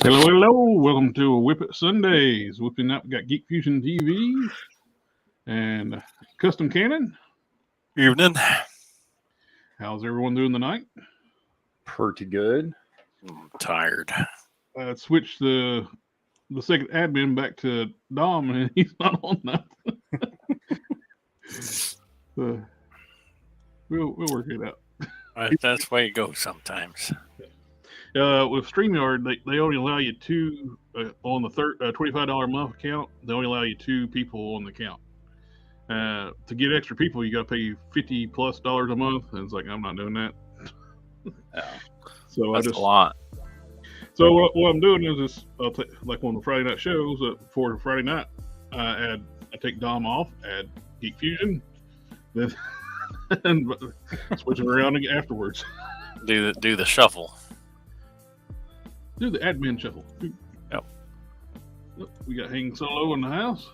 Hello, hello. Welcome to WIP IT Sundays. Whipping up, we got GeekFusionTV and Custom Cannon. Evening. How's everyone doing tonight? Pretty good. I'm tired. Switched the second admin back to Dom, and he's not on that. We'll work it out. That's the way it goes sometimes. With StreamYard, they only allow you two on the $25 a month account. They only allow you two people on the account. To get extra people, you got to pay $50+ a month, and it's like, I'm not doing that. Yeah. So That's a lot. So what I'm doing is this, like on the Friday night shows, for Friday night, I take Dom off, add Geek Fusion, then and switch it around afterwards. Do the shuffle. Do the admin shuffle. Yep. Look, we got Hang Solo in the house.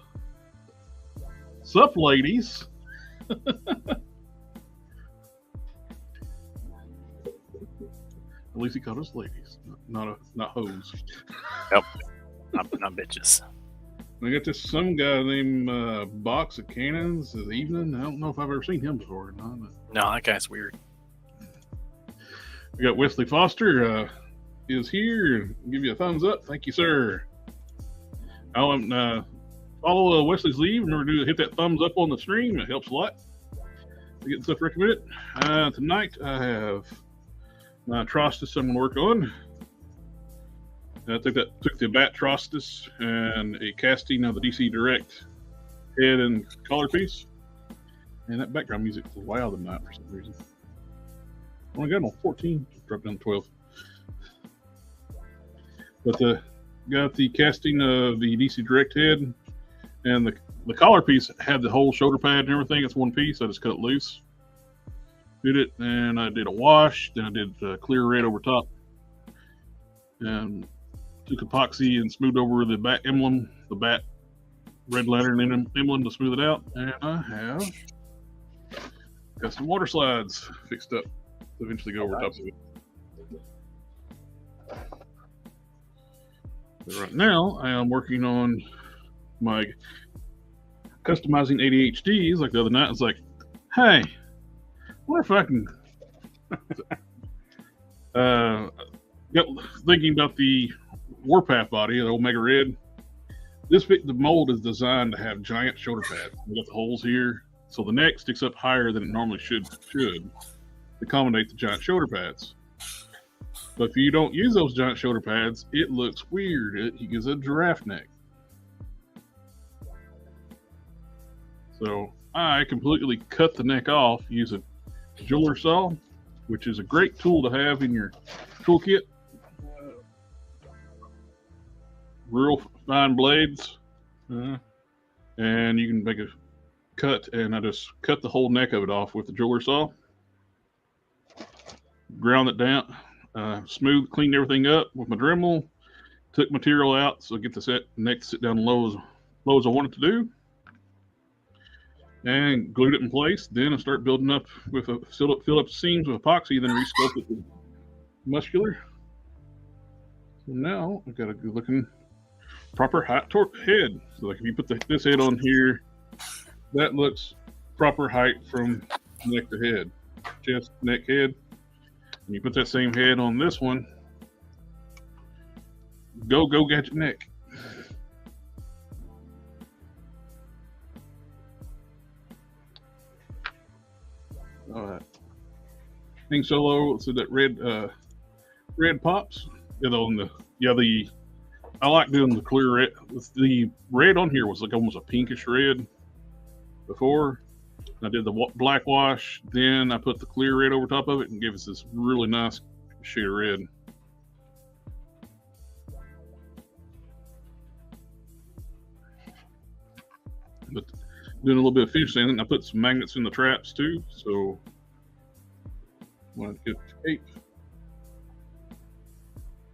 Sup, ladies? At least he called us ladies, not hoes. Yep. Not bitches. We got this some guy named Box of Cannons this evening. I don't know if I've ever seen him before or not. No, that guy's weird. We got Wesley Foster is here. Give you a thumbs up. Thank you, sir. Follow Wesley's lead. Remember to hit that thumbs up on the stream. It helps a lot to get stuff recommended. Tonight I have my Trostis I'm going to work on. I took the Bat Trostis and a casting of the DC Direct head and collar piece. And that background music was wild tonight for some reason. I only got on 14, dropped down to 12. But got the casting of the DC Direct head, and the collar piece had the whole shoulder pad and everything. It's one piece. I just cut it loose. Did it, and I did a wash. Then I did clear red over top, and took epoxy and smoothed over the bat emblem, the bat red lantern emblem to smooth it out. And I have custom water slides fixed up to eventually go over top of it. But right now, I am working on my customizing ADHDs. Like the other night, it's like, hey, what if I can... got thinking about the Warpath body, the Omega Red. The mold is designed to have giant shoulder pads. We got the holes here, so the neck sticks up higher than it normally should to accommodate the giant shoulder pads. But if you don't use those giant shoulder pads, it looks weird. It gives a giraffe neck. So I completely cut the neck off using a jeweler saw, which is a great tool to have in your toolkit. Real fine blades. And you can make a cut, and I just cut the whole neck of it off with the jeweler saw. Ground it down. Smooth, cleaned everything up with my Dremel, took material out so I get the neck to sit down low as I want it to do, and glued it in place. Then I start building up with fill up the seams with epoxy, then resculpt it with muscular. So now I've got a good looking proper height head. So like if you put this head on here, that looks proper height from neck to head, chest, neck, head. And you put that same head on this one, go gadget neck. All right. Hang Solo, so that red pops. I like doing the clear red. The red on here was like almost a pinkish red before. I did the black wash, then I put the clear red over top of it and gave us this really nice shade of red. But doing a little bit of finish sanding, I put some magnets in the traps too. So when I get the cape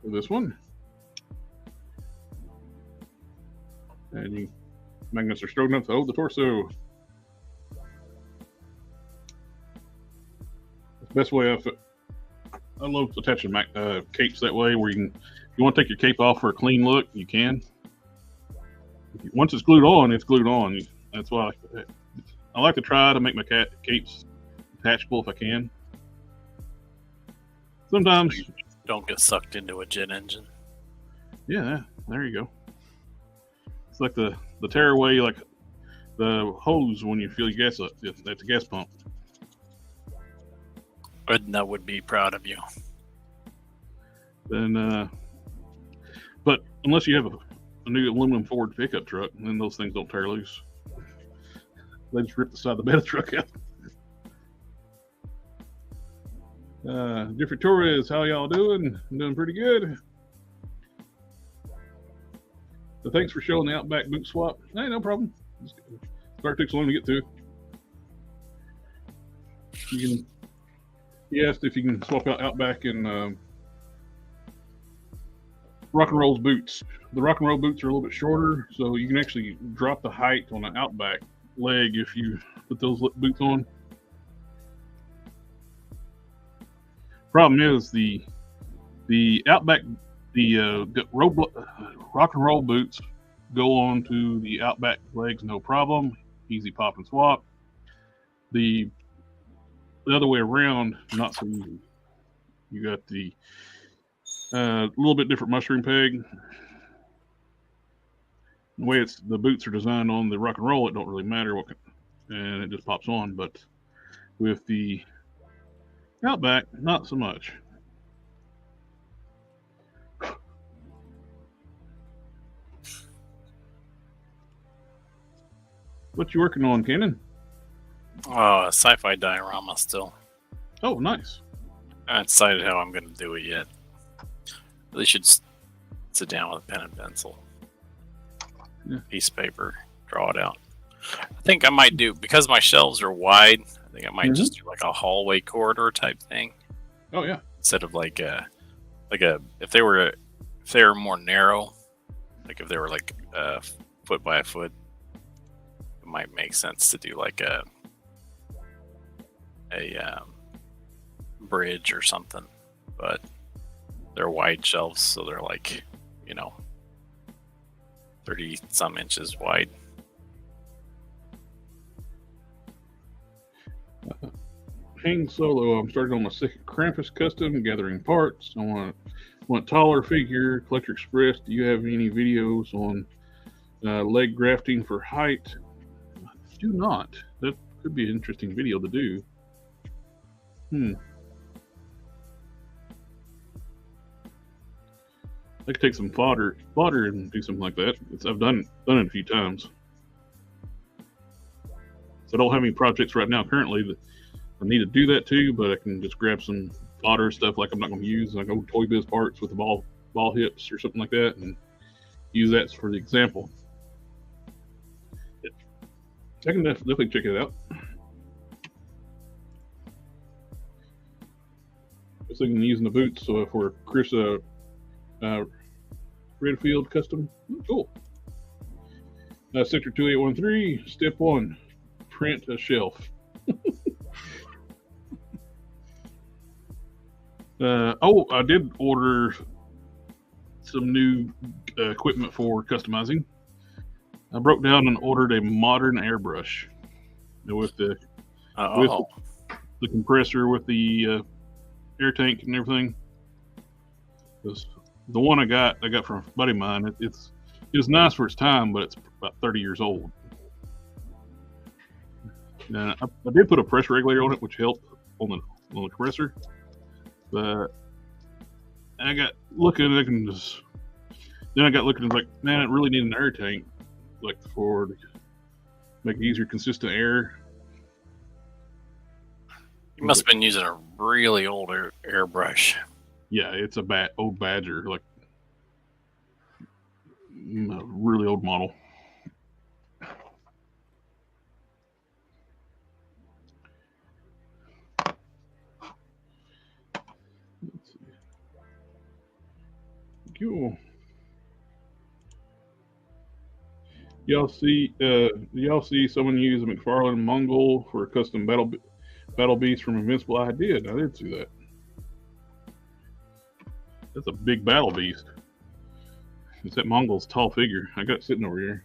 for this one, and magnets are strong enough to hold the torso. Best way I love attaching capes that way, where you can you want to take your cape off for a clean look, you can. Once it's glued on, it's glued on. That's why I like to try to make my capes attachable if I can. Sometimes So you don't get sucked into a jet engine. Yeah, there you go. It's like the tearaway, like the hose when you fill your gas up. That's a gas pump. Edna would be proud of you. Then, but unless you have a new aluminum Ford pickup truck, then those things don't tear loose. They just rip the side of the bed of the truck out. Jeffrey Torres, how y'all doing? I'm doing pretty good. So thanks for showing the Outback boot swap. Hey, no problem. Sorry it took so long to get to. He asked if you can swap out Outback and Rock and Roll's boots. The Rock and Roll boots are a little bit shorter, so you can actually drop the height on an Outback leg if you put those boots on. Problem is the Outback, Rock and Roll boots go on to the Outback legs, no problem. Easy pop and swap. The other way around, not so easy. You got the little bit different mushroom peg. The way the boots are designed on the Rock and Roll, it don't really matter and it just pops on. But with the Outback, not so much. What you working on, Cannon? Sci-fi diorama still. Oh, nice. I haven't decided how I'm going to do it yet. Really should sit down with a pen and pencil. Yeah. Piece of paper, draw it out. I think I might do, because my shelves are wide, I think I might just do like a hallway corridor type thing. Oh, yeah. Instead of if they were more narrow, like if they were like foot by a foot, it might make sense to do like a bridge or something. But they're wide shelves, so they're like, 30 some inches wide. Hang Solo, I'm starting on my second Krampus custom, gathering parts. I want taller figure. Collector Express, do you have any videos on leg grafting for height? I do not. That could be an interesting video to do. I could take some fodder and do something like that. I've done it a few times. So I don't have any projects right now currently that I need to do that too, but I can just grab some fodder stuff like I'm not going to use, like old Toy Biz parts with the ball hips or something like that, and use that for the example. I can definitely check it out. I was thinking of using the boots, so for Chris Redfield custom. Cool. Sector 2813, step 1, print a shelf. I did order some new equipment for customizing. I broke down and ordered a modern airbrush with the compressor, with the air tank and everything. The one I got from a buddy of mine. It's nice for its time, but it's about 30 years old. I did put a pressure regulator on it, which helped on the compressor. But I got looking at it and like, man, it really need an air tank, like to make it easier, consistent air. You must have been using a really old airbrush. Yeah, it's a old Badger, like a really old model. Let's see. Cool. Y'all see someone use a McFarlane Mongol for a custom battle beast from Invincible? I did see that. That's a big battle beast. It's that Mongol's tall figure. I got it sitting over here.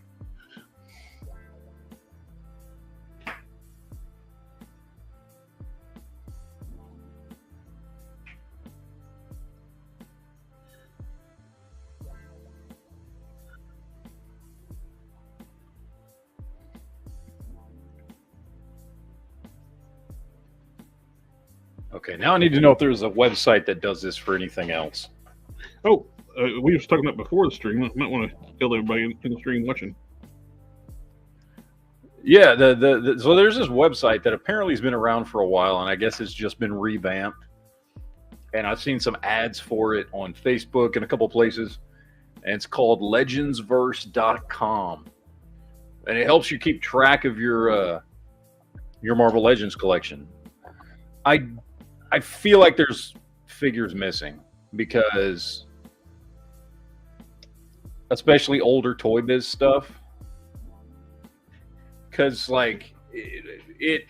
Okay, now I need to know if there's a website that does this for anything else. Oh, we were talking about before the stream. I might want to tell everybody in the stream watching. Yeah, so there's this website that apparently has been around for a while, and I guess it's just been revamped. And I've seen some ads for it on Facebook and a couple places. And it's called legendsverse.com. And it helps you keep track of your Marvel Legends collection. I feel like there's figures missing because, especially older Toy Biz stuff, because like it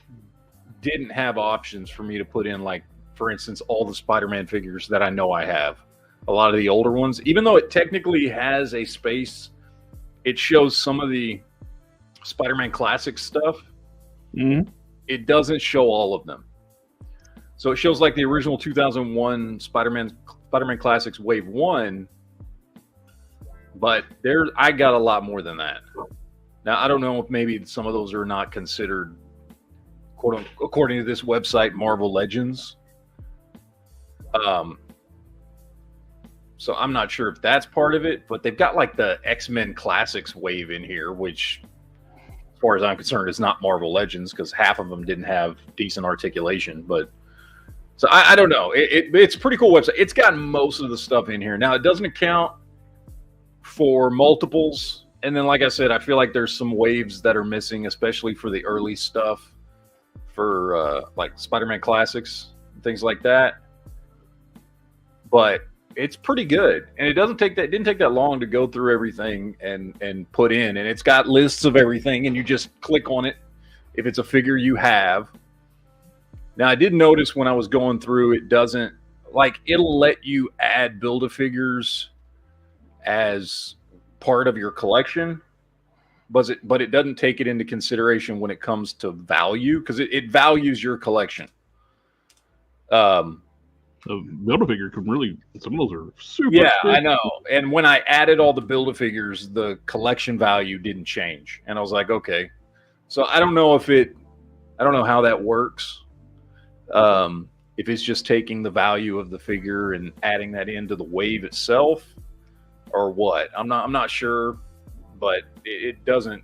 didn't have options for me to put in, like, for instance, all the Spider-Man figures that I know I have. A lot of the older ones, even though it technically has a space, it shows some of the Spider-Man classic stuff. Mm-hmm. It doesn't show all of them. So it shows like the original 2001 Spider-Man Classics Wave 1, but I got a lot more than that. Now, I don't know if maybe some of those are not considered, according to this website, Marvel Legends. So I'm not sure if that's part of it, but they've got like the X-Men Classics Wave in here, which, as far as I'm concerned, is not Marvel Legends because half of them didn't have decent articulation, but so I don't know. It's a pretty cool website. It's got most of the stuff in here. Now, it doesn't account for multiples. And then, like I said, I feel like there's some waves that are missing, especially for the early stuff for like Spider-Man Classics and things like that. But it's pretty good. And it didn't take that long to go through everything and put in. And it's got lists of everything, and you just click on it if it's a figure you have. Now, I did notice when I was going through, it doesn't, like, it'll let you add Build-A-Figures as part of your collection, but it doesn't take it into consideration when it comes to value, because it values your collection. The Build-A-Figure can really, some of those are super expensive. I know. And when I added all the Build-A-Figures, the collection value didn't change. And I was like, okay. So I don't know how that works. If it's just taking the value of the figure and adding that into the wave itself, or what. I'm not sure, but it doesn't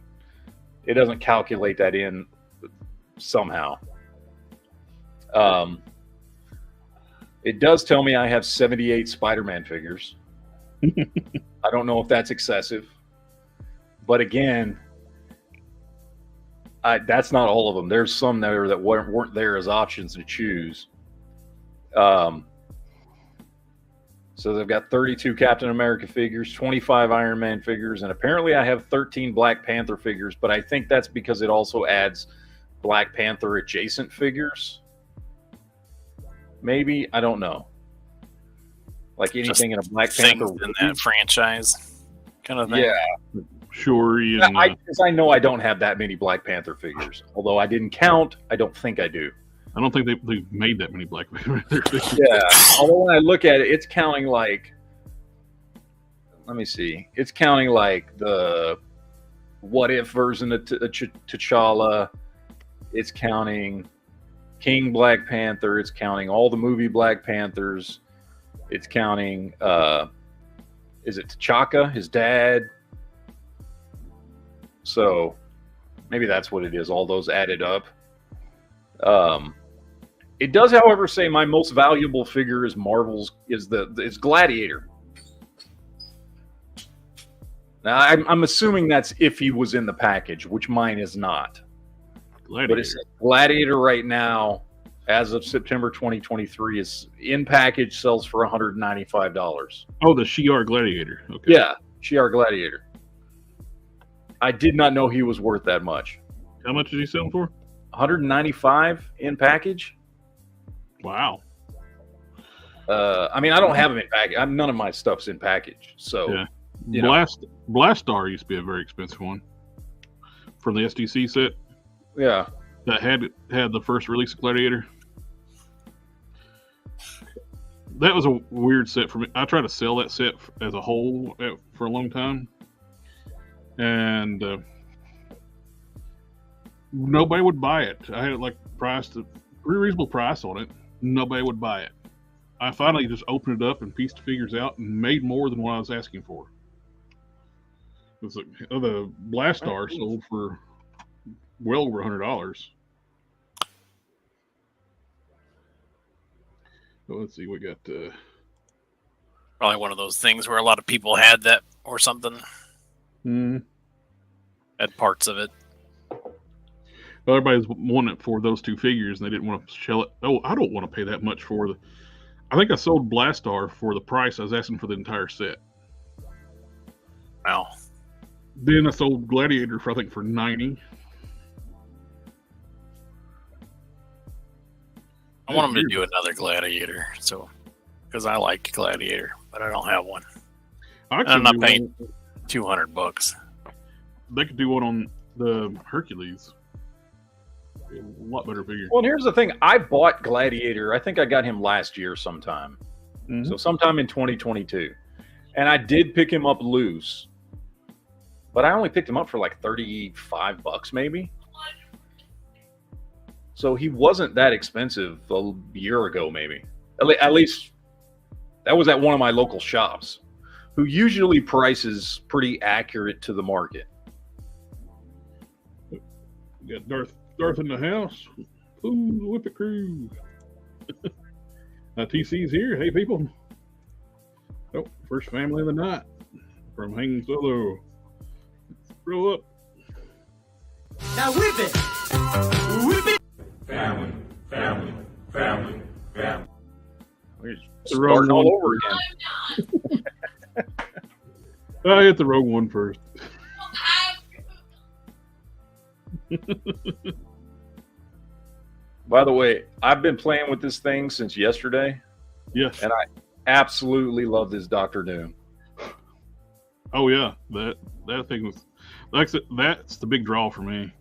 calculate that in somehow. It does tell me I have 78 Spider-Man figures. I don't know if that's excessive, but again, that's not all of them. There's some there that weren't there as options to choose. So they've got 32 Captain America figures, 25 Iron Man figures, and apparently I have 13 Black Panther figures, but I think that's because it also adds Black Panther adjacent figures. Maybe, I don't know. Like anything in a Black Panther in that franchise kind of thing. Yeah. Shuri. And I know I don't have that many Black Panther figures. Although I didn't count, I don't think I do. I don't think they've made that many Black Panther figures. Yeah. Although when I look at it, it's counting like, let me see. It's counting like the What If version of T'Challa. It's counting King Black Panther. It's counting all the movie Black Panthers. It's counting, is it T'Chaka, his dad? So maybe that's what it is, all those added up. It does, however, say my most valuable figure is is Gladiator. Now, I'm assuming that's if he was in the package, which mine is not. Gladiator. But it's Gladiator right now, as of September 2023, is in package, sells for $195. Oh, the Shi'ar Gladiator. Okay. Yeah, Shi'ar Gladiator. I did not know he was worth that much. How much is he selling for? $195 in package. Wow. I mean, I don't have him in package. None of my stuff's in package. So, yeah. You know. Blastar used to be a very expensive one from the SDC set. Yeah. That had the first release of Gladiator. That was a weird set for me. I tried to sell that set as a whole for a long time, and nobody would buy it. I had it like priced a pretty reasonable price on it. Nobody would buy it. I finally just opened it up and pieced the figures out and made more than what I was asking for. It was like, the Blastar sold for well over $100. So let's see, we got Probably one of those things where a lot of people had that or something. Had parts of it. Well, everybody's wanting it for those two figures, and they didn't want to sell it. Oh, I don't want to pay that much for the. I think I sold Blastar for the price I was asking for the entire set. Wow. Then I sold Gladiator for, I think, for $90. I want them to do another Gladiator, so because I like Gladiator, but I don't have one. I'm not paying $200. They could do one on the Hercules. A lot better figure. Well, and here's the thing. I bought Gladiator. I think I got him last year sometime. So sometime in 2022. And I did pick him up loose. But I only picked him up for like $35 maybe. So he wasn't that expensive a year ago, maybe. At least that was at one of my local shops, who usually prices pretty accurate to the market. We got Darth in the house. Ooh, Whip It crew. TC's here. Hey, people. Oh, first family of the night from Hanging Solo. Throw up. Now whip it. Whip it. Family. We're starting all over again. I hit the wrong one first. By the way, I've been playing with this thing since yesterday. Yes. And I absolutely love this Dr. Doom. Oh yeah, that thing was that's the big draw for me.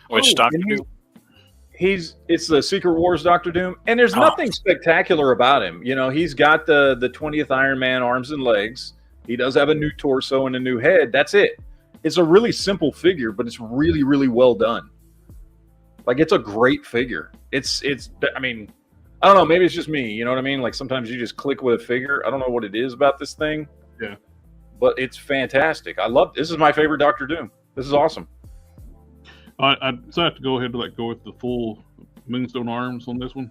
Which Dr. Doom? It's the Secret Wars Dr. Doom, and there's nothing spectacular about him. You know, he's got the 20th Iron Man arms and legs. He does have a new torso and a new head. That's it. It's a really simple figure, but it's really, really well done. Like, it's a great figure. I mean, I don't know. Maybe it's just me. You know what I mean? Like, sometimes you just click with a figure. I don't know what it is about this thing. Yeah. But it's fantastic. This is my favorite Dr. Doom. This is awesome. I decided to go ahead to go with the full Moonstone arms on this one.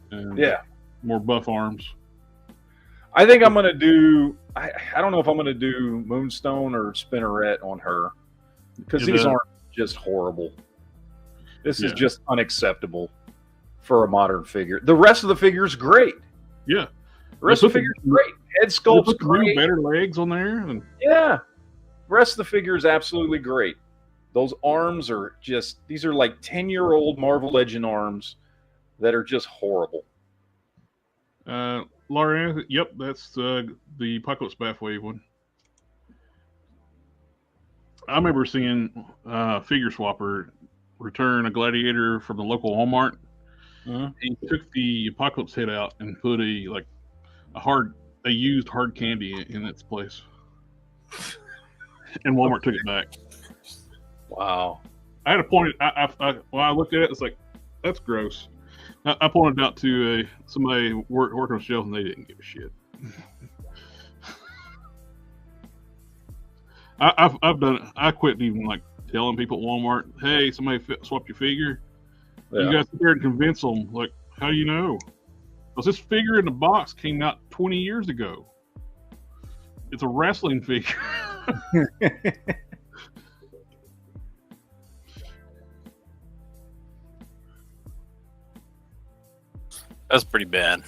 And yeah. More buff arms. I think I'm going to do... I don't know if I'm going to do Moonstone or Spinneret on her. Because these aren't just horrible. This is just unacceptable for a modern figure. The rest of the figure is great. Yeah. The rest of the figure is great. Head sculpt's great. Better legs on there. Yeah. The rest of the figure is absolutely great. Those arms are just... These are like 10-year-old Marvel Legend arms that are just horrible. Laura, yep, that's the Apocalypse Bathwave one. I remember seeing Figure Swapper return a Gladiator from the local Walmart. He took the Apocalypse head out and put a used hard candy in its place. And Walmart took it back. Wow. I had a point. When I looked at it, it's like, that's gross. I pointed out to somebody working on shelves, and they didn't give a shit. I've done it. I quit even telling people at Walmart, "Hey, somebody swapped your figure." Yeah. You guys sit there and convince them. Like, how do you know? Because this figure in the box came out 20 years ago. It's a wrestling figure. That's pretty bad.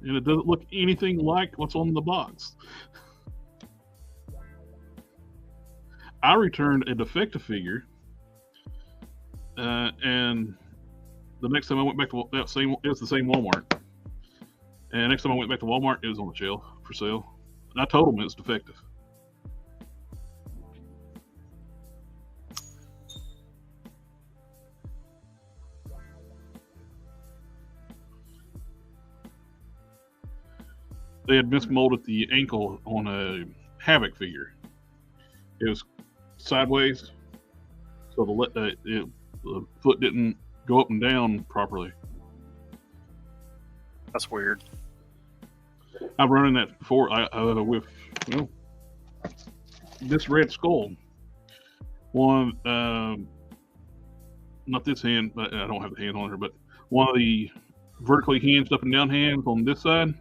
And it doesn't look anything like what's on the box. I returned a defective figure, and the next time I went back to it was the same Walmart. And next time I went back to Walmart, it was on the shelf for sale. I told them it's defective. They had mismolded the ankle on a Havoc figure. It was sideways, so the foot didn't go up and down properly. That's weird. I've run in that before. With this Red Skull. One, not this hand, but I don't have the hand on her, but one of the vertically hinged up and down hands on this side.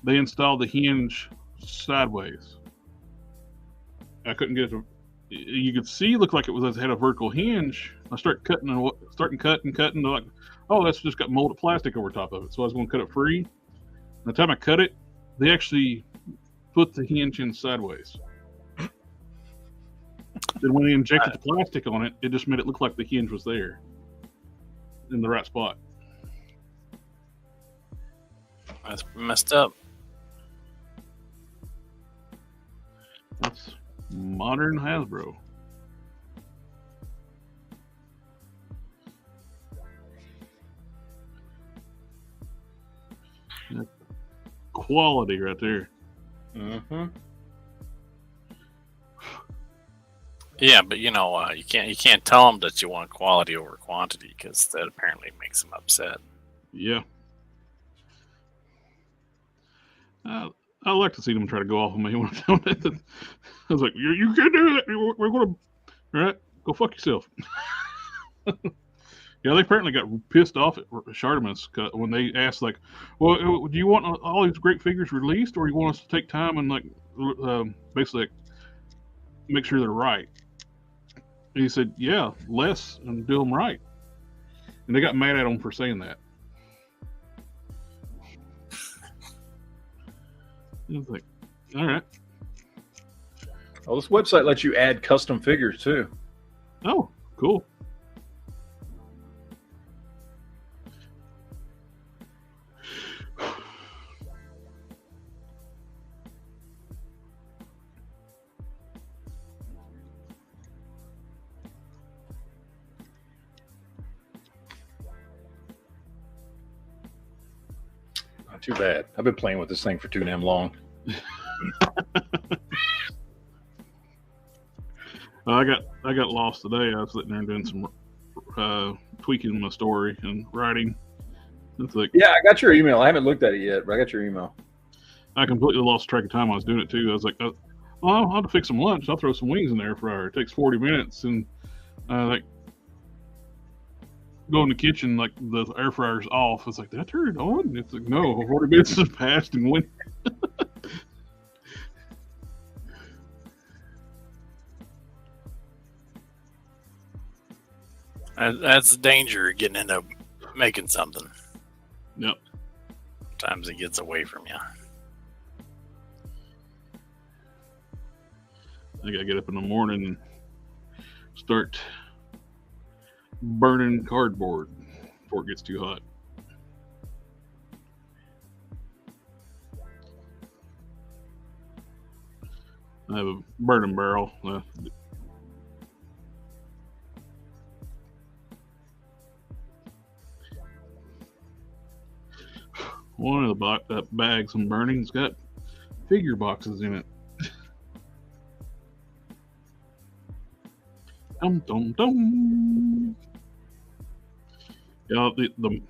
They installed the hinge sideways. I couldn't get it to. You could see, looked like it had a vertical hinge. I started cutting and like, oh, that's just got molded plastic over top of it. So I was going to cut it free. And the time I cut it, they actually put the hinge in sideways. Then when they injected the plastic on it, it just made it look like the hinge was there in the right spot. That's messed up. That's modern Hasbro. That's quality right there. Mm-hmm. Yeah, but you can't tell them that you want quality over quantity because that apparently makes them upset. Yeah. I like to see them try to go off on me when I tell them that. I was like, you can't do that. We're going to, all right, go fuck yourself. Yeah, they apparently got pissed off at Chardeman's when they asked, like, well, do you want all these great figures released, or you want us to take time and, like, basically make sure they're right? And he said, yeah, less and do them right. And they got mad at him for saying that. I was like, all right. Oh, this website lets you add custom figures too. Oh, cool. Not too bad. I've been playing with this thing for too damn long. I got lost today. I was sitting there doing some tweaking my story and writing. It's like, yeah, I got your email. I haven't looked at it yet, but I got your email. I completely lost track of time I was doing it too. I was like, well, I'll have to fix some lunch. I'll throw some wings in the air fryer. It takes 40 minutes, and like go in the kitchen, like the air fryer's off. It's like, did I turn it on? It's like, no, 40 minutes has passed and went. That's the danger of getting into making something. Yep. Sometimes it gets away from you. I gotta get up in the morning and start burning cardboard before it gets too hot. I have a burning barrel. One of the bags I'm burning's got figure boxes in it. Dum dum dum. Yeah, the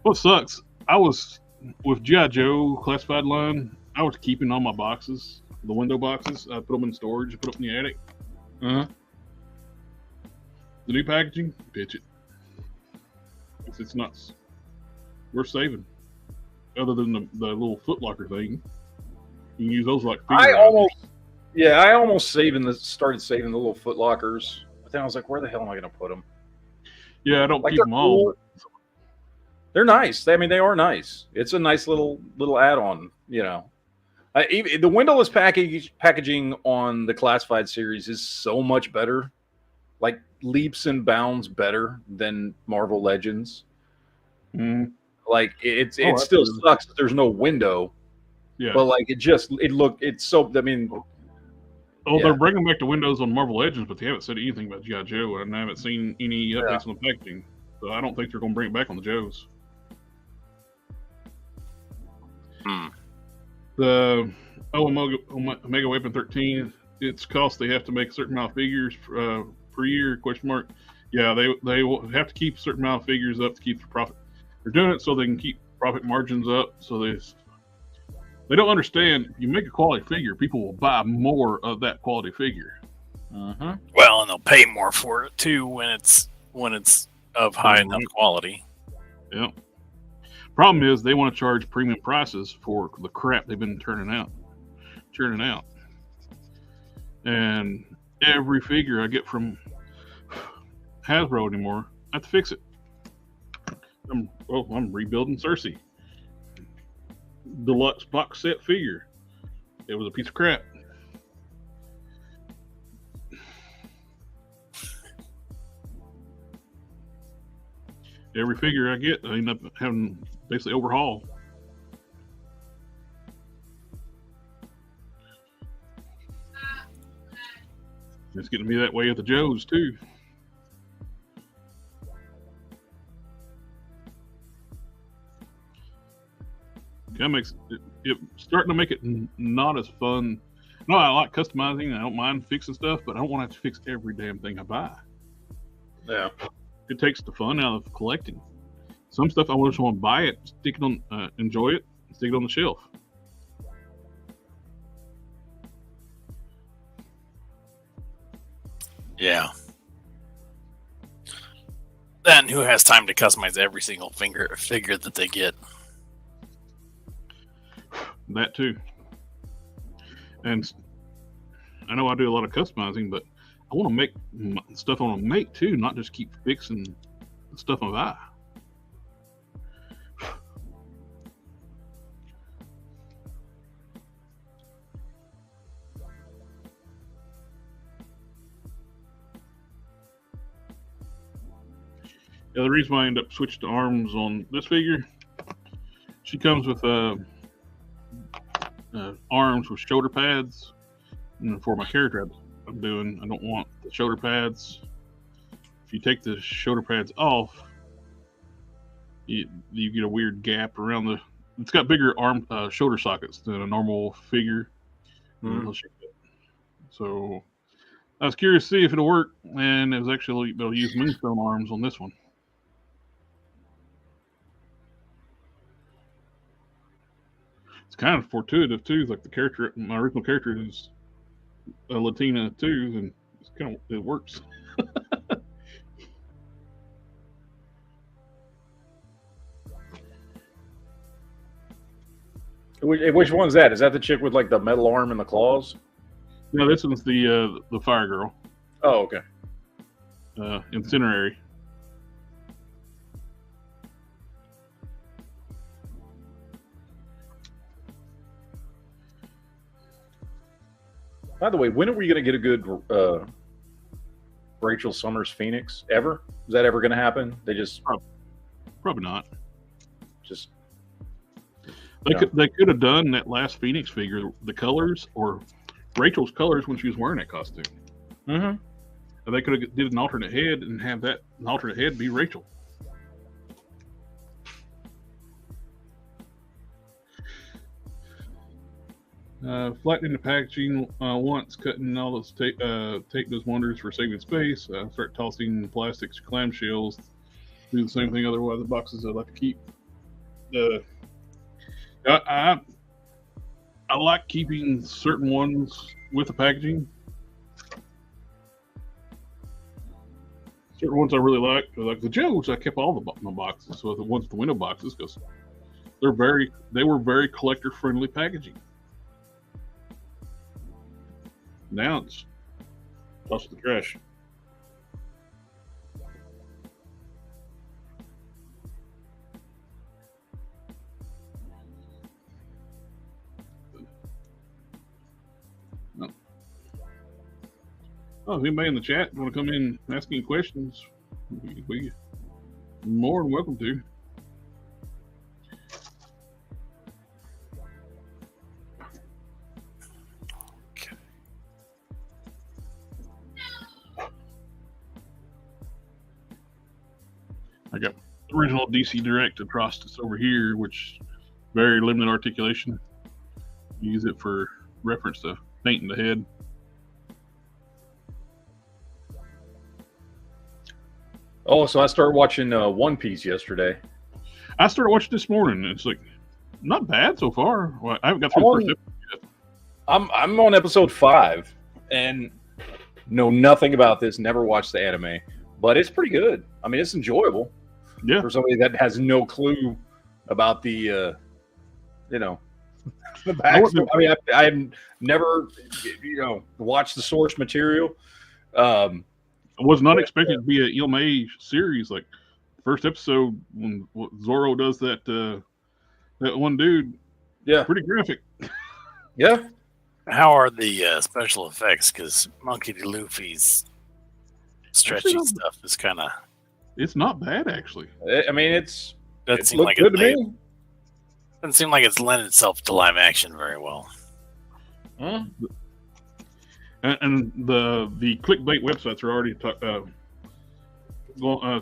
what sucks, I was with G.I. Joe classified line, I was keeping all my boxes, the window boxes. I put them in storage, put them in the attic. The new packaging, pitch it. It's nuts. We're saving. Other than the little footlocker thing, you can use those like. I almost started saving the little footlockers, but then I was like, where the hell am I going to put them? Yeah, I don't keep them all. Cool. They're nice. I mean, they are nice. It's a nice little add-on. You know, the windowless packaging on the classified series is so much better, like leaps and bounds better than Marvel Legends. Like it Oh, still absolutely. sucks that there's no window, Yeah. but like it's so. I mean, Oh, yeah. they're bringing back the windows on Marvel Legends, but they haven't said anything about G.I. Joe, and I haven't seen any updates on the packaging. So I don't think they're going to bring it back on the Joes. The Omega Weapon 13, it's cost. They have to make a certain amount of figures per year? Question mark. Yeah, they will have to keep a certain amount of figures up to keep the profit. They're doing it so they can keep profit margins up. So they don't understand. If you make a quality figure, people will buy more of that quality figure. Well, and they'll pay more for it too when it's of high enough quality. Yeah. Problem is they want to charge premium prices for the crap they've been churning out. And every figure I get from Hasbro anymore, I have to fix it. I'm rebuilding Cersei. Deluxe box set figure. It was a piece of crap. Every figure I get, I end up having basically overhaul. It's getting to be that way at the Joes too. That makes it starting to make it not as fun. No, I like customizing. I don't mind fixing stuff, but I don't want to have to fix every damn thing I buy. Yeah. It takes the fun out of collecting. Some stuff I just want to buy it, stick it on, enjoy it, stick it on the shelf. Yeah. Then who has time to customize every single figure that they get? That too. And I know I do a lot of customizing, but I want to make stuff I want to make too, not just keep fixing the stuff I buy. Yeah, the reason why I end up switching to arms on this figure, she comes with arms with shoulder pads. And for my character I'm doing, I don't want the shoulder pads. If you take the shoulder pads off, you get a weird gap around the. It's got bigger shoulder sockets than a normal figure. So I was curious to see if it'll work, and it was actually they'll use Moonstone arms on this one. It's kind of fortuitous too. Like the character, my original character is a Latina too, and it's kind of it works. Which one's that? Is that the chick with like the metal arm and the claws? No, this one's the Fire Girl. Oh, okay. Incinerary. By the way, when are we going to get a good Rachel Summers Phoenix? Ever? Is that ever going to happen? They just probably not. Just they could have done that last Phoenix figure, the colors or Rachel's colors when she was wearing that costume. Mm-hmm. And they could have did an alternate head and have that alternate head be Rachel. Flattening the packaging once, cutting all those tape does wonders for saving space. Start tossing plastics, clamshells. Do the same thing. Otherwise, the boxes I like to keep. I like keeping certain ones with the packaging. Certain ones I really like the Joes. I kept all my boxes. So the ones with the window boxes, because they were very collector friendly packaging. Now it's toss the trash. No. Oh, if anybody in the chat want to come in and ask any questions, we more than welcome to. I got original DC Direct across this over here, which very limited articulation. Use it for reference to painting the head. Oh, so I started watching One Piece yesterday. I started watching this morning, and it's like not bad so far. Well, I haven't got through the first episode yet. I'm on episode 5 and know nothing about this, never watched the anime, but it's pretty good. I mean, it's enjoyable. Yeah. For somebody that has no clue about the the backstory. I mean, I've never watched the source material. I was not expecting it to be an Ilme series. Like first episode when Zoro does that one dude. Yeah. Pretty graphic. Yeah. How are the special effects? Because Monkey D. Luffy's stretchy stuff is kind of. It's not bad actually. I mean, it doesn't seem looked like good to me. Doesn't seem like it's lent itself to live action very well. Huh? And the clickbait websites are already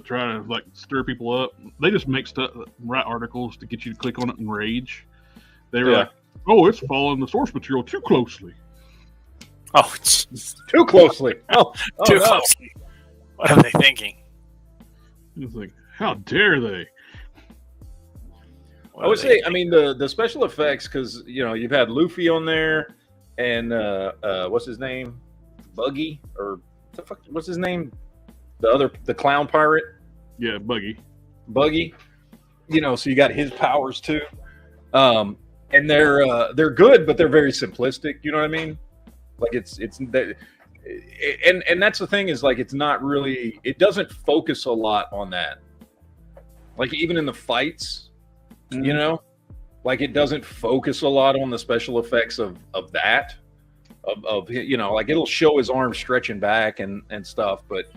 trying to like stir people up. They just make write articles to get you to click on it and rage. They were like, "Oh, it's following the source material too closely." Oh, geez. Too closely. Too closely. What are they thinking? It's like, how dare they? I would say, I mean, the special effects, because you've had Luffy on there, and what's his name, Buggy, or what's his name, the clown pirate. Yeah, Buggy. So you got his powers too, and they're good, but they're very simplistic. You know what I mean? Like it's that, and that's the thing is like it's not really. It doesn't focus a lot on that. Like even in the fights. Like it doesn't focus a lot on the special effects of that, like it'll show his arm stretching back and stuff, but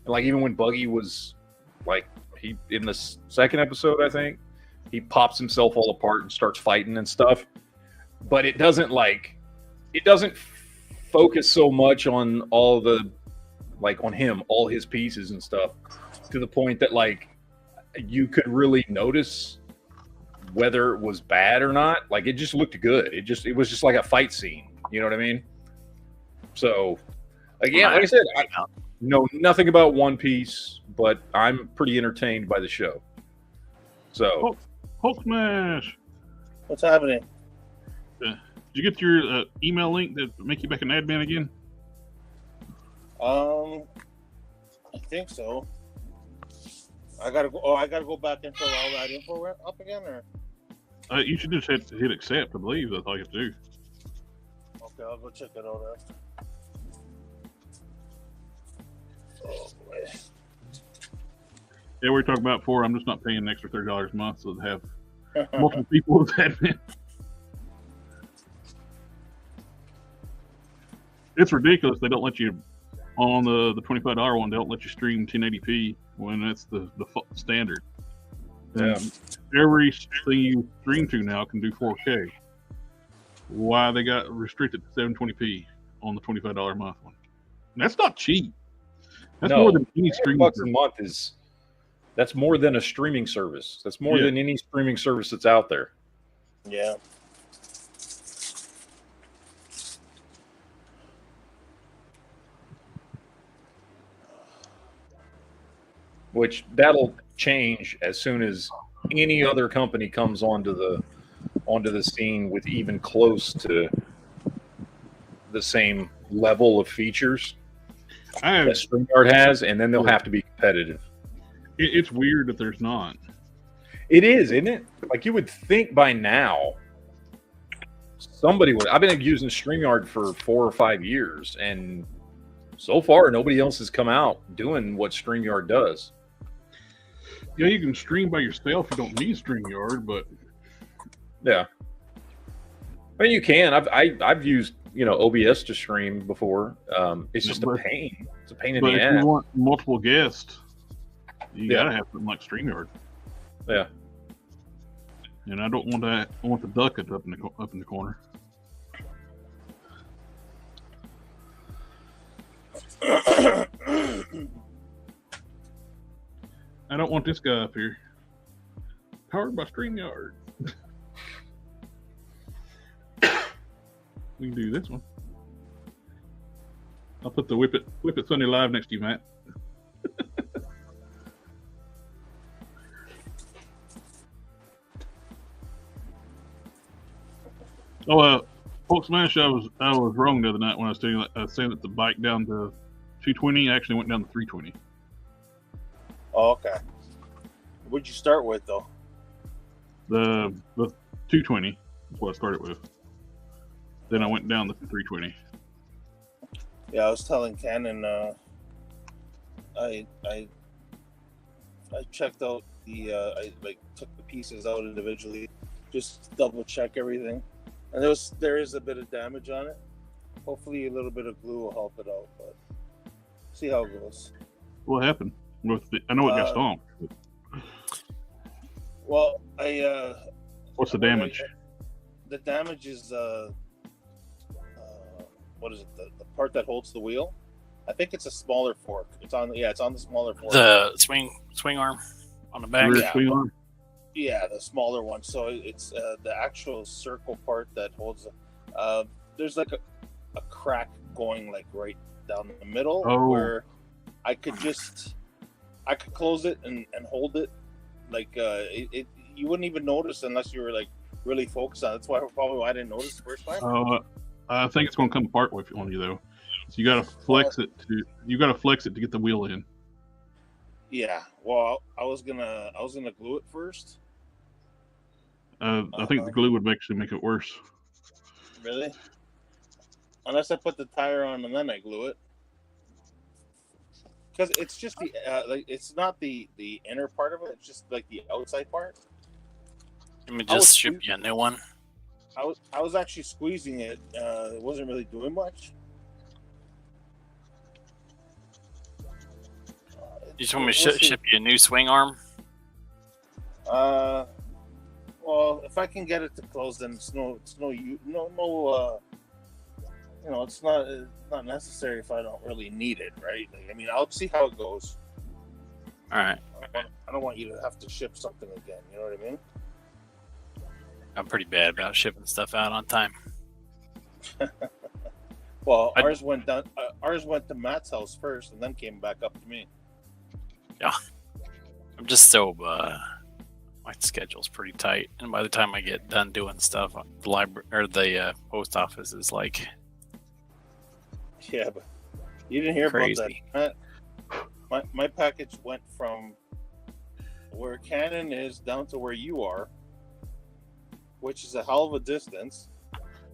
like even when Buggy was like in the second episode, I think he pops himself all apart and starts fighting and stuff, but it doesn't focus so much on all on him, all his pieces and stuff, to the point that like you could really notice whether it was bad or not. Like it just looked good. It was just like a fight scene. You know what I mean? So, like I said, I know nothing about One Piece, but I'm pretty entertained by the show. So, Hulk smash. What's happening? Did you get your email link that make you back an admin again? I think so. I gotta go back and fill all that info up again, or? You should just hit accept. I believe that's all you have to do. Okay, I'll go check it out after. Oh boy. Yeah, we were talking about before. I'm just not paying an extra $30 a month so to have multiple people with admin. It's ridiculous. They don't let you on the $25 one. They don't let you stream 1080p when that's the standard. Yeah. Everything you stream to now can do 4K. Why they got restricted to 720p on the $25 a month one? And that's not cheap. That's more than any streaming $100 a month that's more than a streaming service. That's more than any streaming service that's out there. Yeah. Which that'll change as soon as any other company comes onto the scene with even close to the same level of features that StreamYard has, and then they'll have to be competitive. It's weird that there's not. It is, isn't it? Like you would think by now somebody would. I've been using StreamYard for 4 or 5 years, and so far nobody else has come out doing what StreamYard does. Yeah, you can stream by yourself. You don't need StreamYard, but yeah, I mean you can. I've used OBS to stream before. It's just a pain. It's a pain in the ass. If you want multiple guests, you gotta have something like StreamYard. Yeah. And I don't want that. I want the duck up in the corner. I don't want this guy up here. Powered by StreamYard. We can do this one. I'll put the Whip It Sunday live next to you, Matt. Folk Smash, I was wrong the other night when I was saying that the bike down to 220 actually went down to 320. Oh, okay. What'd you start with though? The 220 is what I started with. Then I went down to 320. Yeah, I was telling Canon. I checked out I took the pieces out individually, just double check everything, and there is a bit of damage on it. Hopefully, a little bit of glue will help it out, but see how it goes. What happened? I know it got stomped. Well, What's the damage? The damage is what is it? The part that holds the wheel. I think it's a smaller fork. It's on the smaller fork. The swing arm on the back. Rear swing arm? Yeah, the smaller one. So it's the actual circle part that holds. There's like a crack going like right down the middle where I could close it and hold it. Like you wouldn't even notice unless you were like really focused on it. That's probably why I didn't notice the first time. I think it's going to come apart on you though. So you got to flex it to get the wheel in. Yeah. Well, I was gonna glue it first. I think the glue would actually make it worse. Really? Unless I put the tire on and then I glue it. Because it's just the it's not the inner part of it. It's just like the outside part. Let me just ship you a new one. I was actually squeezing it. It wasn't really doing much. You told me to ship you a new swing arm? Well, if I can get it to close, then it's not necessary if I don't really need it, right? Like, I mean, I'll see how it goes. All right. I don't want you to have to ship something again. You know what I mean? I'm pretty bad about shipping stuff out on time. Well, ours went down. Ours went to Matt's house first, and then came back up to me. Yeah, I'm just so my schedule's pretty tight, and by the time I get done doing stuff, the library or the post office is like, yeah, but you didn't hear crazy. About that. My package went from where Canon is down to where you are, which is a hell of a distance.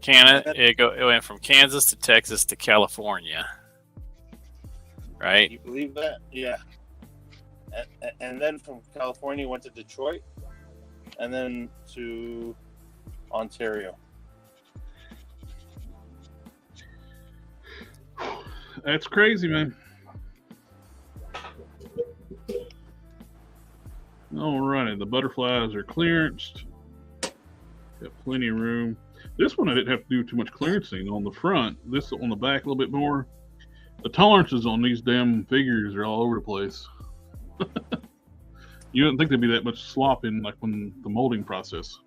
It went from Kansas to Texas to California, right? You believe that? Yeah. And then from California went to Detroit, and then to Ontario. That's crazy, man. Alrighty, the butterflies are clearanced. Got plenty of room. This one I didn't have to do too much clearancing on the front. This on the back a little bit more. The tolerances on these damn figures are all over the place. You didn't think there'd be that much slop in like when the molding process.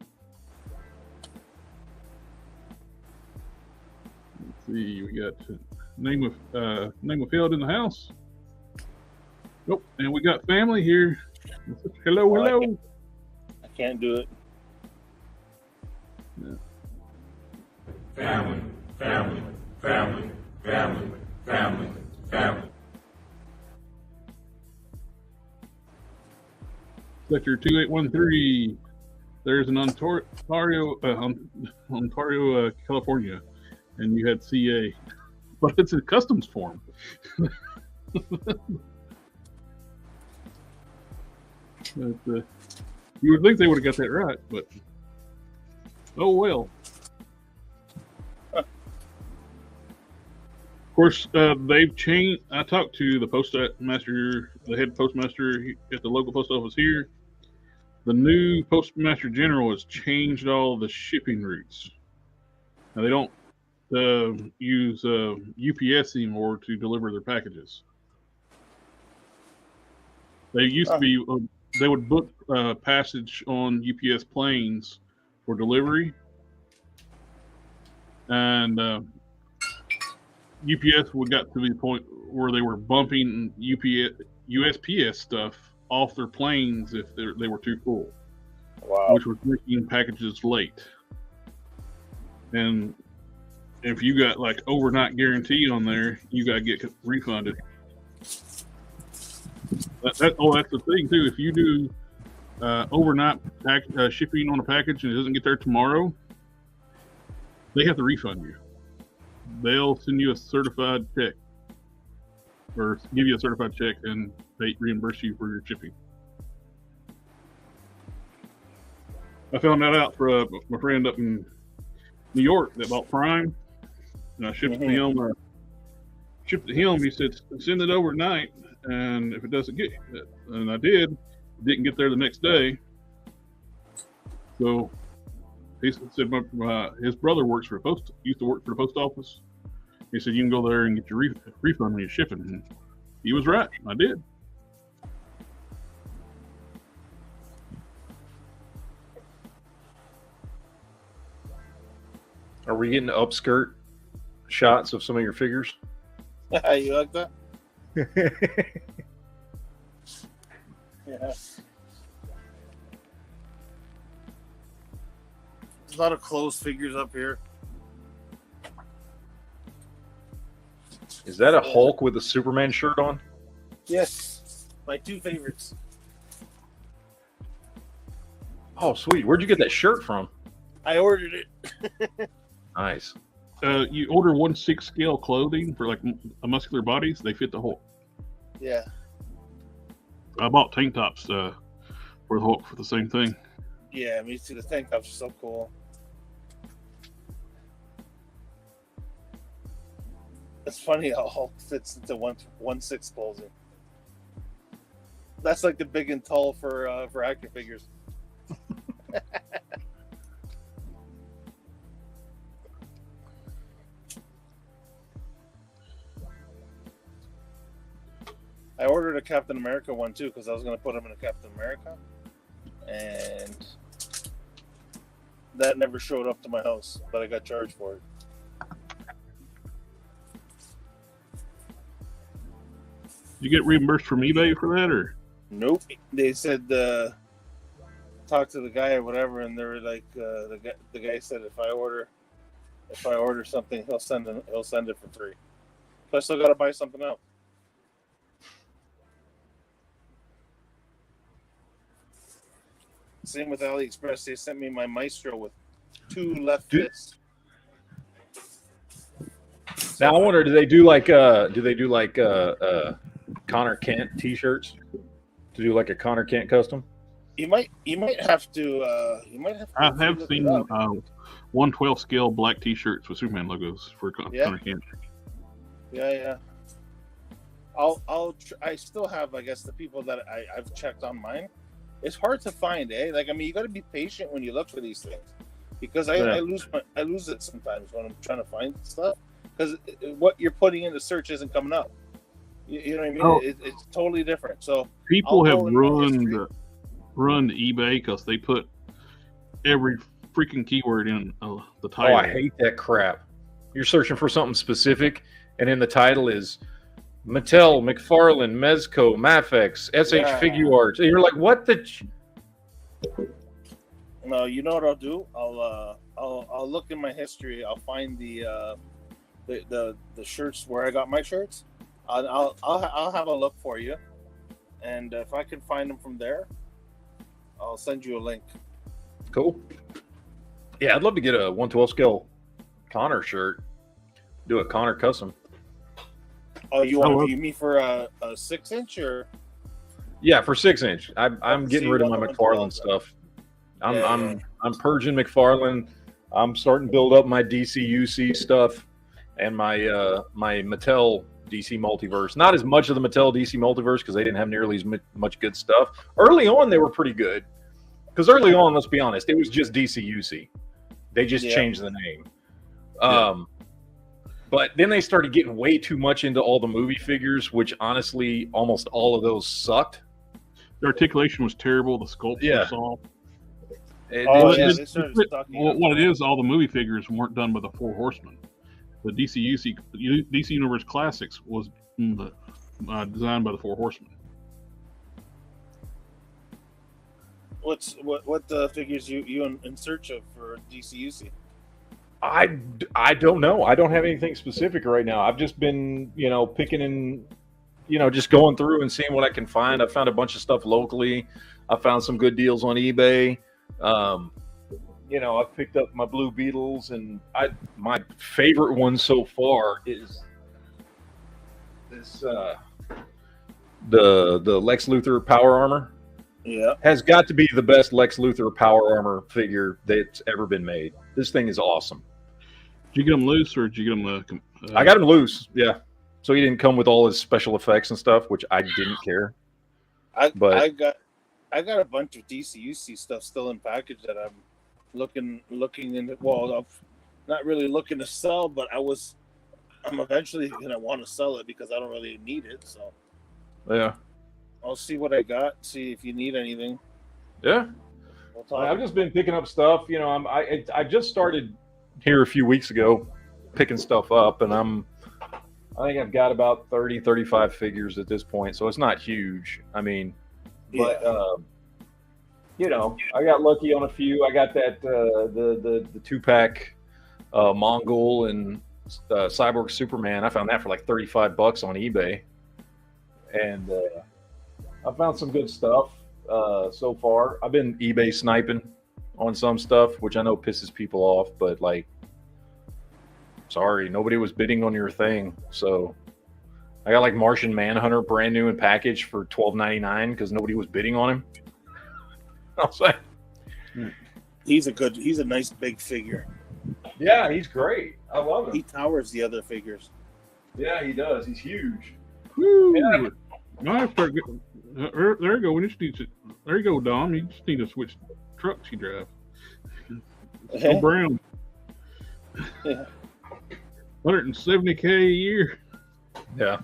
Let's see, we got name of field in the house. Nope, and we got family here. Hello. I can't do it. Yeah. Family. Sector 2813. There's an Ontario, California, and you had CA, but it's a customs form. But, you would think they would have got that right, but oh well. Of course, they've changed. I talked to the postmaster, the head postmaster at the local post office here. The new postmaster general has changed all the shipping routes. Now they don't use UPS anymore to deliver their packages. They used to be. They would book passage on UPS planes for delivery, and UPS would got to the point where they were bumping USPS stuff off their planes if they were too full, which was making packages late. And if you got like overnight guarantee on there, you got to get refunded. That's the thing too. If you do overnight shipping on a package and it doesn't get there tomorrow, they have to refund you. They'll send you a certified check or give you a certified check and they reimburse you for your shipping. I found that out for my friend up in New York that bought Prime, and I shipped it to him. Shipped it to him. He said, "Send it overnight, and if it doesn't get," and I did, it didn't get there the next day. So he said, his brother works for used to work for the post office. He said, "You can go there and get your refund when you're shipping." And he was right. I did. Are we getting upskirt shots of some of your figures? You like that? Yeah. There's a lot of closed figures up here. Is that a Hulk with a Superman shirt on? Yes, my two favorites. Oh, sweet. Where'd you get that shirt from? I ordered it. Nice. You order 1/6 scale clothing for like a muscular bodies, they fit the Hulk. Yeah. I bought tank tops for the Hulk for the same thing. Yeah, me too. The tank tops are so cool. It's funny how Hulk fits into 1/6 clothing. That's like the big and tall for action figures. I ordered a Captain America one too because I was going to put him in a Captain America, and that never showed up to my house, but I got charged for it. You get reimbursed from eBay for that, or? Nope. They said talk to the guy or whatever, and they were like, the guy said if I order something, he'll send it for free. So I still got to buy something else. Same with AliExpress. They sent me my Maestro with 2 left fists. Now I wonder, do they do like Connor Kent t-shirts? To do like a Connor Kent custom? You might have to. I have seen 1/12 scale black T-shirts with Superman logos for Connor Kent. Yeah. I still have, I guess, the people that I've checked on mine. It's hard to find, eh? Like, I mean, you got to be patient when you look for these things, because I lose it sometimes when I'm trying to find stuff, because what you're putting into search isn't coming up. You know what I mean? Oh. It's totally different. So people have ruined eBay because they put every freaking keyword in the title. Oh, I hate that crap. You're searching for something specific, and then the title is Mattel, McFarlane, Mezco, Mafex, SH Figuarts. And you're like, what the? No, you know what I'll do? I'll look in my history. I'll find the shirts where I got my shirts. I'll have a look for you, and if I can find them from there, I'll send you a link. Cool. Yeah, I'd love to get a 1/12 scale Connor shirt. Do a Connor custom. Oh, you want to view me for a 6-inch or? Yeah, for 6-inch. I'm getting rid of my McFarlane stuff. I'm purging McFarlane. I'm starting to build up my DC-UC stuff and my my Mattel DC Multiverse. Not as much of the Mattel DC Multiverse because they didn't have nearly as much good stuff. Early on, they were pretty good. Because early on, let's be honest, it was just DC-UC. They just changed the name. But then they started getting way too much into all the movie figures, which honestly, almost all of those sucked. The articulation was terrible. The sculpts Yeah. were soft. Oh, It's yeah, just- they started stocking Well, up. what it is, all the movie figures weren't done by the Four Horsemen. The DC Universe Classics was designed by the Four Horsemen. What figures you in search of for DCUC? I don't know. I don't have anything specific right now. I've just been, picking and, just going through and seeing what I can find. I found a bunch of stuff locally. I found some good deals on eBay. I've picked up my Blue Beetles, and my favorite one so far is this the Lex Luthor Power Armor. Yeah. Has got to be the best Lex Luthor Power Armor figure that's ever been made. This thing is awesome. Did you get them loose or did you get them? I got him loose, yeah. So he didn't come with all his special effects and stuff, which I didn't care. I got a bunch of DCUC stuff still in package that I'm looking in. Well, I'm not really looking to sell, but I'm eventually gonna want to sell it because I don't really need it. So Yeah, I'll see what I got. See if you need anything. yeah. We'll talk. I've just been picking up stuff. I just started here a few weeks ago picking stuff up, and I think I've got about 30, 35 figures at this point, so it's not huge. I mean, but I got lucky on a few. I got that the 2-pack Mongol and Cyborg Superman. I found that for like $35 on eBay, and I found some good stuff so far. I've been eBay sniping on some stuff, which I know pisses people off, but sorry, nobody was bidding on your thing. So I got like Martian Manhunter brand new in package for $12.99 because nobody was bidding on him. I'll say. He's a nice big figure. Yeah, he's great. I love him. He towers the other figures. Yeah, he does. He's huge. Woo! Yeah. Now I start getting, there you go. There you go, Dom. You just need to switch trucks you drive. Go brown. Yeah. 170K a year. Yeah.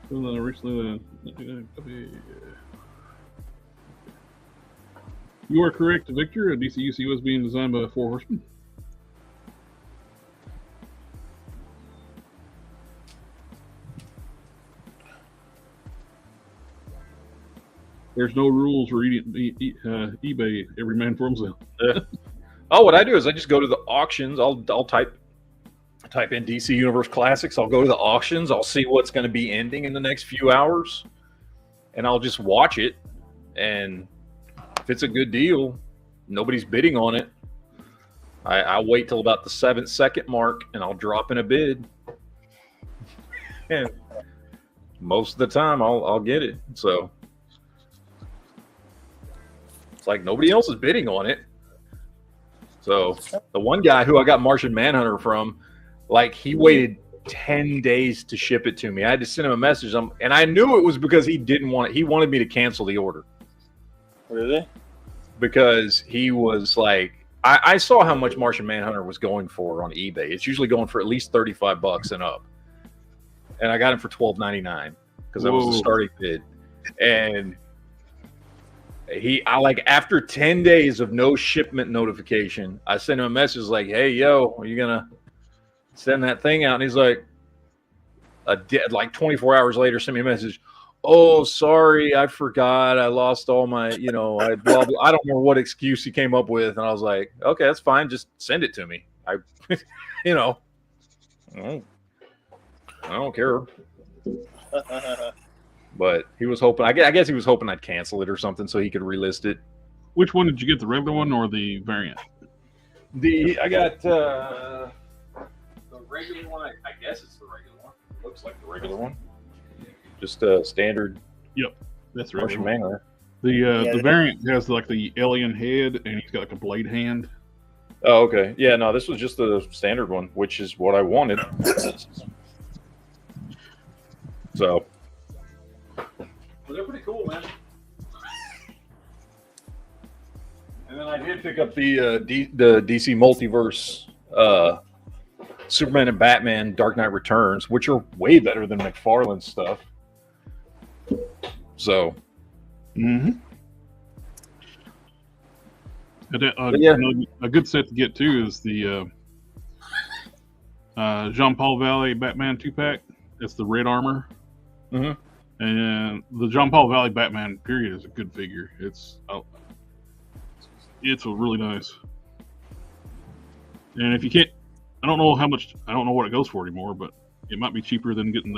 Recently, you are correct, Victor. A DCUC was being designed by the Four Horsemen. There's no rules for eBay. Every man for himself. Oh, what I do is I just go to the auctions. I'll type in DC Universe Classics. I'll go to the auctions. I'll see what's going to be ending in the next few hours, and I'll just watch it. And if it's a good deal, nobody's bidding on it, I wait till about the 7-second mark, and I'll drop in a bid. And most of the time, I'll get it. So it's like nobody else is bidding on it. So the one guy who I got Martian Manhunter from, like, he waited 10 days to ship it to me. I had to send him a message, and I knew it was because he didn't want it. He wanted me to cancel the order. Really? Because he was like, I saw how much Martian Manhunter was going for on eBay. It's usually going for at least $35 and up. And I got him for $12.99 because that was the starting bid. And I like, after 10 days of no shipment notification, I sent him a message like, hey, yo, are you going to send that thing out? And he's like, like 24 hours later, sent me a message. Oh, sorry, I forgot. I lost all my, I don't know what excuse he came up with. And I was like, okay, that's fine. Just send it to me. I don't care. But he was hoping, I guess he was hoping I'd cancel it or something so he could relist it. Which one did you get, the regular one or the variant? I got the regular one. I guess it's the regular one. It looks like the regular one. Just a standard. Yep, that's right. Martian Manhunter. The variant has like the alien head, and he's got like a blade hand. Oh, okay. Yeah, no, this was just the standard one, which is what I wanted. So, but they're pretty cool, man. And then I did pick up the DC Multiverse Superman and Batman Dark Knight Returns, which are way better than McFarlane's stuff. So, a good set to get too is the Jean-Paul Valley Batman 2-pack. It's the red armor. And the Jean-Paul Valley Batman period is a good figure. It's really nice. And if you can't, I don't know what it goes for anymore, but it might be cheaper than getting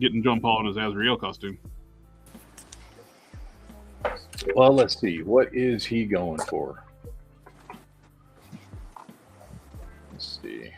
getting Jean-Paul in his Azrael costume. well, let's see. What is he going for? Let's see.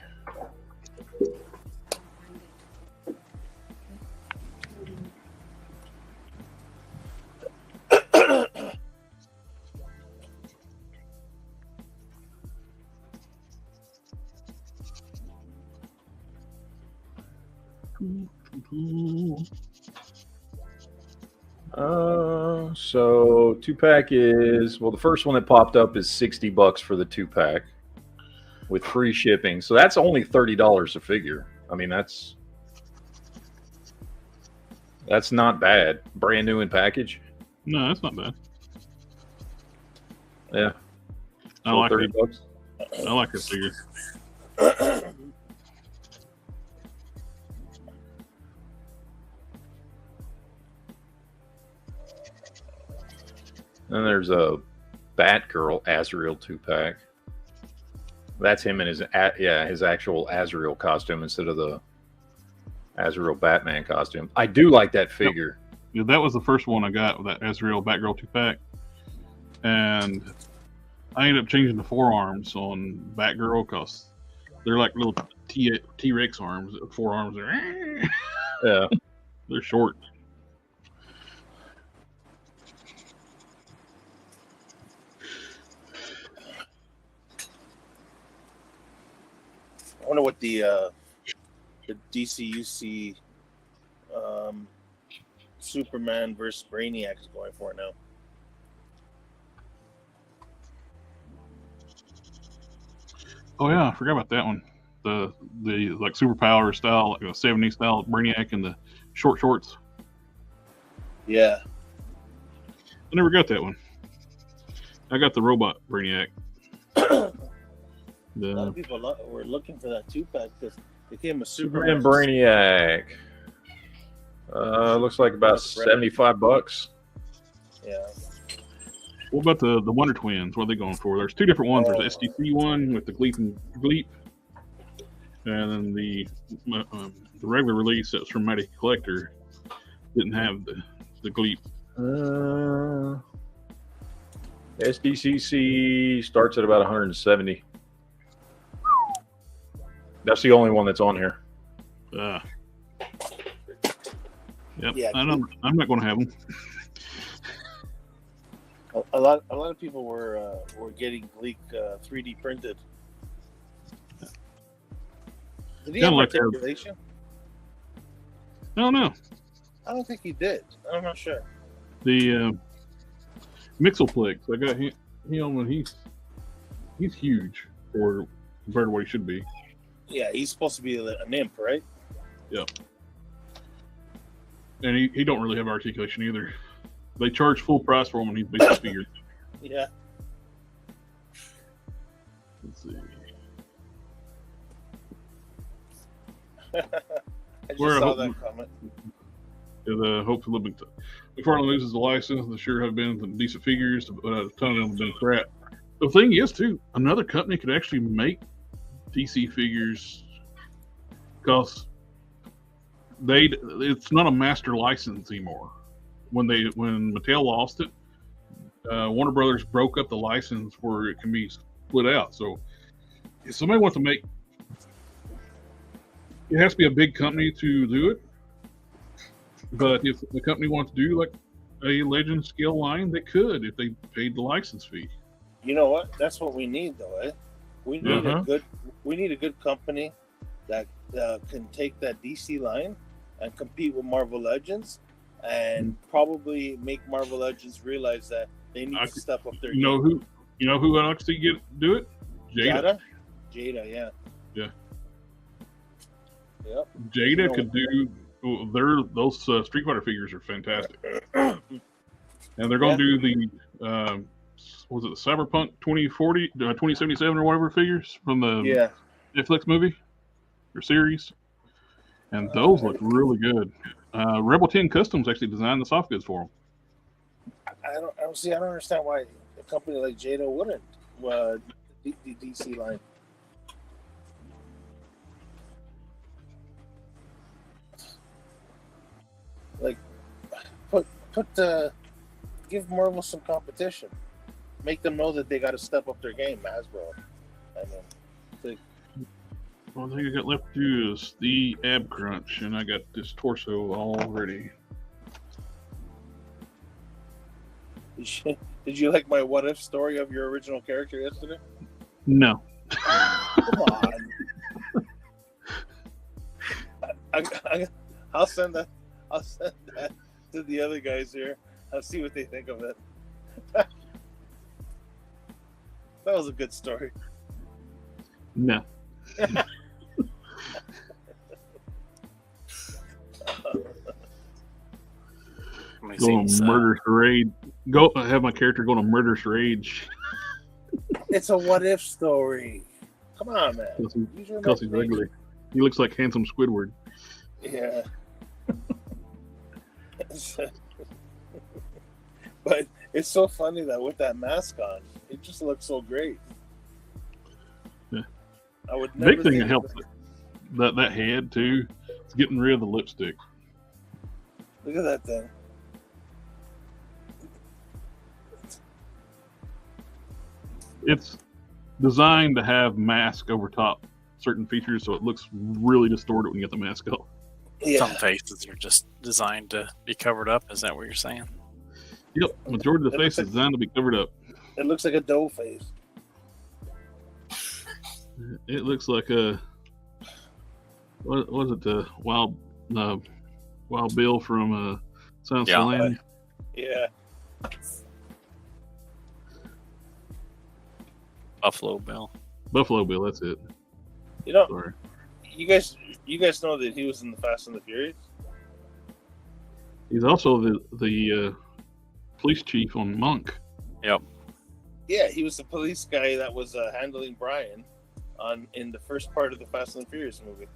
So 2-pack is, well, the first one that popped up is $60 for the 2-pack with free shipping. So that's only $30 a figure. I mean, that's not bad. Brand new in package. No, that's not bad. Yeah. I like $30. I like this figure. Then there's a Batgirl Azrael 2-pack. That's him in his actual Azrael costume instead of the Azrael Batman costume. I do like that figure. Yeah, that was the first one I got with that Azrael Batgirl 2-pack, and I ended up changing the forearms on Batgirl because they're like little T-Rex arms. Forearms are Yeah, they're short. I wonder what the DCUC Superman versus Brainiac is going for now. Oh yeah, I forgot about that one. The like superpower style, like a 70s style Brainiac and the short shorts. Yeah. I never got that one. I got the robot Brainiac. A lot of people were looking for that 2-pack because it came with Superman Brainiac. Looks like about $75. Yeah. What about the Wonder Twins? What are they going for? There's two different ones. There's the STC one with the Gleep, and then the regular release that's from Mighty Collector didn't have the Gleep. SDCC starts at about 170. That's the only one that's on here. Yep. Yeah, I'm not going to have them. A lot of people were getting Gleek 3D printed. Did he have articulation? I don't know. I don't think he did. I'm not sure. The Mixoplex, I got him when he's huge compared to what he should be. Yeah, he's supposed to be an imp, right? Yep. And he don't really have articulation either. They charge full price for him when he's basic figure. Yeah. Let's see. I just saw that comment. The hopes a little bit. Before he loses the license, there sure have been some decent figures, but a ton of them have been crap. The thing is, too, another company could actually make DC figures because it's not a master license anymore. When Mattel lost it, Warner Brothers broke up the license where it can be split out. So if somebody wants to make, it has to be a big company to do it. But if the company wants to do like a Legend scale line, they could if they paid the license fee. You know what? That's what we need, though, eh? We need a good company that can take that DC line and compete with Marvel Legends, and probably make Marvel Legends realize that they need to step up their game. You know who I like to see do it? Jada. Jada, yeah. Yeah. Yep. Jada could do. Those Street Fighter figures are fantastic, and they're going to do the was it the Cyberpunk 2040, 2077 or whatever figures from the Netflix movie or series, and those look really good. Rebel 10 Customs actually designed the soft goods for them. I don't understand why a company like Jada wouldn't the DC line. Like, give Marvel some competition. Make them know that they got to step up their game, Hasbro. I mean, One thing I got left to do is the ab crunch, and I got this torso already. did you like my what if story of your original character yesterday? No. Come on. I'll send that to the other guys here. I'll see what they think of it. That was a good story. No. Go on murderous rage. Go have my character go on a murderous rage. It's a what if story. Come on, man. Because he's ugly. He looks like handsome Squidward. Yeah. But it's so funny that with that mask on, it just looks so great. Yeah. I would never big thing that helps that head too. It's getting rid of the lipstick. Look at that thing. It's designed to have mask over top certain features, so it looks really distorted when you get the mask off. Yeah. Some faces are just designed to be covered up. Is that what you're saying? Yep, majority of the face is designed to be covered up. It looks like a dough face. It looks like a what was it? The Wild Bill from Silence of the Lambs. Yeah. Buffalo Bill. Buffalo Bill, that's it. You know, Sorry. you guys know that he was in the Fast and the Furious? He's also the police chief on Monk. Yep. Yeah, he was the police guy that was handling Brian in the first part of the Fast and the Furious movie.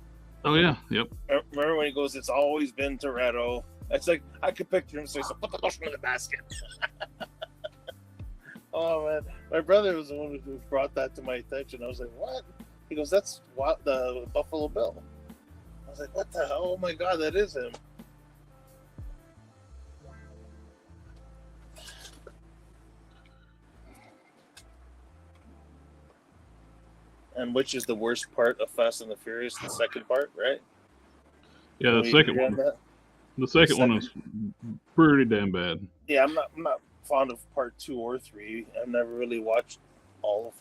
Oh yeah, yep. Remember when he goes, "It's always been Toretto." It's like I could picture him saying, "So put the lotion in the basket." Oh man, my brother was the one who brought that to my attention. I was like, "What?" He goes, "That's the Buffalo Bill." I was like, "What the hell? Oh my god, that is him." And which is the worst part of Fast and the Furious? The second part, right? Yeah, the second one. The second one is pretty damn bad. Yeah, I'm not fond of part 2 or 3. I've never really watched all of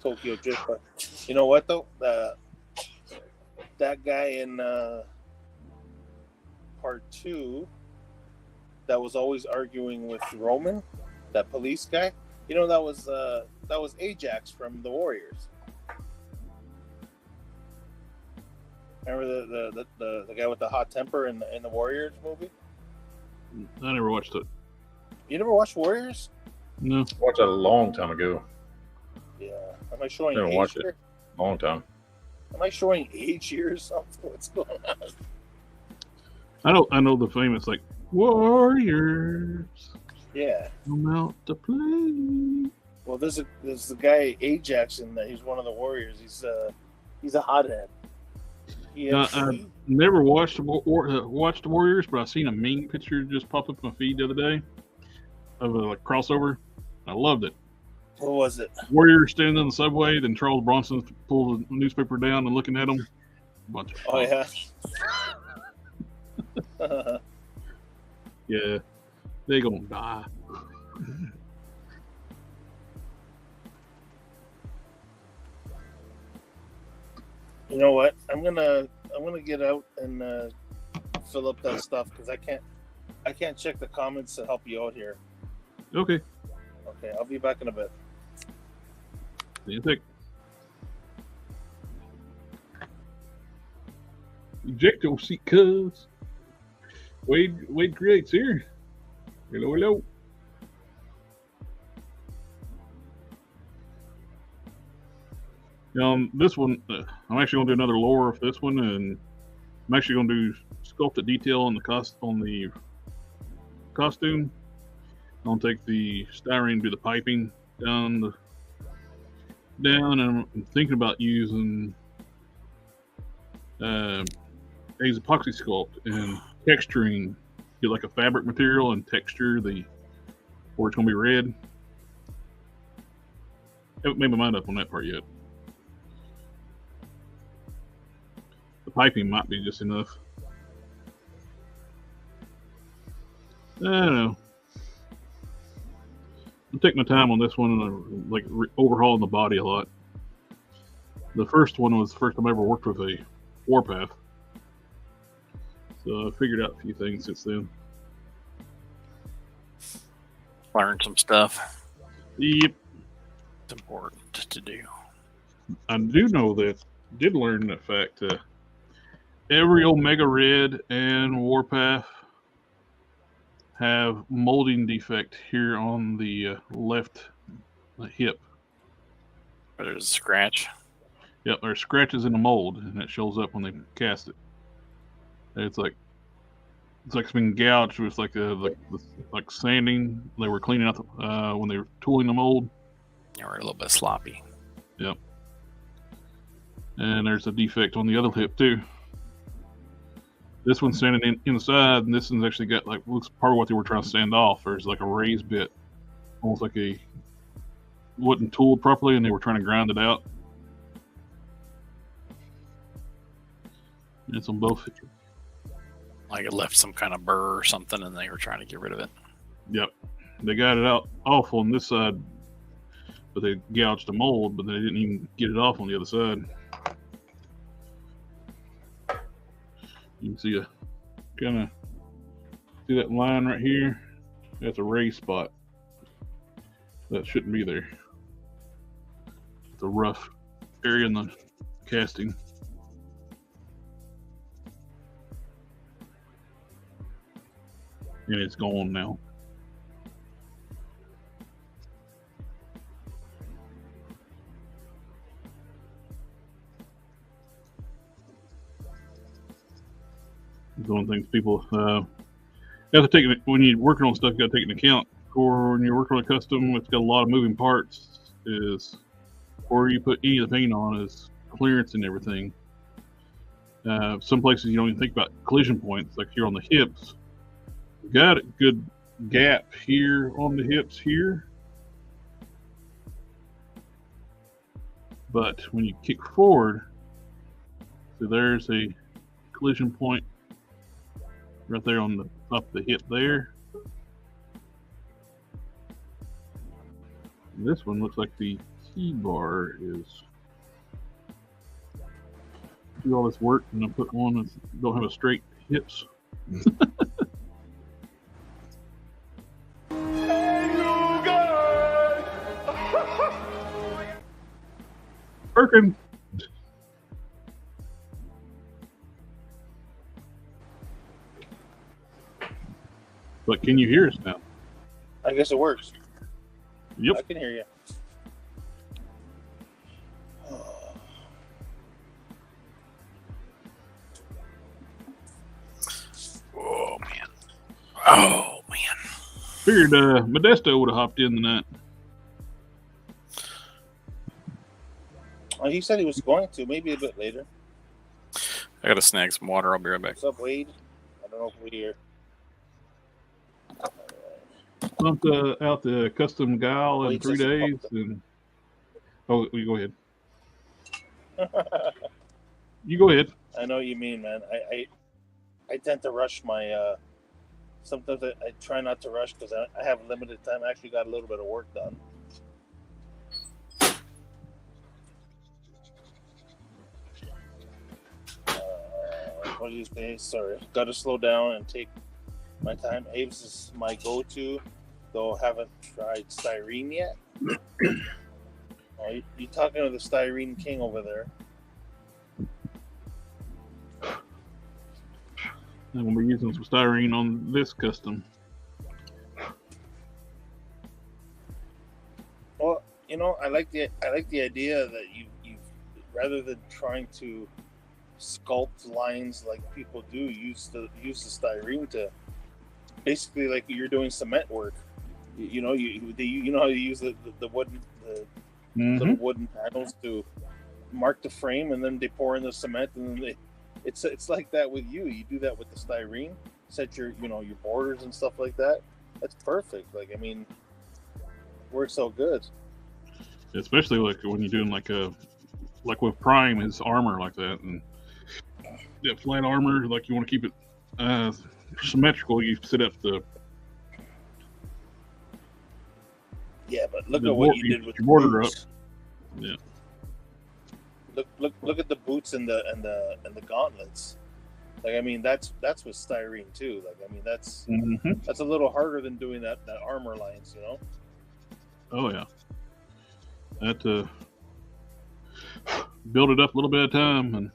Tokyo Drift, but you know what though? That guy in part 2 that was always arguing with Roman, that police guy. You know, that was Ajax from the Warriors. Remember the guy with the hot temper in the Warriors movie? I never watched it. You never watched Warriors? No. Watched it a long time ago. Yeah. Am I showing Never age watched here? it. Long time. Am I showing age here or something? What's going on? I know the famous like Warriors. Yeah. Come out to play. Well, there's the guy Ajax in that. He's one of the Warriors. He's a hothead. I never watched the Warriors, but I seen a meme picture just pop up on my feed the other day of a crossover. I loved it. What was it? Warriors standing in the subway, then Charles Bronson pulls the newspaper down and looking at him. Bunch of yeah. Yeah, they gonna die. You know what? I'm gonna get out and fill up that stuff because I can't check the comments to help you out here. Okay. Okay, I'll be back in a bit. See you in a sec. Eject your seat, cuz. Wade creates here. Hello. This one, I'm actually going to do another lore for this one, and I'm actually going to do sculpted detail on the costume. I'll take the styrene and do the piping down, and I'm thinking about using Aves Epoxy Sculpt and texturing, get like a fabric material and texture where it's going to be red. I haven't made my mind up on that part yet. The piping might be just enough. I don't know. I'm taking my time on this one, and like overhauling the body a lot. The first one was the first time I ever worked with a warpath, so I figured out a few things since then. Learned some stuff. Yep, It's important to do. I do know that. Did learn that fact. Every Omega Red and warpath have molding defect here on the left hip. There's a scratch. Yep, there's scratches in the mold, and it shows up when they cast it. It's like it's been gouged with like sanding. They were cleaning out when they were tooling the mold. They were a little bit sloppy. Yep. And there's a defect on the other hip too. This one's sanding inside, and this one's actually got like looks part of what they were trying to sand off. There's like a raised bit, almost like wasn't tooled properly, and they were trying to grind it out. It's on both. Like it left some kind of burr or something, and they were trying to get rid of it. Yep, they got it out off on this side, but they gouged the mold, but they didn't even get it off on the other side. You can see see that line right here? That's a raised spot. That shouldn't be there. It's a rough area in the casting. And it's gone now. It's one of the things people have to take when you're working on stuff. You got to take into account, or when you're working on a custom, it's got a lot of moving parts. Is where you put any of the paint on is clearance and everything. Some places you don't even think about collision points, like here on the hips. We've got a good gap here on the hips here, but when you kick forward, so there's a collision point right there on the top of the hip there. And this one looks like the T-bar is do all this work and then put one and don't have a straight hips. Working. But can you hear us now? I guess it works. Yep. I can hear you. Oh man. Oh man. Figured Modesto would have hopped in tonight. Well, he said he was going to, maybe a bit later. I gotta snag some water. I'll be right back. What's up, Wade? I don't know if we're here. Pumped out the custom guile in 3 days. And you go ahead. You go ahead. I know what you mean, man. I tend to rush my. Sometimes I try not to rush because I have limited time. I actually got a little bit of work done. What do you say? Sorry, got to slow down and take my time. Aves is my go-to, though haven't tried styrene yet. Oh, you talking to the styrene king over there? I'm gonna be using some styrene on this custom. Well, you know, I like the idea that you rather than trying to sculpt lines like people do, use the styrene to basically like you're doing cement work. You know, you know how you use the wooden little wooden panels to mark the frame, and then they pour in the cement, and then it's like that with you. You do that with the styrene, set your your borders and stuff like that. That's perfect. Like, I mean, works so good. Especially like when you're doing like with Prime, his armor like that, and that flat armor, like you want to keep it symmetrical. You set up the but look at what you did with the border boots. up. Yeah. Look at the boots and the gauntlets. Like, I mean, that's with styrene too. Like, I mean, that's a little harder than doing that armor lines, you know. Oh yeah. That build it up a little bit at a time and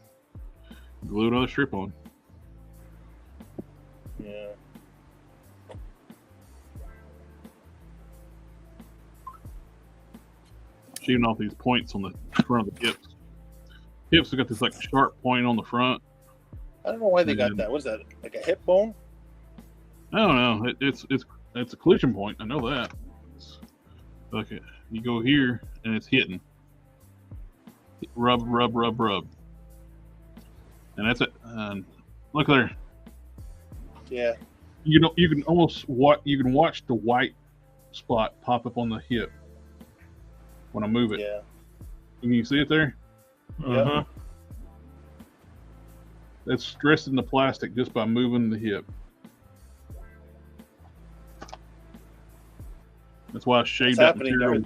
glue another strip on. Yeah. Shooting off these points on the front of the hips. Hips have got this like sharp point on the front. I don't know why they got that. What is that? Like a hip bone? I don't know. It's a collision point. I know that. Look, you go here and it's hitting. Rub, rub, rub, rub. And that's it. Look there. Yeah. You can almost watch the white spot pop up on the hip when I move it. Yeah. Can you see it there? Yeah. That's stressing the plastic just by moving the hip. That's why I shaved that material.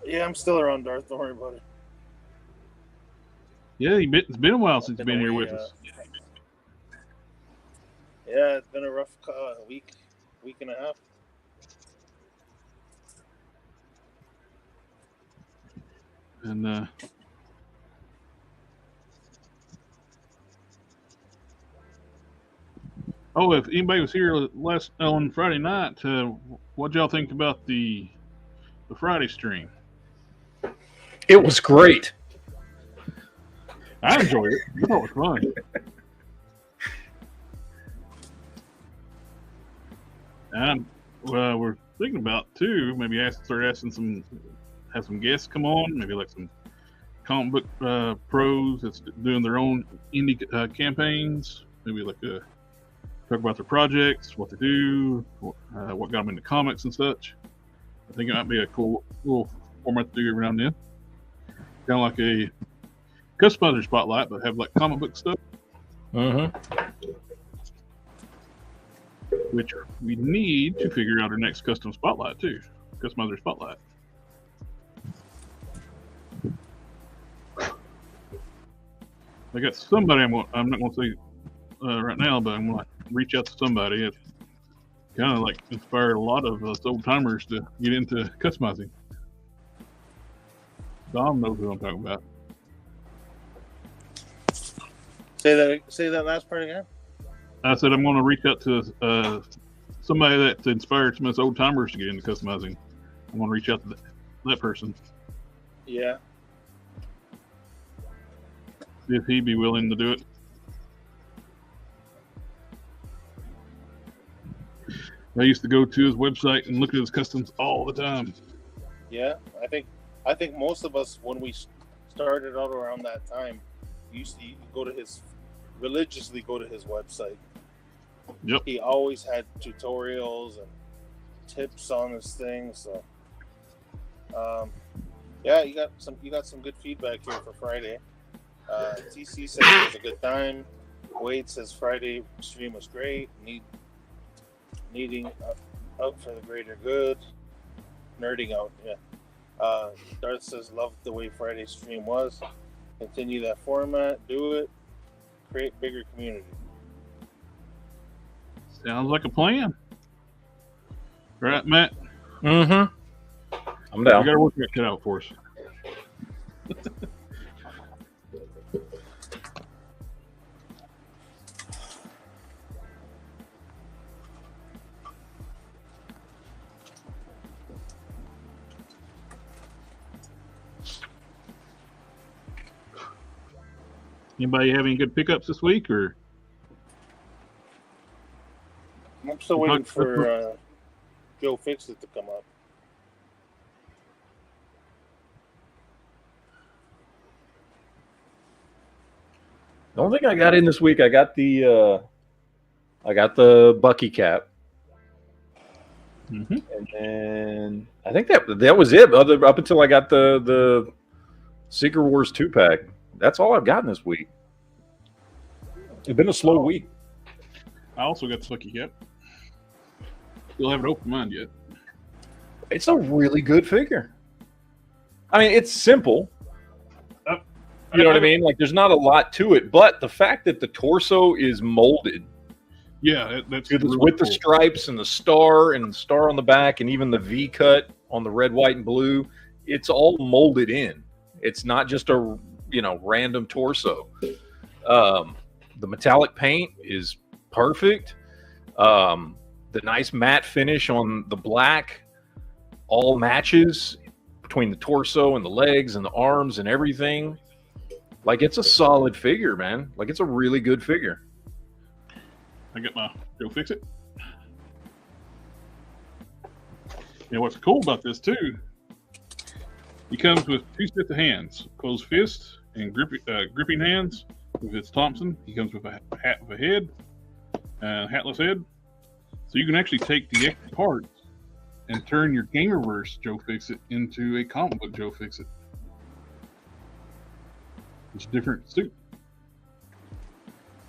Yeah, I'm still around, Darth. Don't worry about it. Yeah, it's been a while since you've been here with us. Yeah, it's been a rough week and a half. And if anybody was here on Friday night, what y'all think about the Friday stream? It was great. I enjoyed it. I thought it was fun. And we're thinking about too, maybe have some guests come on, maybe like some comic book pros that's doing their own indie campaigns, maybe like talk about their projects, what they do, what got them into comics and such. I think it might be a cool little format to do every now and then. Kind of like a customizer spotlight, but have like comic book stuff. Which we need to figure out our next custom spotlight too. Customizer spotlight. I got somebody I'm not going to say right now, but I'm going to reach out to somebody. It's kind of like inspired a lot of us old timers to get into customizing. Dom knows who I'm talking about. Say that last part again. I said I'm going to reach out to somebody that inspired some of us old timers to get into customizing. I'm going to reach out to that person. Yeah. See if he'd be willing to do it. I used to go to his website and look at his customs all the time. Yeah, I think most of us, when we started out around that time, used to religiously go to his website. Yep. He always had tutorials and tips on his thing. So, yeah, you got some good feedback here for Friday. TC said it was a good time. Wade says Friday stream was great. Needing out for the greater good. Nerding out, yeah. Darth says loved the way Friday stream was. Continue that format. Do it. Create bigger community. Sounds like a plan. Right, Matt? I'm down. We got to work that cut out for us. Anybody have any good pickups this week, or? I'm still waiting for Joe Fixit to come up. The only thing I got in this week, I got the Bucky cap, and then I think that was it. Up until I got the Secret Wars 2-pack. That's all I've gotten this week. It's been a slow week. I also got the Bucky cap. Still haven't opened mine yet. It's a really good figure. I mean, it's simple. You know what I mean? Like, there's not a lot to it, but the fact that the torso is molded, that's really with the stripes and the star on the back, and even the V cut on the red, white, and blue, it's all molded in. It's not just a random torso. The metallic paint is perfect. The nice matte finish on the black all matches between the torso and the legs and the arms and everything. Like, it's a solid figure, man. Like, it's a really good figure. I got my Joe Fixit. What's cool about this too? He comes with 2 sets of hands: closed fist and gripping hands. With his Thompson, he comes with a hat with a head, hatless head. So you can actually take the extra parts and turn your Gamerverse Joe Fixit into a comic book Joe Fixit. It's a different suit.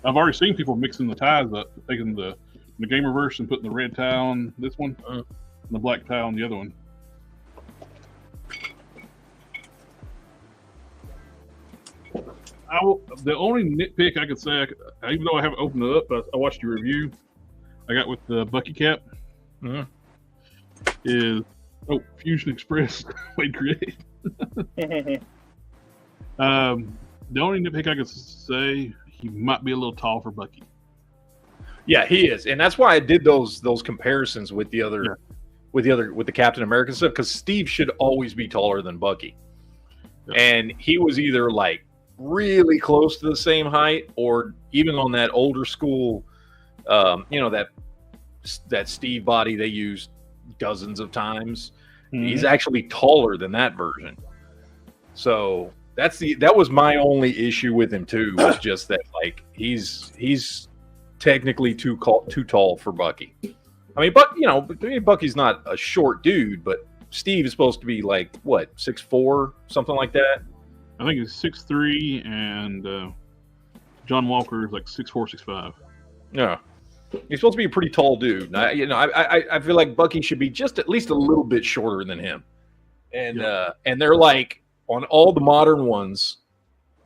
I've already seen people mixing the ties up, taking the Gamerverse and putting the red tie on this one, and the black tie on the other one. The only nitpick I could say, even though I haven't opened it up, but I watched your review. I got with the Bucky cap. Is Fusion Express Wade Create. The only nitpick I could say, he might be a little tall for Bucky. Yeah, he is, and that's why I did those comparisons with the Captain America stuff, because Steve should always be taller than Bucky, and he was either like really close to the same height, or even on that older school, that Steve body they used dozens of times. He's actually taller than that version. So that was my only issue with him too, was just that, like, he's technically too tall for Bucky. I mean, Bucky's not a short dude, but Steve is supposed to be like, what, 6'4", something like that? I think he's 6'3", and John Walker is like 6'4", 6'5". Yeah. He's supposed to be a pretty tall dude. I feel like Bucky should be just at least a little bit shorter than him. And and they're like, on all the modern ones,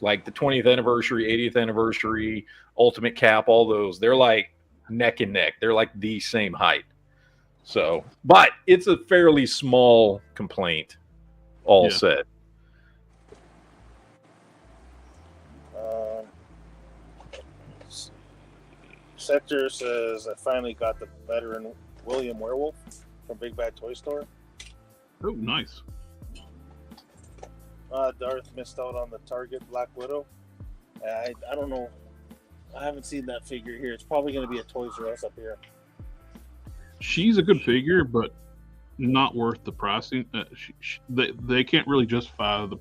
like the 20th anniversary, 80th anniversary, Ultimate Cap, all those, they're like neck and neck. They're like the same height. So, but it's a fairly small complaint, all said. Sector says, I finally got the veteran William Werewolf from Big Bad Toy Store. Oh, nice. Darth missed out on the Target Black Widow. I don't know. I haven't seen that figure here. It's probably going to be a Toys R Us up here. She's a good figure, but not worth the pricing. They can't really justify the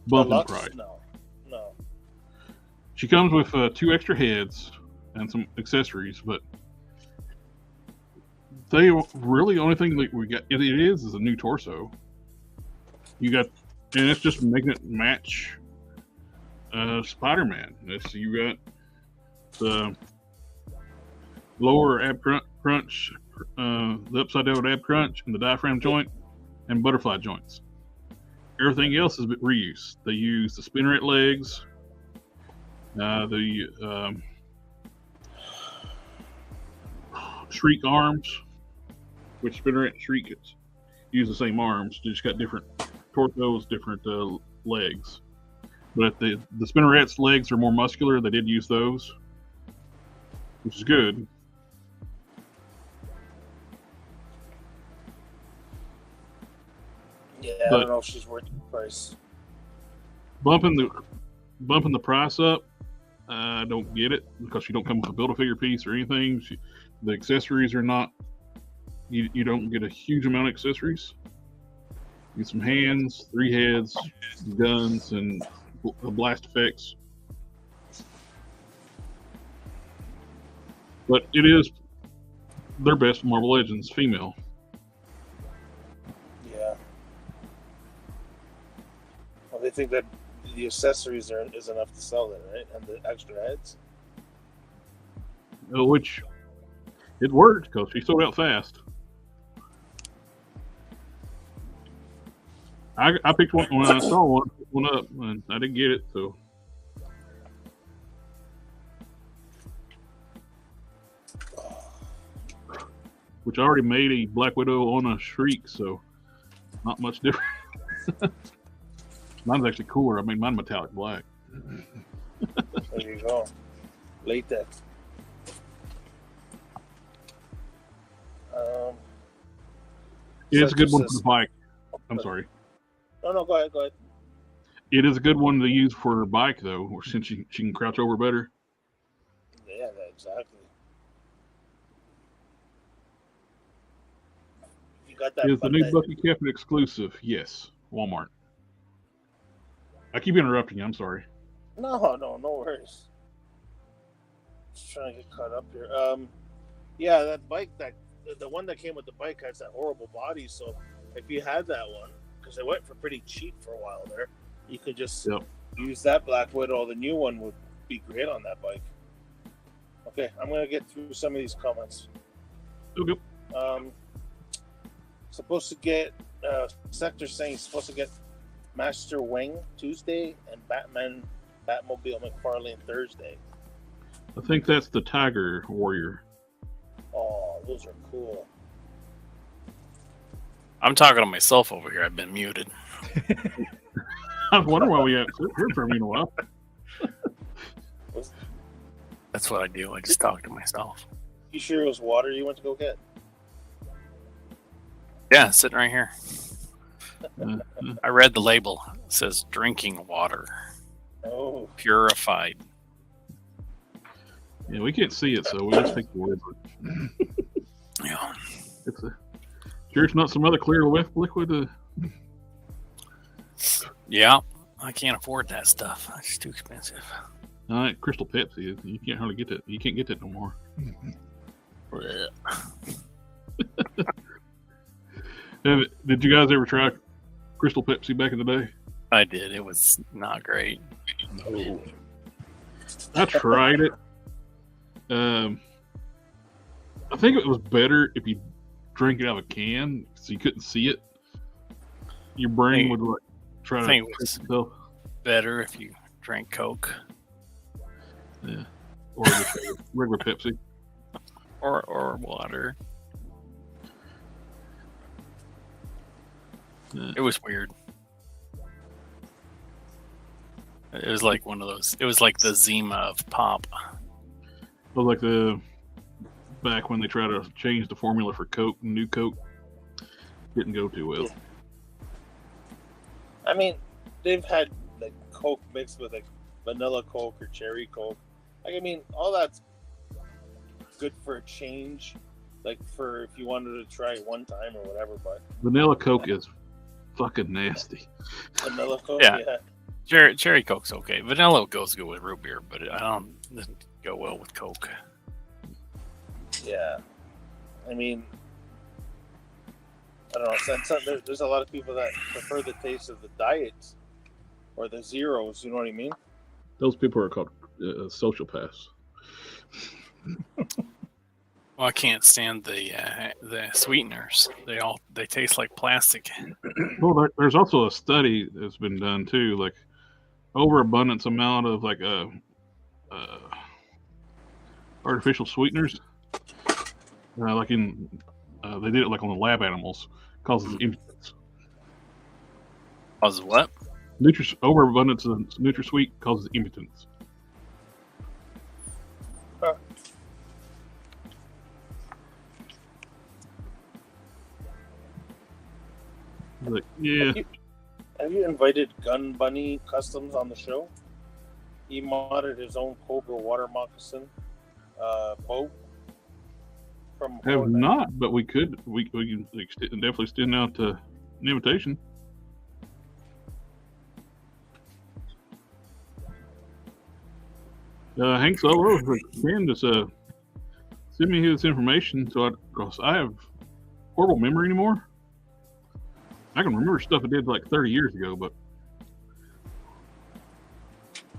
bump in price. No. She comes with 2 extra heads and some accessories, but they really only thing that we got it is a new torso. You got, and it's just making it match Spider-Man. You got the lower ab crunch, the upside down ab crunch, and the diaphragm joint, and butterfly joints. Everything else is reuse. They use the spinnerette legs, the Shriek arms, which Spinnerette and Shriek use the same arms. They just got different torsos, different legs. But the spinneret's legs are more muscular. They did use those, which is good. Yeah, I don't know if she's worth the price. Bumping the price up, I don't get it because she don't come with a Build-A-Figure piece or anything. The accessories are not. You don't get a huge amount of accessories. You get some hands, 3 heads, guns, and blast effects. But it is their best Marvel Legends female. Yeah. Well, they think that the accessories is enough to sell it, right? And the extra heads. Which it worked because she sold out fast. I picked one when I saw one up, and I didn't get it, so. Which I already made a Black Widow on a Shriek, so not much different. Mine's actually cooler. I made mine metallic black. There you go. Latex. Yeah, it's a good one for the bike. I'm sorry. No, go ahead. It is a good one to use for a bike, though, since she can crouch over better. Yeah, exactly. You got that. Is the new Bucky Captain exclusive? Yes, Walmart. I keep interrupting you. I'm sorry. No worries. Just trying to get caught up here. Yeah, that bike, the one that came with the bike has that horrible body. So if you had that one, because they went for pretty cheap for a while there, you could just use that Black Widow. The new one would be great on that bike. Okay, I'm gonna get through some of these comments. Okay. Supposed to get Sector saying supposed to get Master Wing Tuesday and Batmobile McFarlane Thursday. I think that's the Tiger Warrior. Oh, those are cool. I'm talking to myself over here. I've been muted. I was wondering why we haven't heard from you in a while. That's what I do. I just talk to myself. You sure it was water you went to go get? Yeah, sitting right here. I read the label. It says drinking water. Oh. Purified. Yeah, we can't see it, so we just take the word. Yeah. Sure, it's not some other clear liquid. Yeah, I can't afford that stuff. It's too expensive. All right, Crystal Pepsi. You can't hardly get that. You can't get that no more. Did you guys ever try Crystal Pepsi back in the day? I did. It was not great. No. I tried it. I think it was better if you drank it out of a can, so you couldn't see it. Your brain would like try to think it was better if you drank Coke. Yeah, or just regular Pepsi, or water. Yeah. It was weird. It was like one of those. It was like the Zima of pop. It was like the back when they tried to change the formula for Coke, New Coke didn't go too well. Yeah. I mean, they've had like Coke mixed with like vanilla Coke or cherry Coke. Like, I mean, all that's good for a change. Like for if you wanted to try it one time or whatever. But vanilla Coke is fucking nasty. Vanilla Coke, yeah. Cherry Coke's okay. Vanilla goes good with root beer, but it doesn't go well with Coke. Yeah, I mean, I don't know. There's a lot of people that prefer the taste of the diets or the zeros. You know what I mean? Those people are called sociopaths. Well, I can't stand the sweeteners. They taste like plastic. Well, there's also a study that's been done too, like overabundance amount of like artificial sweeteners. Like in they did it like on the lab animals, causes infants. Causes what? Overabundance of NutraSweet causes impotence. Huh. Like, yeah. Have you invited Gun Bunny Customs on the show? He modded his own Cobra water moccasin boat. From Have Fortnite. not, but we could. We can definitely extend out an invitation. Hank Solo, can just send me his information because I have horrible memory anymore. I can remember stuff I did like 30 years ago, but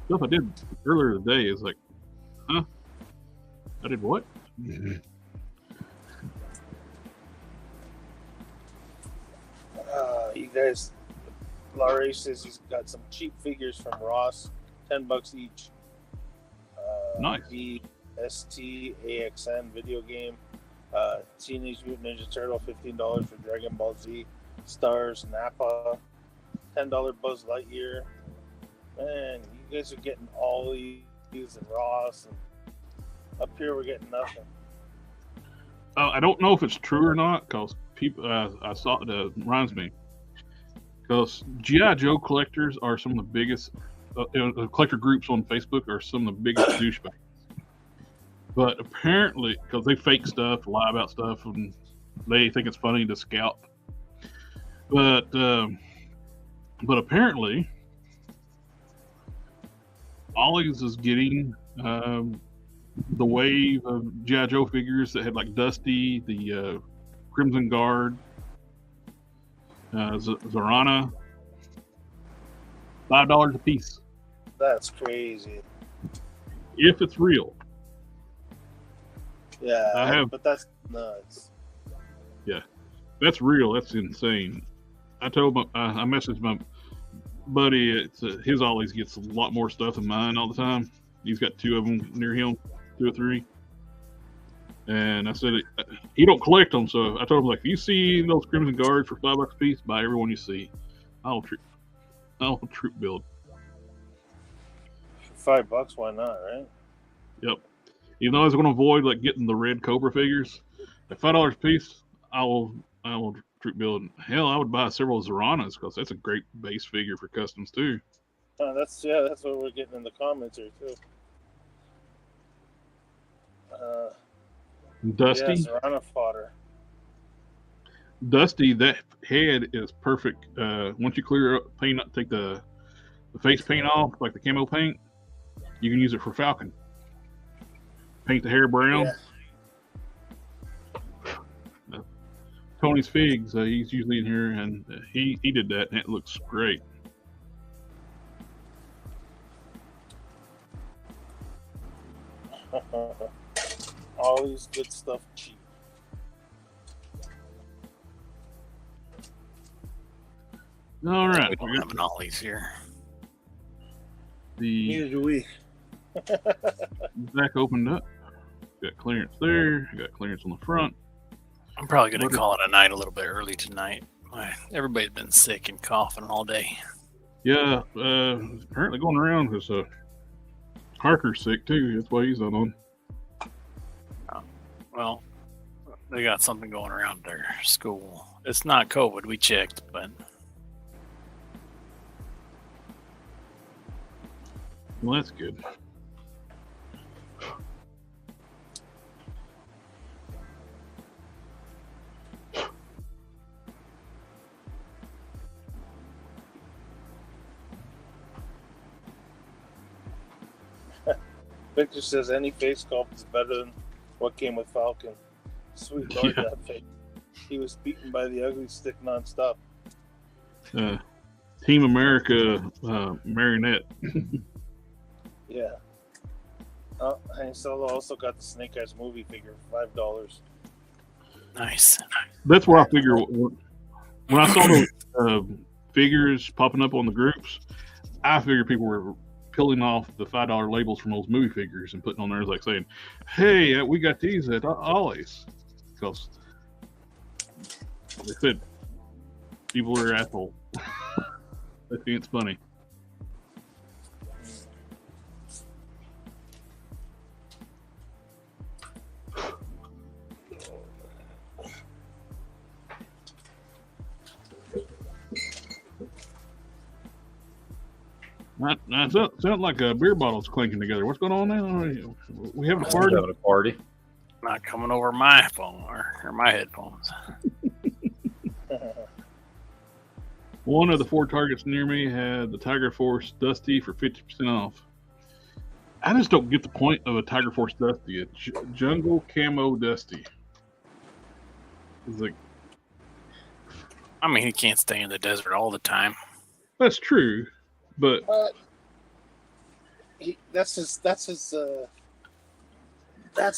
stuff I did earlier today is like, huh? I did what? You guys, Larry says he's got some cheap figures from Ross, $10 each. Nice. VST AXN video game. Teenage Mutant Ninja Turtle, $15 for Dragon Ball Z. Stars, Nappa, $10 Buzz Lightyear. Man, you guys are getting all these and Ross, and up here we're getting nothing. I don't know if it's true or not because people I saw it reminds me because G.I. Joe collectors are some of the biggest collector groups on Facebook are some of the biggest douchebags. But apparently, because they fake stuff, lie about stuff, and they think it's funny to scalp. But apparently, Ollie's is getting the wave of G.I. Joe figures that had like Dusty, the Crimson Guard, Zorana, $5 a piece. That's crazy. If it's real. Yeah, but that's nuts. Yeah, that's real. That's insane. I told I messaged my buddy. His Ollie's gets a lot more stuff than mine all the time. He's got 2 of them near him, 2 or 3. And I said he don't collect them, so I told him like, if you see those Crimson Guards for $5 a piece, buy every one you see. I'll troop build. For $5, why not, right? Yep. Even though I was going to avoid like getting the red Cobra figures, at $5 a piece, I will troop build. Hell, I would buy several Zoranas because that's a great base figure for customs too. That's what we're getting in the comments here too. Dusty. Yeah, Zorana fodder. Dusty, that head is perfect. Once you clear up, take the face paint off, like the camo paint, you can use it for Falcon. Paint the hair brown. Yeah. Tony's Figs, he's usually in here, and he did that, and it looks great. All these good stuff cheap. All right, We don't have an Ollie's here. Neither do we. Back opened up. Got clearance there. Got clearance on the front. I'm probably going to call it a night a little bit early tonight. Everybody's been sick and coughing all day. Yeah, apparently going around is Harker's sick too. That's why he's not on. Well, they got something going around their school. It's not COVID. We checked, but Well, that's good. Victor says any face sculpt is better than what came with Falcon. Sweet Lord, Yeah. that face. He was beaten by the ugly stick nonstop. Team America marionette. Yeah. Han Solo also got the Snake Eyes movie figure for $5. nice. That's where I figure when I saw those figures popping up on the groups, I figured people were peeling off the $5 labels from those movie figures and putting on there like saying, "Hey, we got these at Ollie's," because they said people are assholes. I think it's funny. That sounds like beer bottles clinking together. What's going on now? We having a party? Having a party. Not coming over my phone or my headphones. One of the 4 targets near me had the Tiger Force Dusty for 50% off. I just don't get the point of a Tiger Force Dusty. A jungle camo Dusty. It's like, I mean, he can't stay in the desert all the time. that's true, but that's his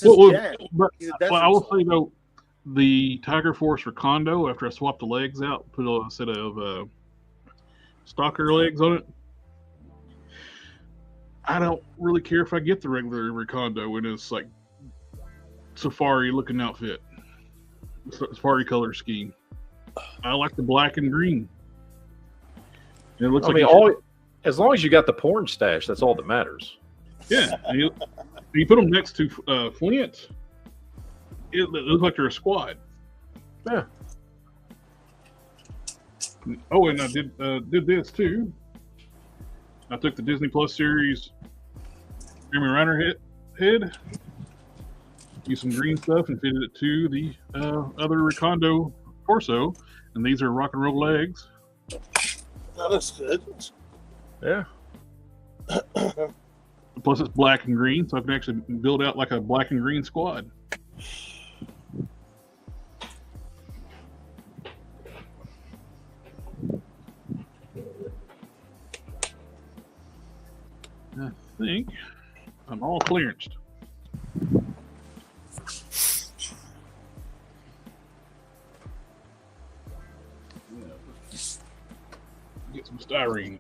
well, jam. but He's a desert I will soul. say though, the Tiger Force for Condo, after I swapped the legs out, put a set of stalker legs on it. I don't really care if I get the regular Recondo when it's like safari looking outfit, safari color scheme. I like the black and green. And it looks I like mean, as long as you got the porn stash, that's all that matters. yeah. And you put them next to Flint, it looks like they're a squad. Yeah. Oh, and I did this too. I took the Disney Plus series Grammy Reiner head, used some green stuff, and fitted it to the other Recondo torso. And these are rock and roll legs. That looks good. Yeah. Plus, it's black and green, so I can actually build out like a black and green squad. I think I'm all clearanced. Get some styrene.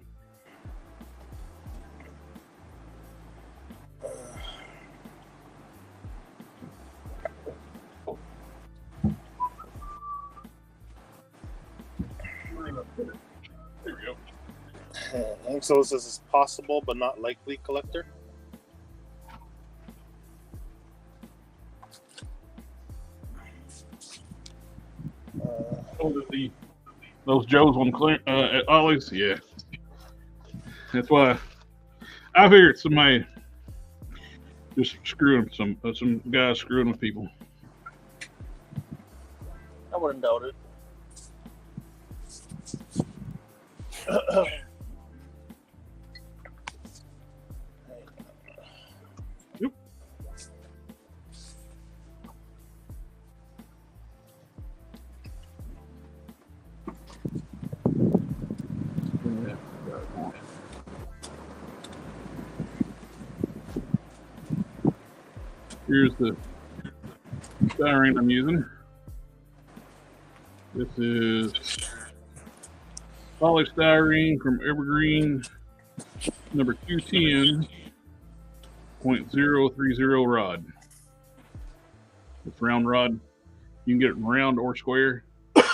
There we go. And so this is possible but not likely collector. Those Joes on clear at Ollie's, yeah. That's why I figured somebody just screwing some guys screwing with people. I wouldn't doubt it. Yep. Here's the styrene I'm using. This is polystyrene from Evergreen, number 210.030 rod. It's round rod. You can get it round or square. It's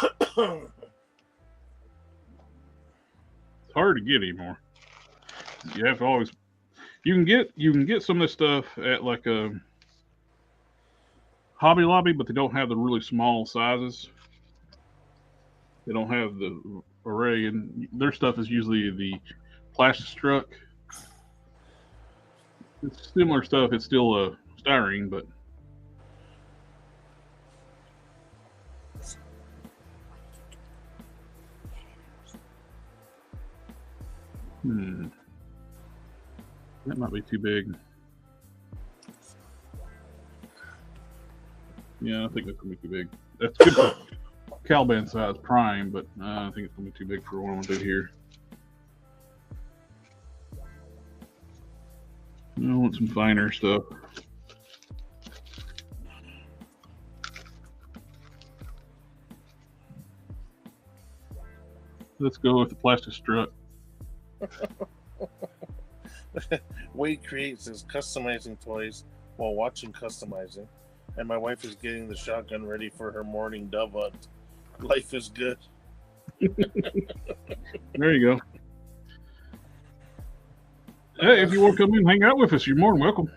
hard to get anymore. You have to always. You can get some of this stuff at like a Hobby Lobby, but they don't have the really small sizes. They don't have the array, and their stuff is usually the plastic struck. It's similar stuff. It's still a styrene, but that might be too big. Yeah, I think that's gonna be too big. That's good for Caliban size prime, but I think it's gonna be too big for what I want to do here. I want some finer stuff. Let's go with the plastic strut. Wade creates his customizing toys while watching customizing, and my wife is getting the shotgun ready for her morning dove hunt. Life is good. There you go. Hey, if you want to come in and hang out with us, you're more than welcome.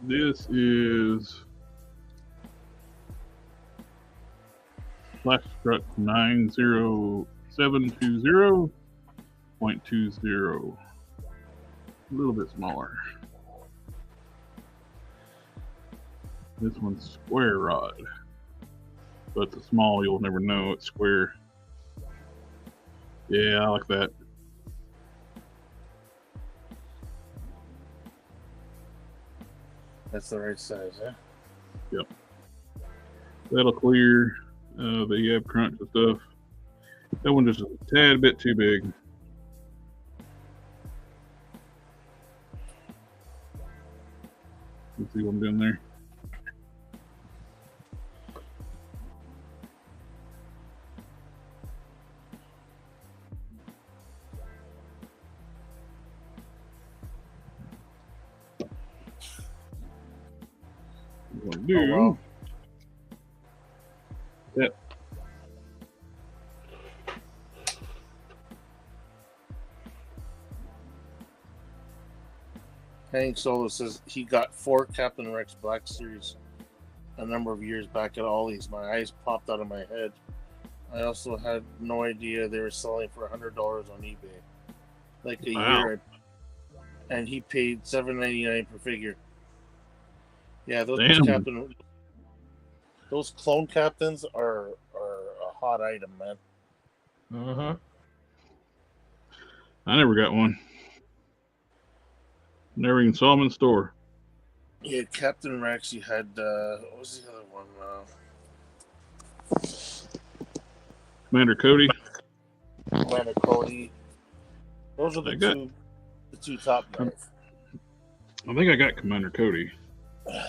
This is Flash struck 90720.20. A little bit smaller. This one's square rod. But the small, you'll never know it's square. Yeah, I like that. That's the right size, huh? Yep. That'll clear the ab crunch and stuff. That one just a tad bit too big. Let's see what I'm doing there. Oh, wow. Yep. Hank Solo says he got 4 Captain Rex Black Series a number of years back at Ollie's. My eyes popped out of my head. I also had no idea they were selling for $100 on eBay. Like a year. And he paid $7.99 per figure. Yeah, those clone captains are a hot item, man. Uh-huh. I never got one. Never even saw them in the store. Yeah, Captain Rex. You had what was the other one? Commander Cody. Commander Cody. Those are the two top guys. I think I got Commander Cody.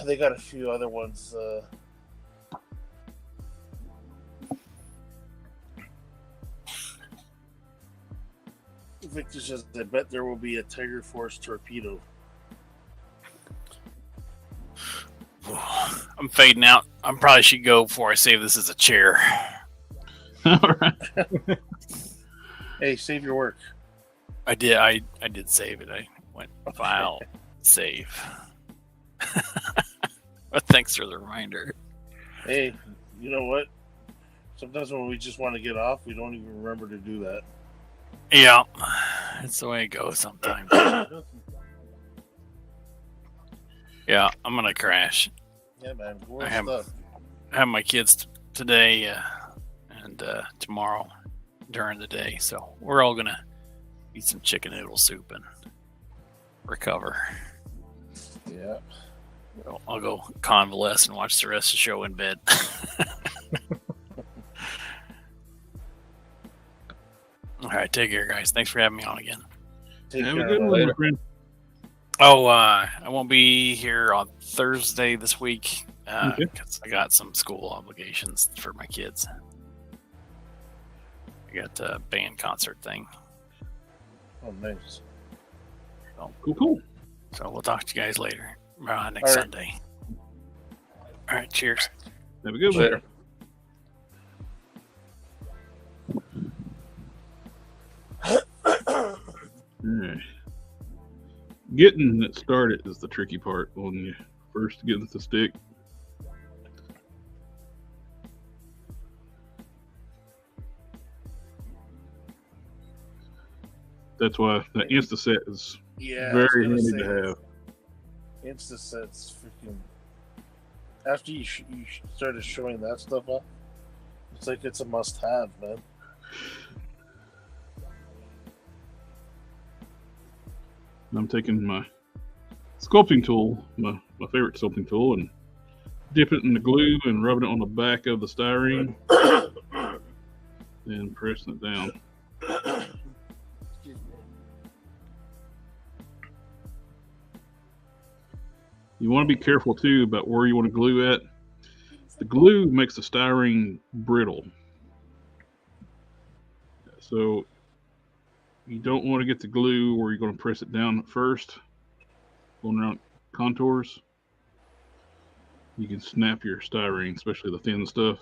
They got a few other ones. Victor says, I bet there will be a Tiger Force torpedo. I'm fading out. I probably should go before I save this as a chair. All right. Hey, save your work. I did save it. I went file, save. But thanks for the reminder. Hey, you know what? Sometimes when we just want to get off, we don't even remember to do that. Yeah, it's the way it goes sometimes. Yeah, I'm gonna crash. Yeah, man. I have my kids today and tomorrow during the day, so we're all gonna eat some chicken noodle soup and recover. Yeah. I'll go convalesce and watch the rest of the show in bed. All right, take care, guys. Thanks for having me on again. Have a good one, my friend. Oh, I won't be here on Thursday this week because I got some school obligations for my kids. I got a band concert thing. Oh, nice. So, Cool. So we'll talk to you guys later. Next Sunday. All right, cheers. Have a good one. Later. Right. Getting it started is the tricky part when you first get the stick. That's why the Insta-set is very handy to have. Insta-set's freaking... After you started showing that stuff up, it's like it's a must-have, man. I'm taking my sculpting tool, my favorite sculpting tool, and dip it in the glue and rubbing it on the back of the styrene and pressing it down. You want to be careful too about where you want to glue at. The glue makes the styrene brittle. So you don't want to get the glue where you're going to press it down first, going around contours. You can snap your styrene, especially the thin stuff.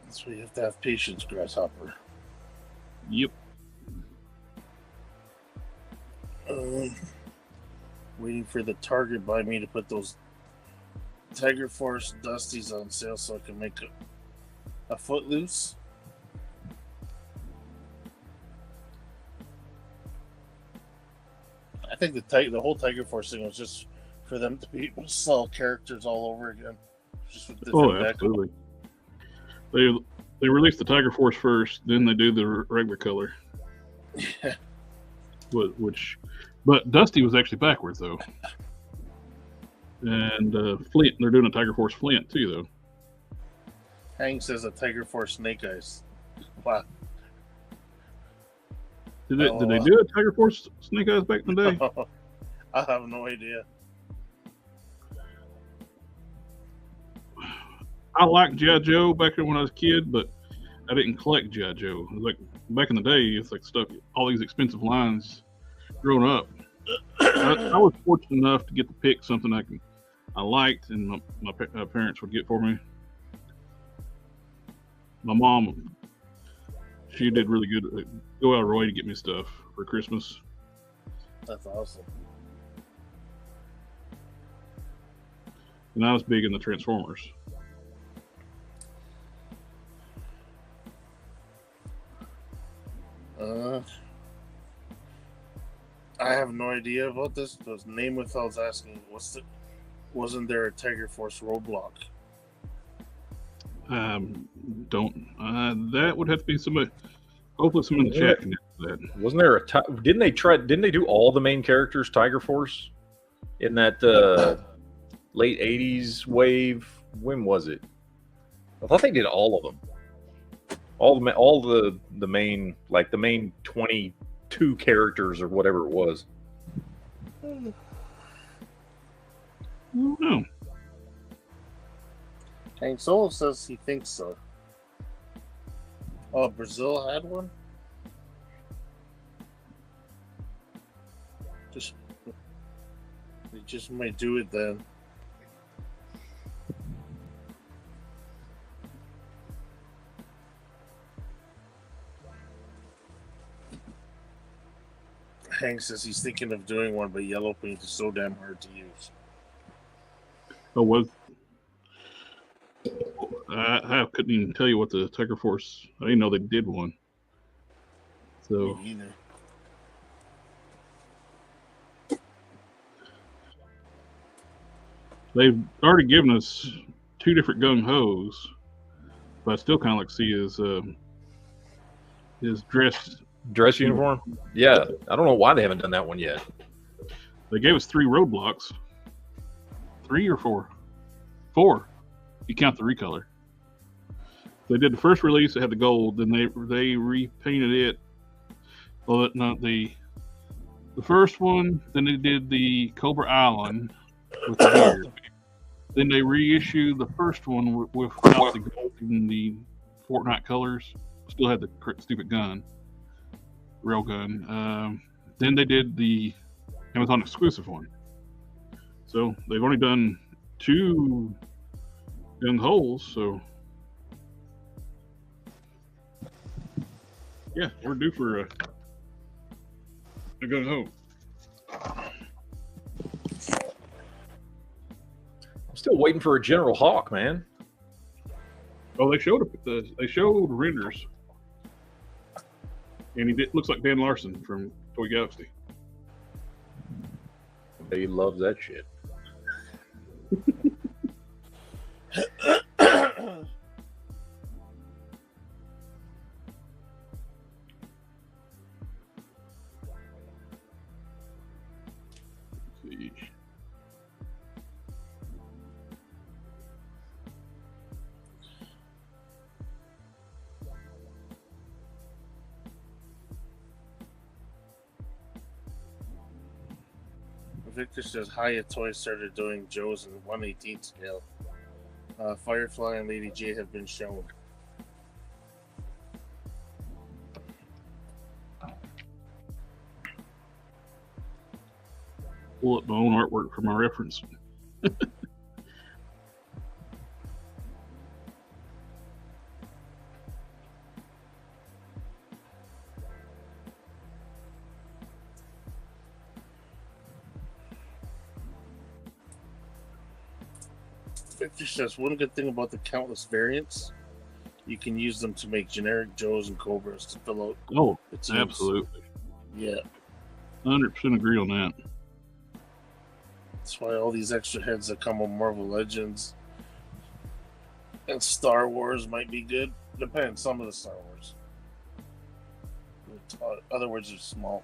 That's why you have to have patience, Grasshopper. Yep. Waiting for the Target by me to put those Tiger Force Dusties on sale so I can make a Footloose. I think the whole Tiger Force thing was just for them to be able to sell characters all over again. Just with different absolutely. They released the Tiger Force first, then they do the regular color. Yeah. But Dusty was actually backwards though. And Flint, they're doing a Tiger Force Flint too though. Hank says a Tiger Force Snake Eyes. Wow. Did they do a Tiger Force Snake Eyes back in the day? I have no idea. I liked G.I. Joe back when I was a kid, but I didn't collect G.I. Joe. It was like back in the day, it's like stuff, all these expensive lines growing up. I was fortunate enough to get to pick something I liked, and my parents would get for me. My mom, she did really good. Go out of her way to get me stuff for Christmas. That's awesome. And I was big in the Transformers. I have no idea about this. The name without asking, wasn't there a Tiger Force roadblock? That would have to be somebody. Hopefully, someone in the chat can answer that. Wasn't there didn't they do all the main characters Tiger Force in that late '80s wave? When was it? I thought they did all of them. All the main, like the main 22 characters or whatever it was. No. Hank Solo says he thinks so. Oh, Brazil had one? They just might do it then. Hank says he's thinking of doing one, but yellow paint is so damn hard to use. Oh, I couldn't even tell you what the Tiger Force. I didn't know they did one. So Me either. they've already given us 2 different gung hos, but I still kind of like to see his dress uniform. Yeah, I don't know why they haven't done that one yet. They gave us 3 roadblocks. 3 or 4? 4. You count the recolor. They did the first release. It had the gold. Then they repainted it. Well, no, the first one. Then they did the Cobra Island with the beard. Then they reissued the first one without the gold and the Fortnite colors. Still had the stupid gun, rail gun. Then they did the Amazon exclusive one. So they've only done 2 gun holes. So yeah, we're due for a gun hole. I'm still waiting for a General Hawk, man. Oh, they showed renders, and looks like Dan Larson from Toy Galaxy. He loves that shit. Victor says Hiya Toys started doing Joe's in 1/18 scale. Firefly and Lady J have been shown. Pull up my own artwork for my reference. Victor says one good thing about the countless variants, you can use them to make generic Joes and Cobras to fill out. Oh, the teams. absolutely. Yeah. 100% agree on that. That's why all these extra heads that come with Marvel Legends and Star Wars might be good. Depends. Some of the Star Wars. Other words are small.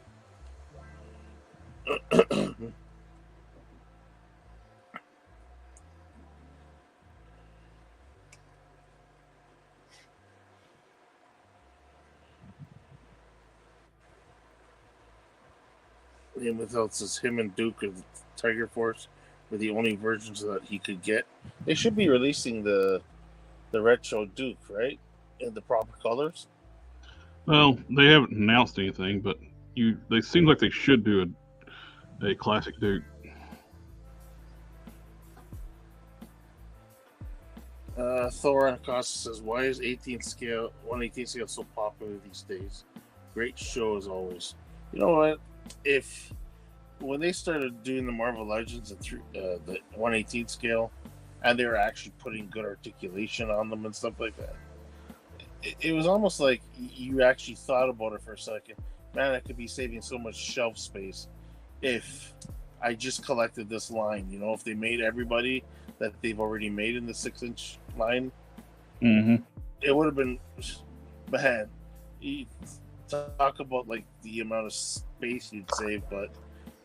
Name without says him and Duke of the Tiger Force were the only versions that he could get. They should be releasing the retro Duke, right? In the proper colors. Well, they haven't announced anything, but they seem like they should do a classic Duke. Thor Acosta says, "Why is 1/18 scale so popular these days? Great show as always." You know what? When they started doing the Marvel Legends and the 1/18 scale, and they were actually putting good articulation on them and stuff like that, it was almost like you actually thought about it for a second. Man, I could be saving so much shelf space if I just collected this line. You know, if they made everybody that they've already made in the 6-inch line, it would have been, man, you talk about like the amount of space you'd save, but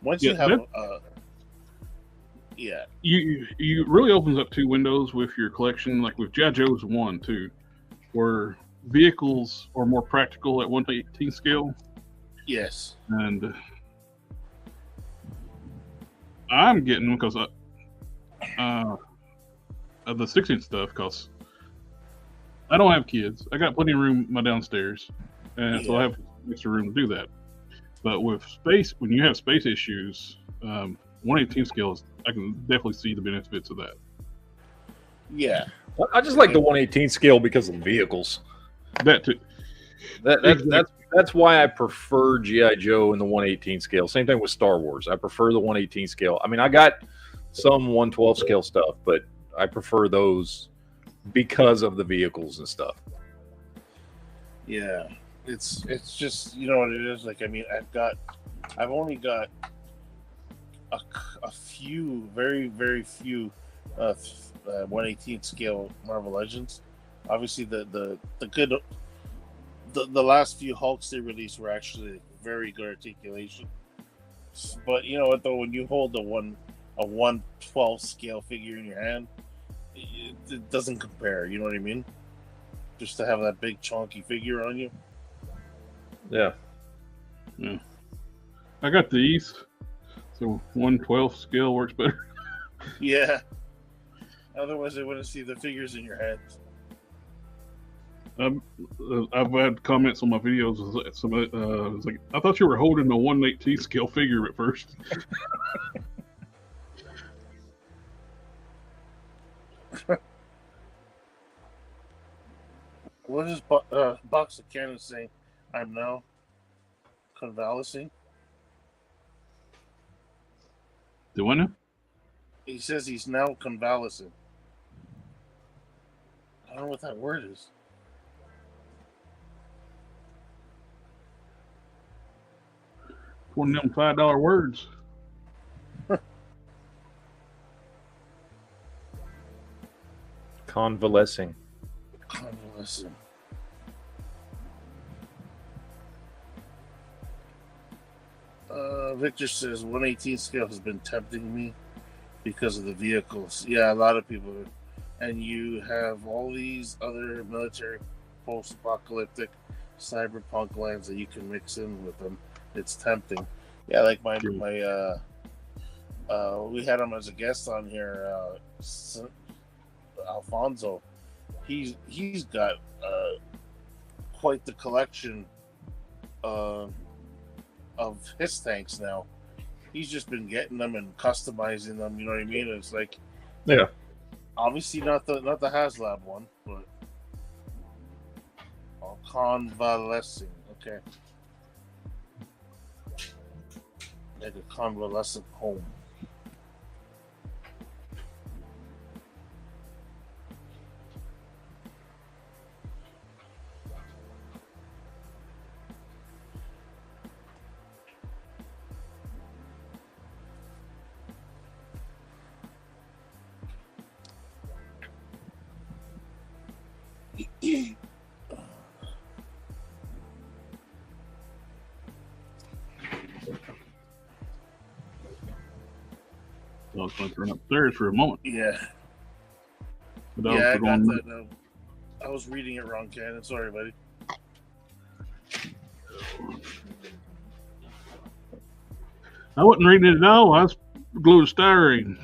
once you have you really opens up two windows with your collection, like with G.I. Joe's 1 too, where vehicles are more practical at 1/18 scale. Yes. And I'm getting them because of the 6-inch stuff, because I don't have kids. I got plenty of room in my downstairs, and so I have extra room to do that. But with space, when you have space issues, 1/18 scale I can definitely see the benefits of that. Yeah. I just like the 1/18 scale because of the vehicles. That too. That's why I prefer G.I. Joe in the 1/18 scale. Same thing with Star Wars. I prefer the 1/18 scale. I mean, I got some 1/12 scale stuff, but I prefer those because of the vehicles and stuff. Yeah. It's just, you know what it is. Like, I mean, I've only got a few, very, very few 1/18 scale Marvel Legends. Obviously, the last few Hulks they released were actually very good articulation. But you know what though, when you hold a 1/12 scale figure in your hand, it doesn't compare. You know what I mean? Just to have that big chunky figure on you. Yeah. I got these, so 1/12 scale works better. Yeah. Otherwise, I wouldn't see the figures in your hands. I've had comments on my videos. It's like, I thought you were holding a 1/18 scale figure at first. What is Box of Cannon saying? I'm now convalescing. Do I know? He says he's now convalescing. I don't know what that word is. One of them $5 words. Convalescing. Convalescing. Victor says 1/18 scale has been tempting me because of the vehicles. Yeah, a lot of people. And you have all these other military, post-apocalyptic, cyberpunk lands that you can mix in with them. It's tempting. Yeah, like we had him as a guest on here, Alfonso. He's got quite the collection of his tanks now. He's just been getting them and customizing them. You know what I mean? It's like, yeah, obviously not the HasLab one, but convalescing. Okay, like a convalescent home. I was going to run upstairs for a moment. Yeah. But Yeah, I got that. I was reading it wrong, Ken. Sorry, buddy. I wasn't reading it at all. I was glued styrene.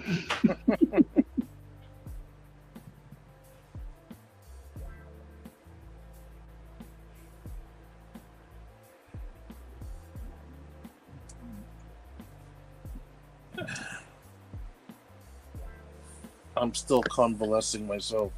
I'm still convalescing myself.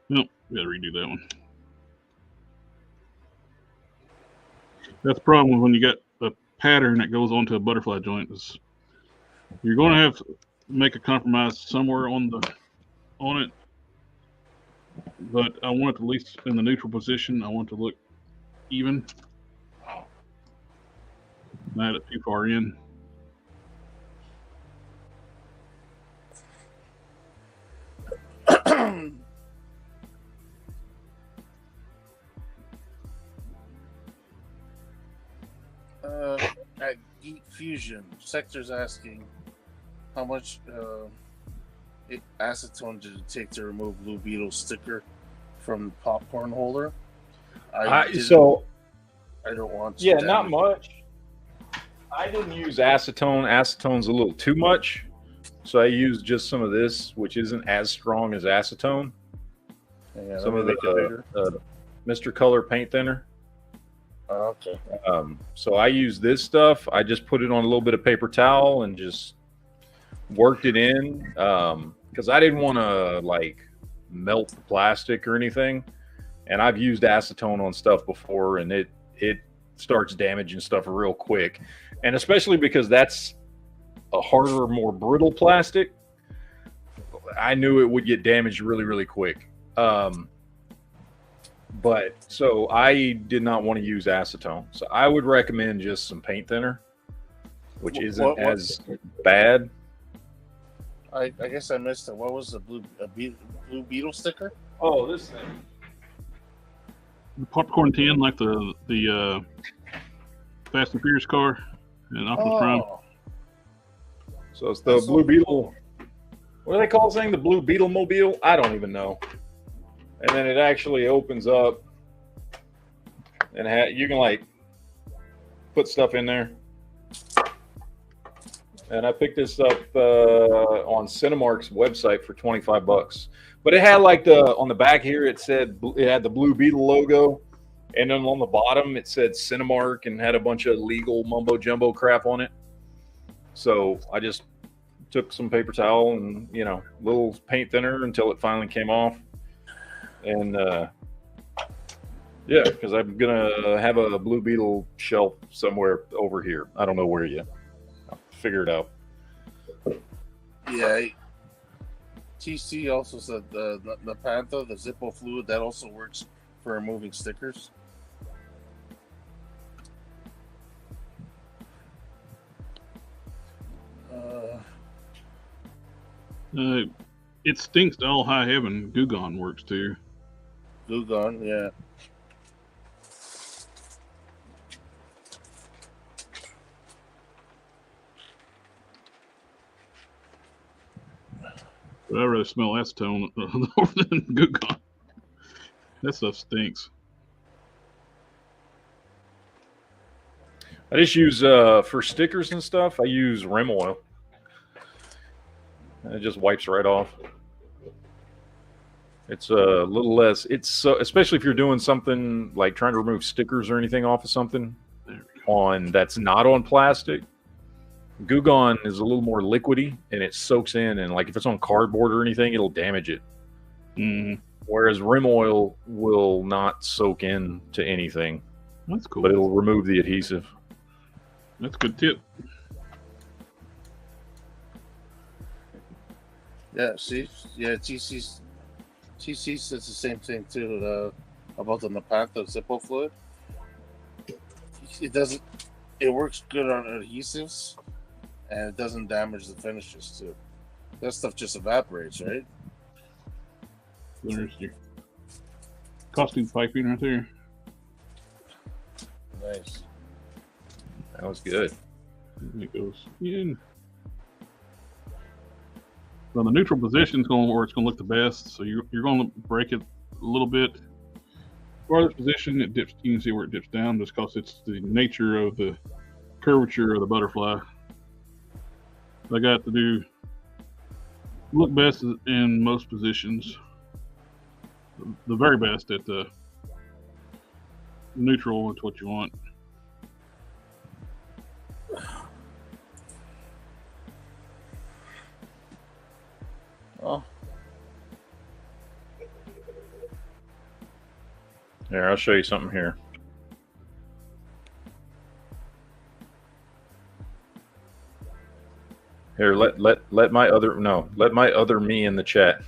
Nope, we gotta redo that one. That's the problem when you got a pattern that goes onto a butterfly joint. Is you're going to have to make a compromise somewhere on it. But I want it at least in the neutral position. I want it to look even. Not too far in. At Geek Fusion, Sector's asking how much acetone did it take to remove Blue Beetle sticker from the popcorn holder? I don't want to. Yeah, not much. I didn't use acetone. Acetone's a little too much. So I used just some of this, which isn't as strong as acetone. Yeah, some of the Mr. Color paint thinner. Oh, okay. So I use this stuff. I just put it on a little bit of paper towel and just worked it in because I didn't want to like melt the plastic or anything. And I've used acetone on stuff before, and it starts damaging stuff real quick. And especially because that's a harder, more brittle plastic, I knew it would get damaged really, really quick. But so I did not want to use acetone. So I would recommend just some paint thinner, which isn't as bad. I guess I missed it. What was the Blue Beetle sticker? Oh, this thing. The popcorn tin, like the Fast and Furious car and Optimus Prime. So it's the Blue Beetle. What do they call this thing? The Blue Beetle Mobile? I don't even know. And then it actually opens up, and you can like put stuff in there. And I picked this up on Cinemark's website for $25. But it had like on the back here, it said it had the Blue Beetle logo, and then on the bottom it said Cinemark and had a bunch of legal mumbo jumbo crap on it. So I just took some paper towel and little paint thinner until it finally came off. And yeah, because I'm gonna have a Blue Beetle shelf somewhere over here. I don't know where yet. I'll figure it out. Yeah. TC also said the Panther, the Zippo fluid, that also works for removing stickers. It stinks to all high heaven. Goo Gone works too. Goo Gone, yeah. But I rather smell acetone over than Goo Gone. That stuff stinks. I just use for stickers and stuff. I use Rim Oil. And it just wipes right off. It's a little less. It's so, especially if you're doing something like trying to remove stickers or anything off of something that's not on plastic. Goo Gone is a little more liquidy and it soaks in, and like if it's on cardboard or anything, it'll damage it. Mm. Whereas Rim Oil will not soak in to anything. That's cool. But it'll remove the adhesive. That's a good tip. Yeah, see? Yeah, TC says the same thing too about the Napantha Zippo fluid. It works good on adhesives and it doesn't damage the finishes too. That stuff just evaporates, right? There's your costume piping right there. Nice. That was good. And it goes in. Now the neutral position is going where it's going to look the best. So you're going to break it a little bit. Farthest position, it dips. You can see where it dips down, just because it's the nature of the curvature of the butterfly. I got to do look best in most positions. The very best at the neutral is what you want. Oh. Here, I'll show you something here. Here, let my other me in the chat.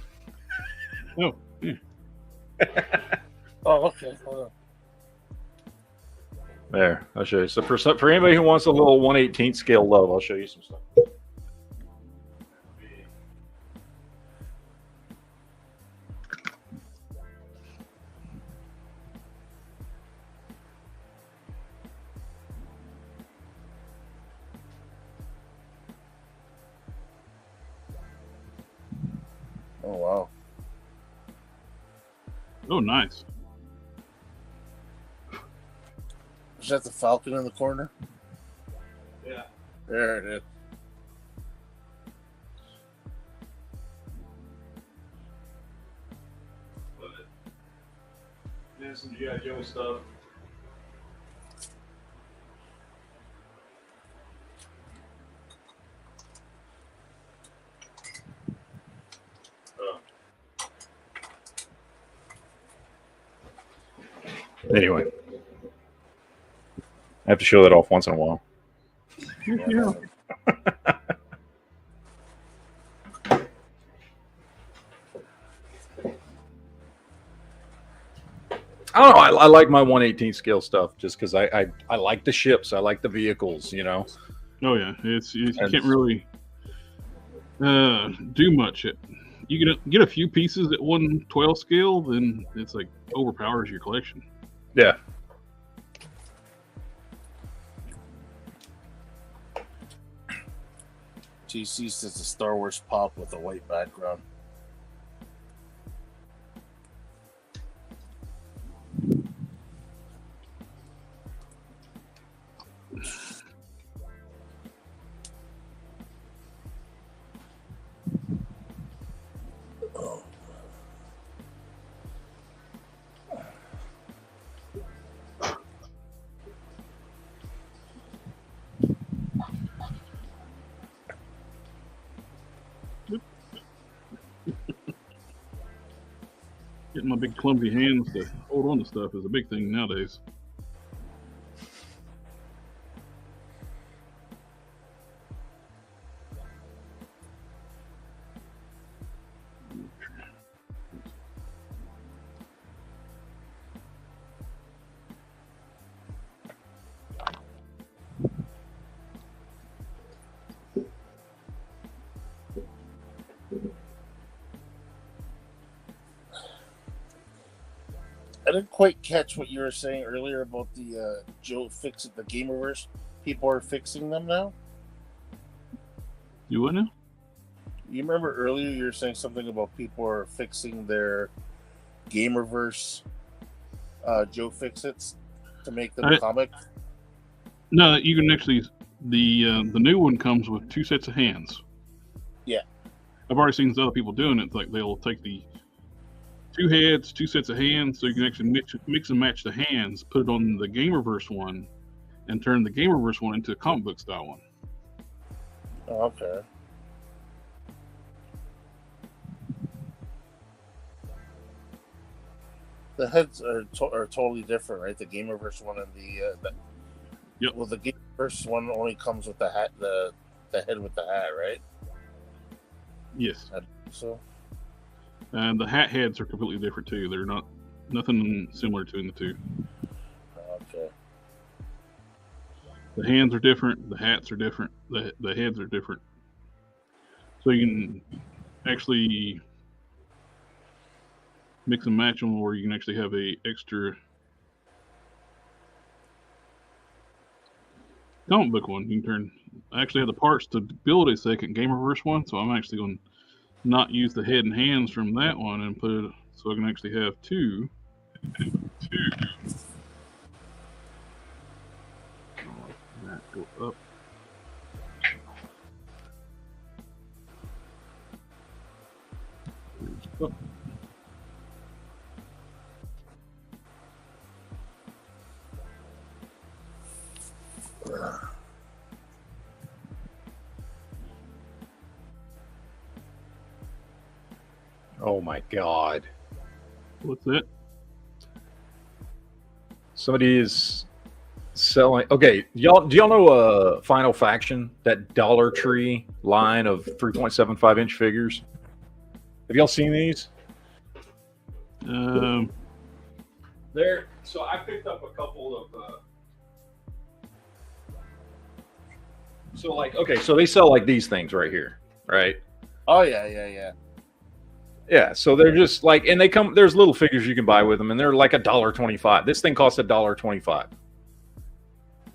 Oh, yeah. Oh, okay. Hold on. There, I'll show you. So for anybody who wants a little 1/18 scale love, I'll show you some stuff. Oh, wow. Oh, nice. Is that the falcon in the corner? Yeah. There it is. Yeah, some G.I. Joe stuff. Anyway, I have to show that off once in a while. Yeah. I don't know. I like my 1/18 scale stuff just because I like the ships. I like the vehicles, you know. Oh yeah, you can't really do much. You get a few pieces at 1/12 scale, then it's like overpowers your collection. Yeah. TC says the Star Wars pop with a white background. Getting my big clumsy hands to hold on to stuff is a big thing nowadays. I didn't quite catch what you were saying earlier about the Joe Fixit, the Gamerverse. People are fixing them now. You what now? You remember earlier you were saying something about people are fixing their Gamerverse Joe Fixits to make them comic? No, you can actually. The new one comes with 2 sets of hands. Yeah, I've already seen other people doing it. Like they'll take the 2 heads, 2 sets of hands, so you can actually mix and match the hands, put it on the Gamerverse one, and turn the Gamerverse one into a comic book style one. Okay. The heads are totally different, right? The Gamerverse one and the Yep. Well, the Gamerverse one only comes with the hat, the head with the hat, right? Yes. So. And the hat heads are completely different too. They're nothing similar between the two. Okay. The hands are different. The hats are different. The heads are different. So you can actually mix and match them, or you can actually have a extra comic book one. You can turn. I actually have the parts to build a second Gamerverse one, so I'm actually going to not use the head and hands from that one and put it so I can actually have two. That go up. Up. Oh my God. What's that? Somebody is selling. Okay, do y'all know Final Faction, that Dollar Tree line of 3.75-inch figures? Have y'all seen these? There. So I picked up a couple of. So like, okay, so they sell like these things right here, right? Oh yeah. Yeah, so they're just like, and they come. There's little figures you can buy with them, and they're like $1.25. This thing costs $1.25,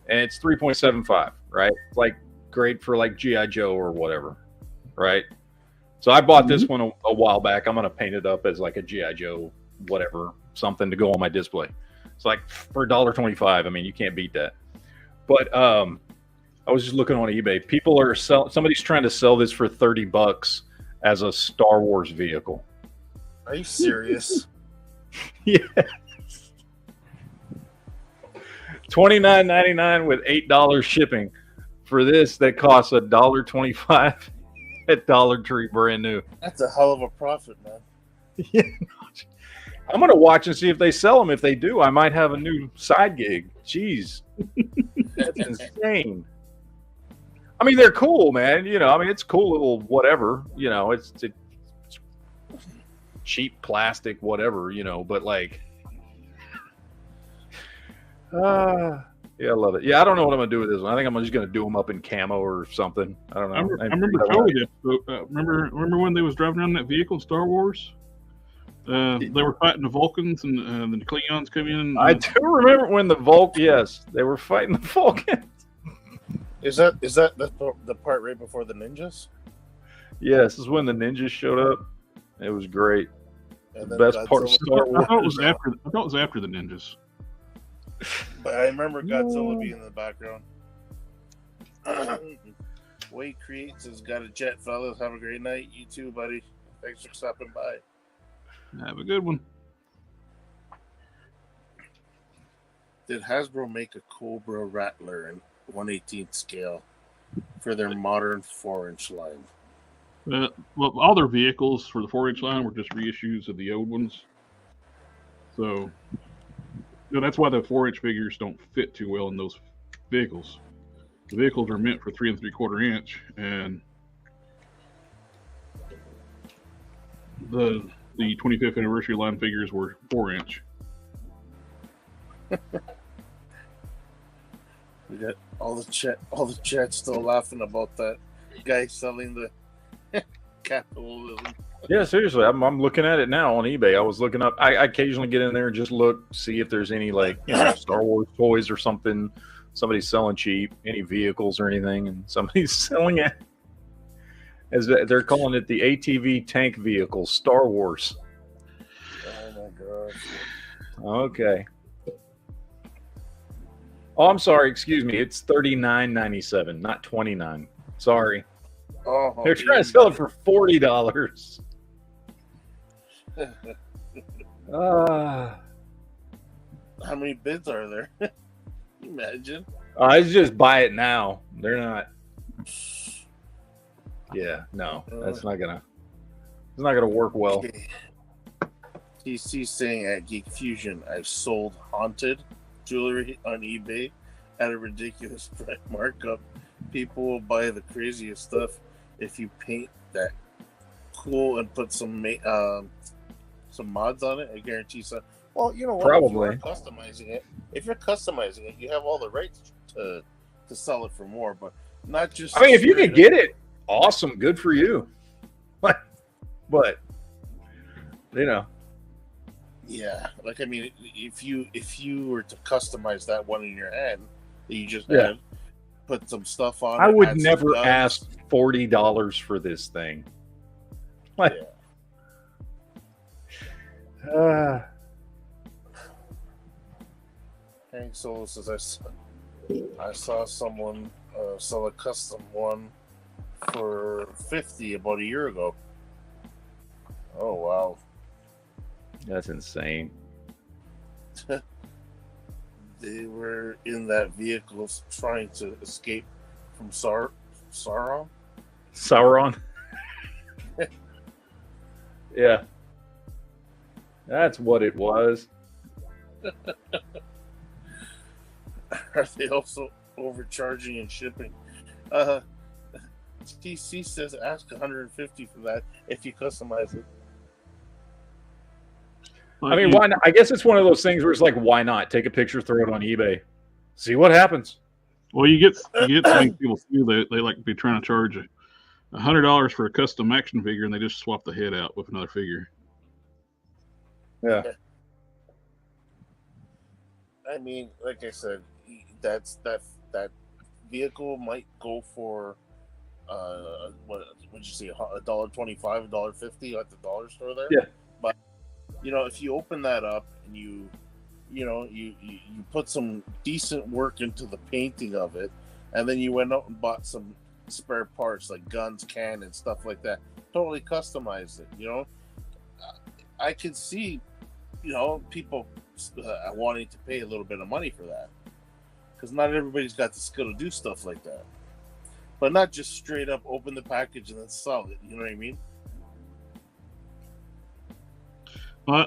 and it's 3.75, right? Like great for like GI Joe or whatever, right? So I bought this one a while back. I'm gonna paint it up as like a GI Joe, whatever, something to go on my display. It's like for $1.25. I mean, you can't beat that. But I was just looking on eBay. People are somebody's trying to sell this for $30 as a Star Wars vehicle. Are you serious? Yes. $29.99 with $8 shipping for this that costs $1.25 at Dollar Tree, brand new. That's a hell of a profit, man. Yeah. I'm gonna watch and see if they sell them. If they do, I might have a new side gig. Jeez, that's insane. I mean, they're cool, man. You know, I mean, it's cool little whatever. You know, it's cheap plastic, whatever. You know, but like, yeah, I love it. Yeah, I don't know what I'm gonna do with this one. I think I'm just gonna do them up in camo or something. I don't know. I remember Joey did. Remember when they was driving around that vehicle in Star Wars? They were fighting the Vulcans and the Klingons come in. I do remember when yes, they were fighting the Vulcans. Is that the part right before the ninjas? Yeah, this is when the ninjas showed up. It was great. And The then best part of Star Wars. I thought it was after the ninjas. But I remember Godzilla being in the background. Wade Creates has got a jet, fellas. Have a great night. You too, buddy. Thanks for stopping by. Have a good one. Did Hasbro make a Cobra Rattler in 1/18 scale for their modern 4-inch line? Well, all their vehicles for the 4-inch line were just reissues of the old ones. So, that's why the 4-inch figures don't fit too well in those vehicles. The vehicles are meant for 3 3/4 inch, and the 25th anniversary line figures were 4-inch. We got all the chat still laughing about that guy selling the capitalism. Yeah, seriously, I'm looking at it now on eBay. I was looking up. I occasionally get in there and just look, see if there's any Star Wars toys or something. Somebody's selling cheap, any vehicles or anything, and somebody's selling it as they're calling it the ATV tank vehicle, Star Wars. Oh my gosh. Okay. Oh, I'm sorry. Excuse me. It's $39.97, not $29. Sorry. Oh, they're trying to sell it for $40. How many bids are there? Imagine. I just buy it now. They're not. Yeah, no, that's not gonna. It's not gonna work well. Okay. TC saying at Geek Fusion, I've sold haunted jewelry on eBay at a ridiculous price markup. People will buy the craziest stuff if you paint that cool and put some mods on it. I guarantee so. Well, you know what? Probably. If you're customizing it, you have all the rights to sell it for more, but not just. I mean, if you could get it, awesome, good for you. But you know. Yeah, like I mean, if you were to customize that one in your hand that you just had, put some stuff on. I would never ask $40 for this thing. Like, Hank Solo says I saw someone sell a custom one for $50 about a year ago. Oh wow. That's insane. They were in that vehicle trying to escape from Sauron. Sauron? Yeah. That's what it was. Are they also overcharging and shipping? TC says ask $150 for that if you customize it. I mean, why not? I guess it's one of those things where it's like, why not? Take a picture, throw it on eBay, see what happens. Well, you get some people too. They like to be trying to charge $100 for a custom action figure, and they just swap the head out with another figure. Yeah. I mean, like I said, that vehicle might go for what would you say, $1.25, $1.50 at the dollar store there. Yeah. But you know, if you open that up and you put some decent work into the painting of it, and then you went out and bought some spare parts like guns, cannons, stuff like that, totally customized it. You know, I could see, you know, people wanting to pay a little bit of money for that, because not everybody's got the skill to do stuff like that. But not just straight up open the package and then sell it. You know what I mean? I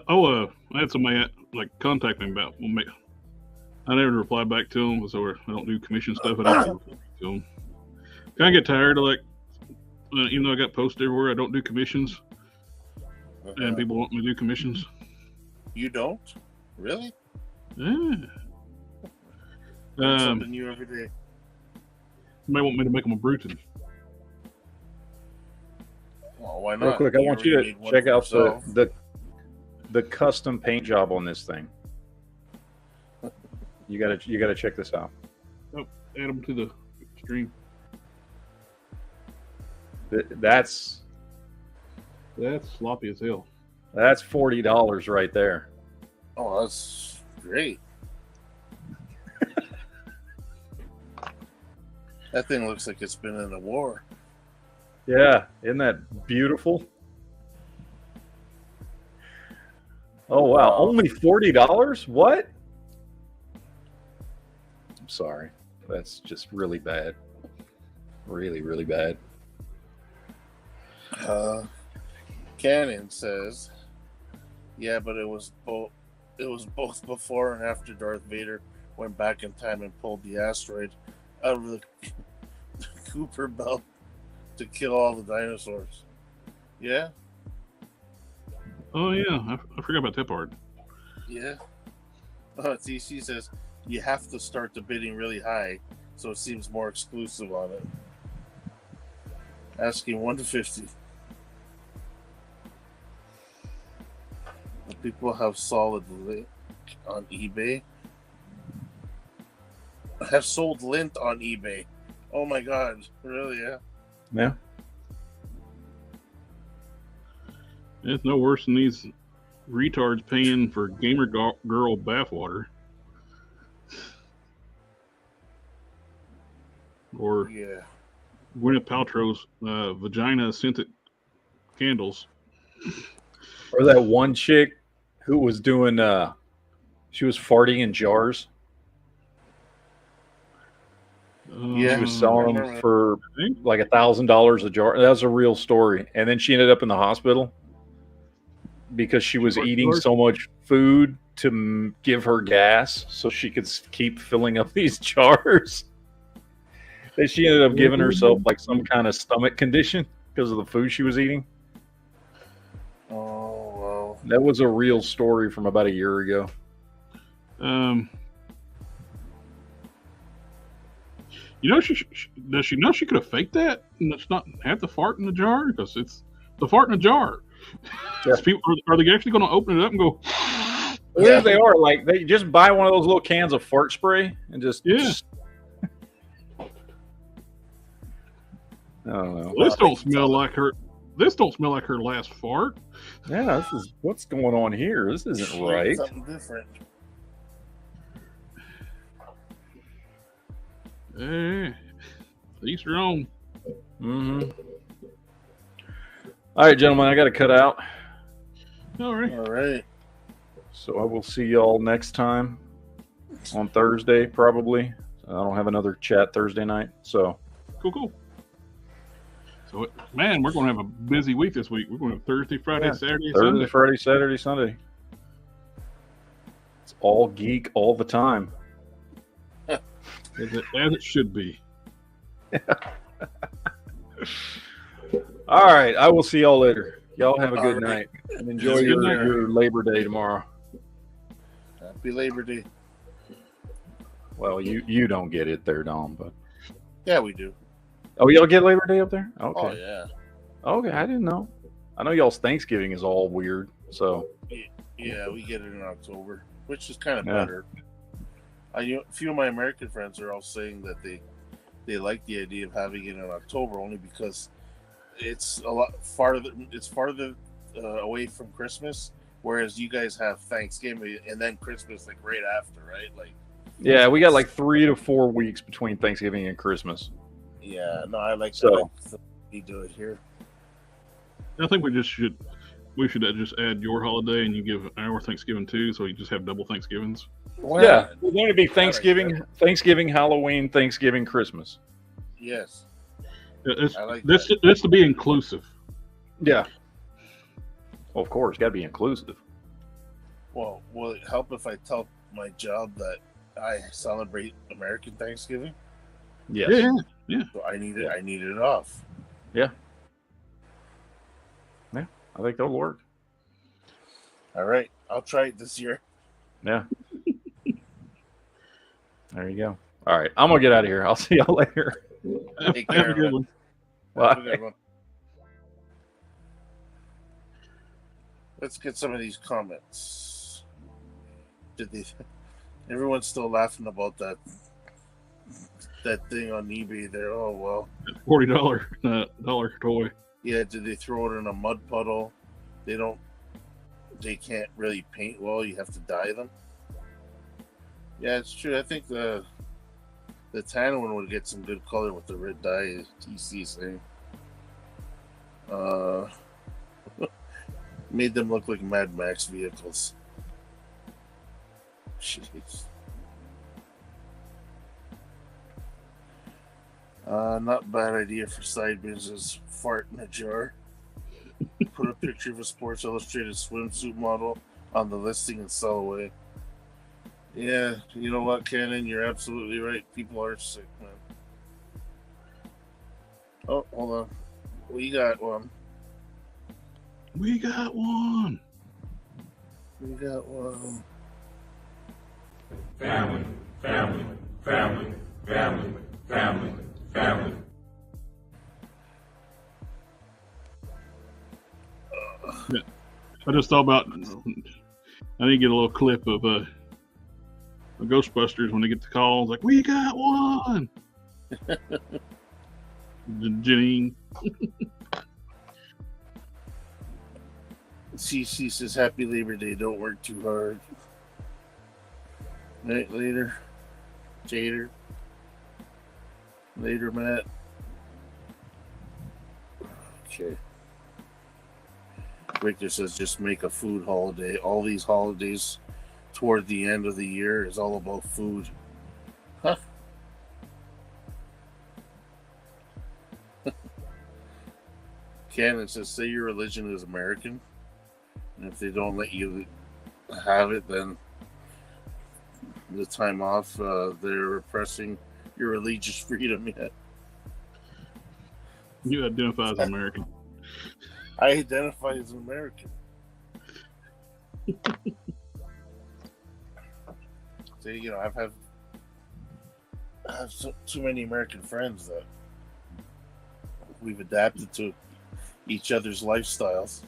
had somebody like contact me about. I never replied back to them, so I don't do commission stuff. I don't reply to them. Kind of get tired of like, even though I got posts everywhere, I don't do commissions, and people want me to do commissions. You don't, really? Yeah. Something new every day. You may want me to make them a Bruton. Well, why not? Real quick, I want you to check out the custom paint job on this thing. You gotta check this out. Oh, add them to the stream. That's sloppy as hell. That's $40 right there. Oh, that's great. That thing looks like it's been in a war. Yeah, isn't that beautiful? Oh wow, only $40? What? I'm sorry. That's just really bad. Really, really bad. Cannon says, yeah, but it was both before and after Darth Vader went back in time and pulled the asteroid out of the Cooper belt to kill all the dinosaurs. Yeah? Oh yeah, I forgot about that part. Yeah. TC says you have to start the bidding really high, so it seems more exclusive on it. Asking $150. People have solid lint on eBay. I have sold lint on eBay. Oh my god, really? Yeah. Yeah. It's no worse than these retards paying for gamer girl bathwater. Or Gwyneth Paltrow's vagina scented candles. Or that one chick who was doing she was farting in jars. She was selling them remember for like $1,000 a jar. That was a real story. And then she ended up in the hospital because she was eating so much food to give her gas so she could keep filling up these jars. And she ended up giving herself like some kind of stomach condition because of the food she was eating. Oh, wow. That was a real story from about a year ago. You know, does she know she could have faked that and it's not have the fart in the jar? Because it's the fart in a jar. Yeah. People, are they actually going to open it up and go? Yeah, they are. Like, they just buy one of those little cans of fart spray and just. I don't know. This don't smell like her. This don't smell like her last fart. Yeah, this is what's going on here. This isn't right. Something different. Each your own. Mm-hmm. All right, gentlemen, I got to cut out. All right. All right. So I will see y'all next time on Thursday, probably. I don't have another chat Thursday night, so. Cool. So, man, we're going to have a busy week this week. We're going to have Thursday, Friday, Saturday, Sunday. Thursday, Friday, Saturday, Sunday. It's all geek all the time. As it should be. All right, I will see y'all later. Y'all have a good night and enjoy your Labor Day tomorrow. Happy Labor Day. Well, you don't get it there, Dom, but Yeah, we do. oh, y'all get Labor Day up there? Okay. Oh, yeah. Okay, I didn't know. I know y'all's Thanksgiving is all weird, so Yeah, we get it in October, which is kind of Yeah. better. A few of my American friends are all saying that they like the idea of having it in October only because it's a lot farther. It's farther away from Christmas, whereas you guys have Thanksgiving and then Christmas like right after, right? Like, yeah, we got like 3 to 4 weeks between Thanksgiving and Christmas. yeah, no, I like So- that. We do it here. I think we should just add your holiday and you give our Thanksgiving too, so you just have double Thanksgivings. Yeah, it's going to be Thanksgiving, Halloween, Thanksgiving, Christmas. Yes. It's, I like this that. this to be inclusive. Yeah. Well, of course, got to be inclusive. Well, will it help if I tell my job that I celebrate American Thanksgiving? Yes. Yeah. So I need it. I need it off. I think that'll work. All right, I'll try it this year. Yeah. There you go. All right, I'm gonna get out of here. I'll see y'all later. Take Have care, a good man. one. Have a Bye. good one. Let's get some of these comments. Everyone's still laughing about that thing on eBay there. Oh well. $40 dollar toy. Yeah, did they throw it in a mud puddle? They can't really paint well. You have to dye them. Yeah, it's true. I think the tan one would get some good color with the red dye. TC saying. Made them look like Mad Max vehicles. Jeez. Not bad idea for side business. Fart in a jar. Put a picture of a Sports Illustrated swimsuit model on the listing and sell away. Yeah, you know what, Cannon? You're absolutely right. People are sick, man. Oh, hold on. We got one. We got one. We got one. Family, family, family, family, family, family. I just thought about. I need to get a little clip of Ghostbusters when they get the calls like, "We got one." Janine. CC says, "Happy Labor Day. Don't work too hard." Night later, Jader. Later, Matt. Okay. Victor says, "Just make a food holiday. All these holidays toward the end of the year is all about food." Huh? can. It says, say your religion is American. And if they don't let you have it, then the time off, they're repressing your religious freedom yet. You identify as American. I identify as an American. So, you know, I have too many American friends that we've adapted to each other's lifestyles.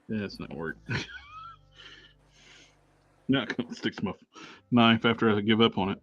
Yeah, it's not work. Not gonna stick to my knife after I give up on it.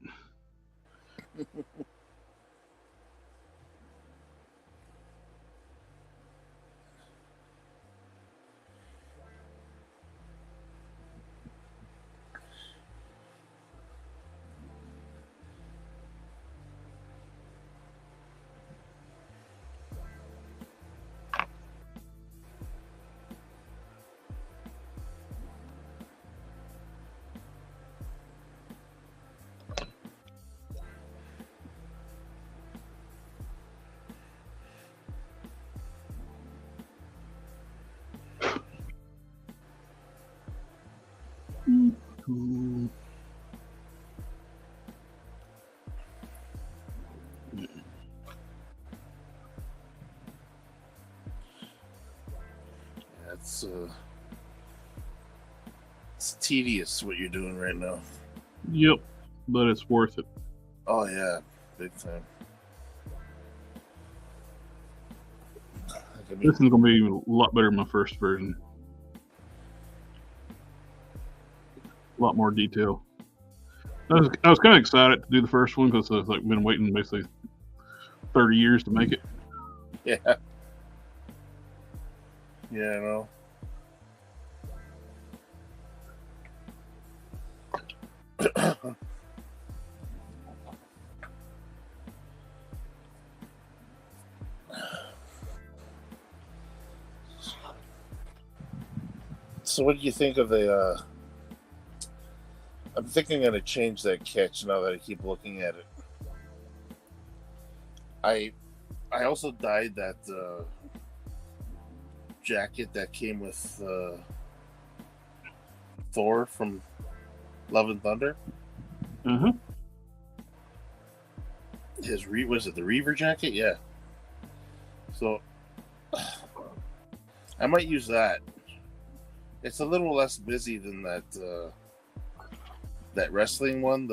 Cool. It's tedious what you're doing right now. Yep, but it's worth it. Oh yeah, big time. This is gonna be a lot better than my first version. A lot more detail. I was kind of excited to do the first one because I've been waiting basically 30 years to make it. Yeah. Yeah, I know. So what do you think of the I'm thinking I'm gonna change that catch now that I keep looking at it. I also dyed that jacket that came with Thor from Love and Thunder. Uh-huh. Was it the Reaver jacket? Yeah. So I might use that. It's a little less busy than that that wrestling one.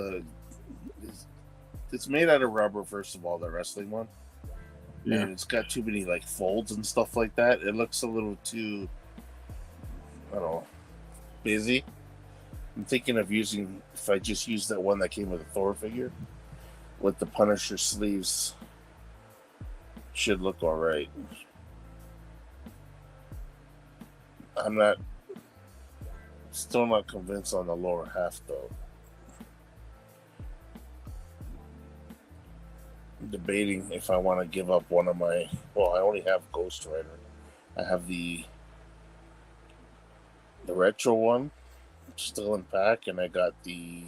It's made out of rubber, first of all, the wrestling one. Yeah. And it's got too many like folds and stuff like that. It looks a little too, I don't know, busy. I'm thinking of using, if I just use that one that came with a Thor figure, with the Punisher sleeves, should look all right. Still not convinced on the lower half though. I'm debating if I want to give up one of my, well, I only have Ghost Rider. I have the retro one still in pack, and I got the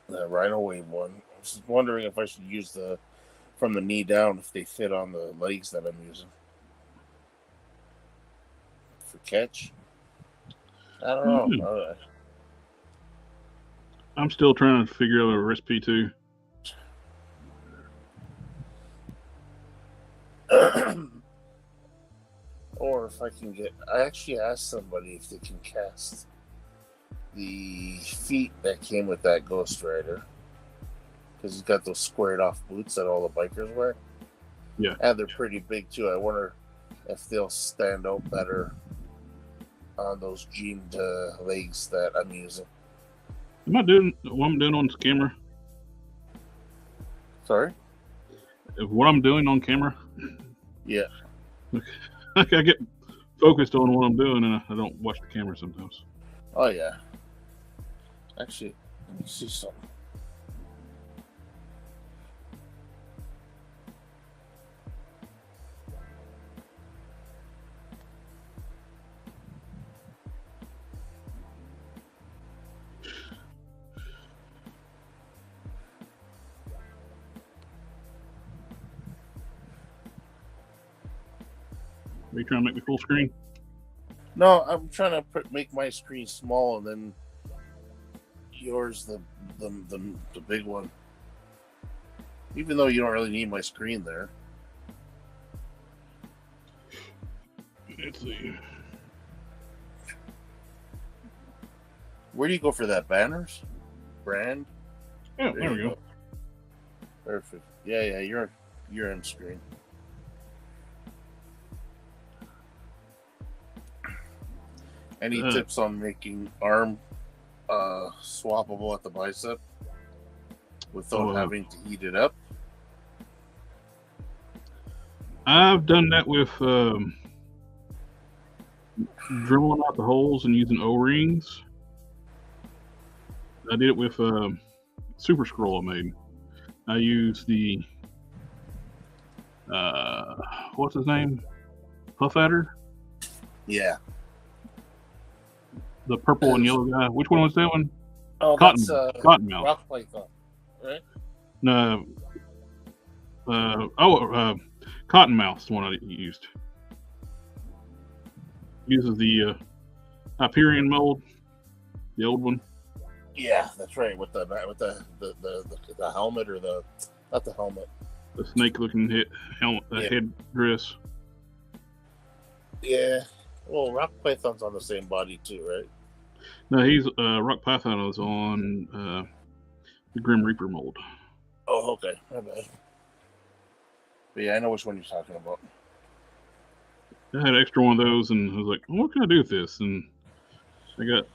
Rhino Wave one. I was wondering if I should use the from the knee down, if they fit on the legs that I'm using for catch. I don't know. I'm still trying to figure out a recipe too. Or if I can I actually asked somebody if they can cast the feet that came with that Ghost Rider, because he's got those squared off boots that all the bikers wear. Yeah. And they're pretty big too. I wonder if they'll stand out better on those jeaned legs that I'm using. Am I doing what I'm doing on camera? Sorry? What I'm doing on camera? Yeah. I get focused on what I'm doing, and I don't watch the camera sometimes. Oh, yeah. Actually, let me see something. Are you trying to make me full screen? No, I'm trying to make my screen small, and then yours the big one. Even though you don't really need my screen there. Let's see. Where do you go for that? Banners? Brand? Oh, there we go. Perfect. Yeah, you're on screen. Any tips on making arm swappable at the bicep without having to heat it up? I've done that with drilling out the holes and using O-rings. I did it with Super Scroll I made. I used the what's his name? Puff Adder? Yeah. The purple and yellow guy. Which one was that one? Oh, Cottonmouth. Rock Python, right? No. Cottonmouth's the one I used. Uses the Hyperion mold, the old one. Yeah, that's right. With the helmet, or not the helmet. The snake-looking helmet, head dress. Yeah. Well, Rock Python's on the same body too, right? No, he's Rock Python is on the Grim Reaper mold. Oh, okay. My bad. But yeah, I know which one you're talking about. I had an extra one of those, and I was like, well, "What can I do with this?" And I got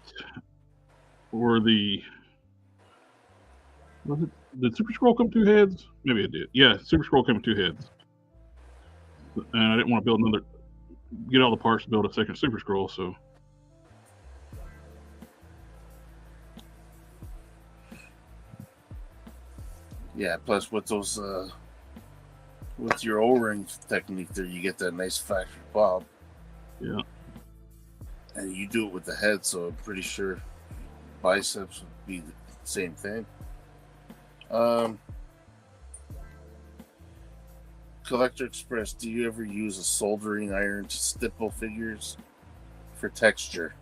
did Super Scroll come with 2 heads? Maybe it did. Yeah, Super Scroll came with 2 heads, and I didn't want to get all the parts to build a second Super Scroll, so. Yeah, plus with those with your O-ring technique there, you get that nice factory bob. Yeah. And you do it with the head, so I'm pretty sure biceps would be the same thing. Collector Express, do you ever use a soldering iron to stipple figures for texture?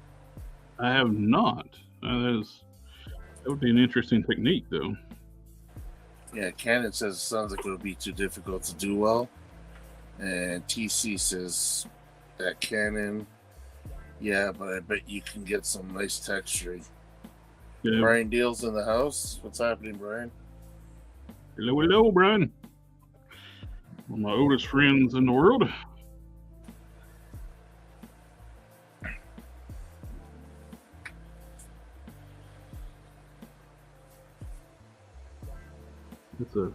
I have not. That would be an interesting technique, though. Yeah, Canon says it sounds like it would be too difficult to do well. And TC says that Canon, yeah, but I bet you can get some nice texturing. Yeah. Brian Deal's in the house. What's happening, Brian? Hello, Brian. One of my oldest friends in the world. It's a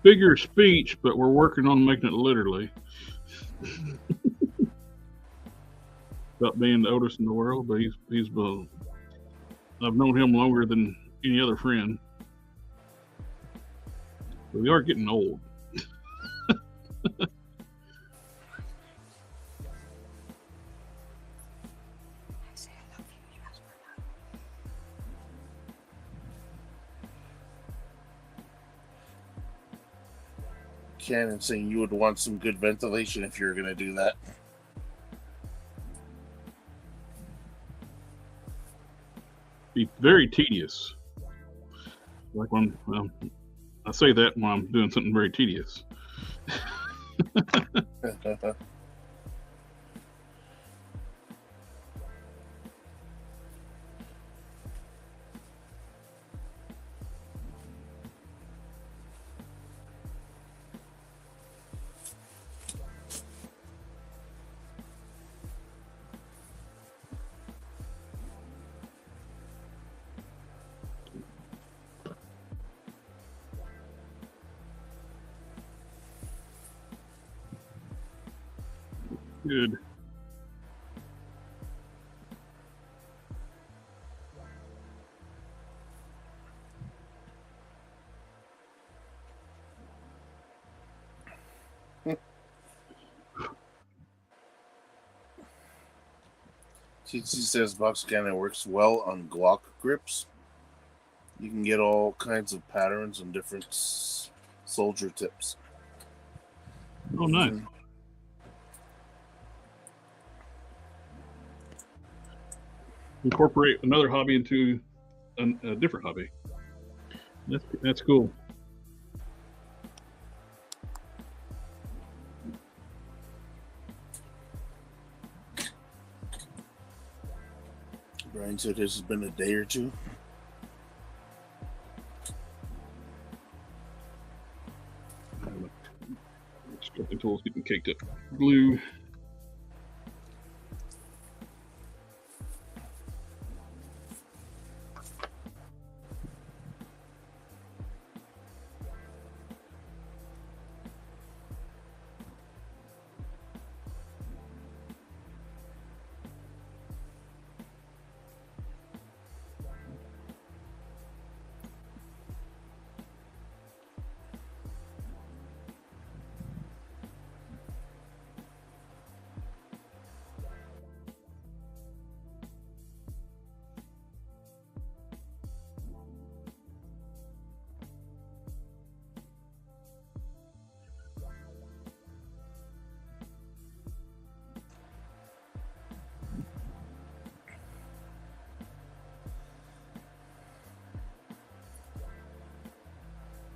bigger speech, but we're working on making it literally. About being the oldest in the world, but I've known him longer than any other friend. But we are getting old. Canon saying you would want some good ventilation if you're going to do that. Be very tedious. Like when I say that when I'm doing something very tedious. Good. TC says box cannon works well on Glock grips. You can get all kinds of patterns and different soldier tips. Oh, nice. incorporate another hobby into a different hobby. That's cool. Brian said this has been a day or two. Sculpting tools getting caked up glue.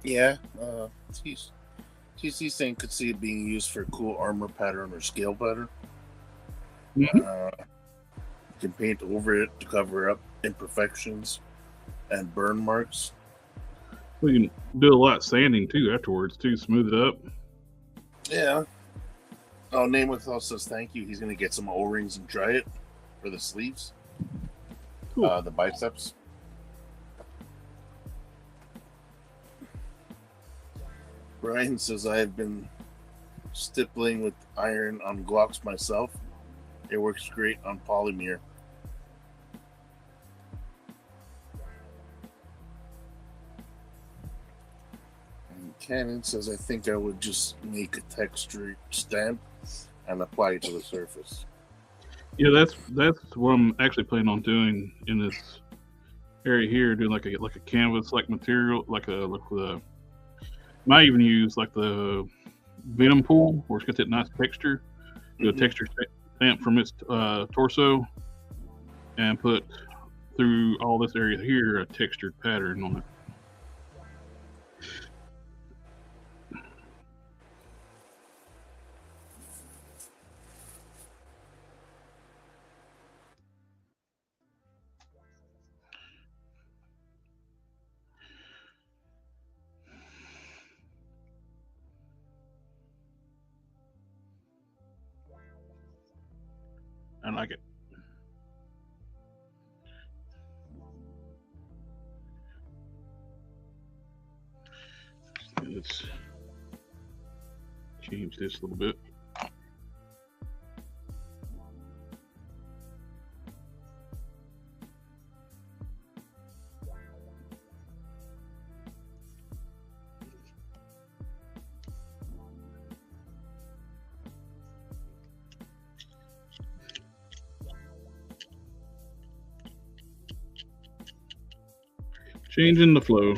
Yeah, TC saying could see it being used for cool armor pattern or scale pattern. Mm-hmm. You can paint over it to cover up imperfections and burn marks. We can do a lot of sanding too afterwards too, smooth it up. Yeah. Oh, Namath says thank you. He's going to get some O-rings and dry it for the sleeves. Cool. The biceps. Brian says I have been stippling with iron on Glocks myself. It works great on polymer. And Cannon says I think I would just make a texture stamp and apply it to the surface. Yeah, that's what I'm actually planning on doing in this area here. Doing like a canvas like material, like the. Might even use like the Venom pool, where it's got that nice texture. Do a texture stamp from its torso, and put through all this area here a textured pattern on it. I like it. Let's change this a little bit. Changing the flow.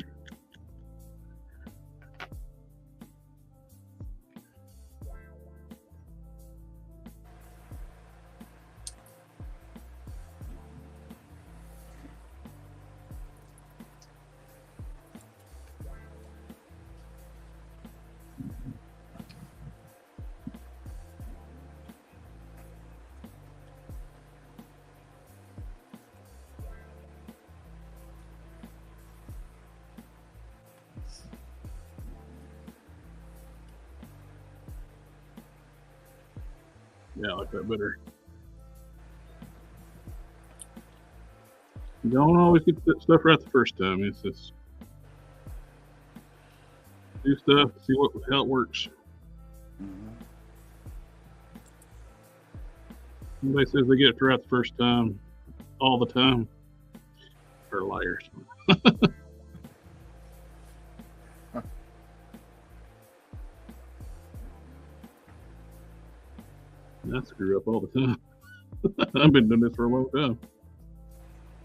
Yeah, I like that better. You don't always get that stuff right the first time. It's just do stuff, see how it works. Somebody says they get it right the first time, all the time. They're liars. I screw up all the time. I've been doing this for a long time.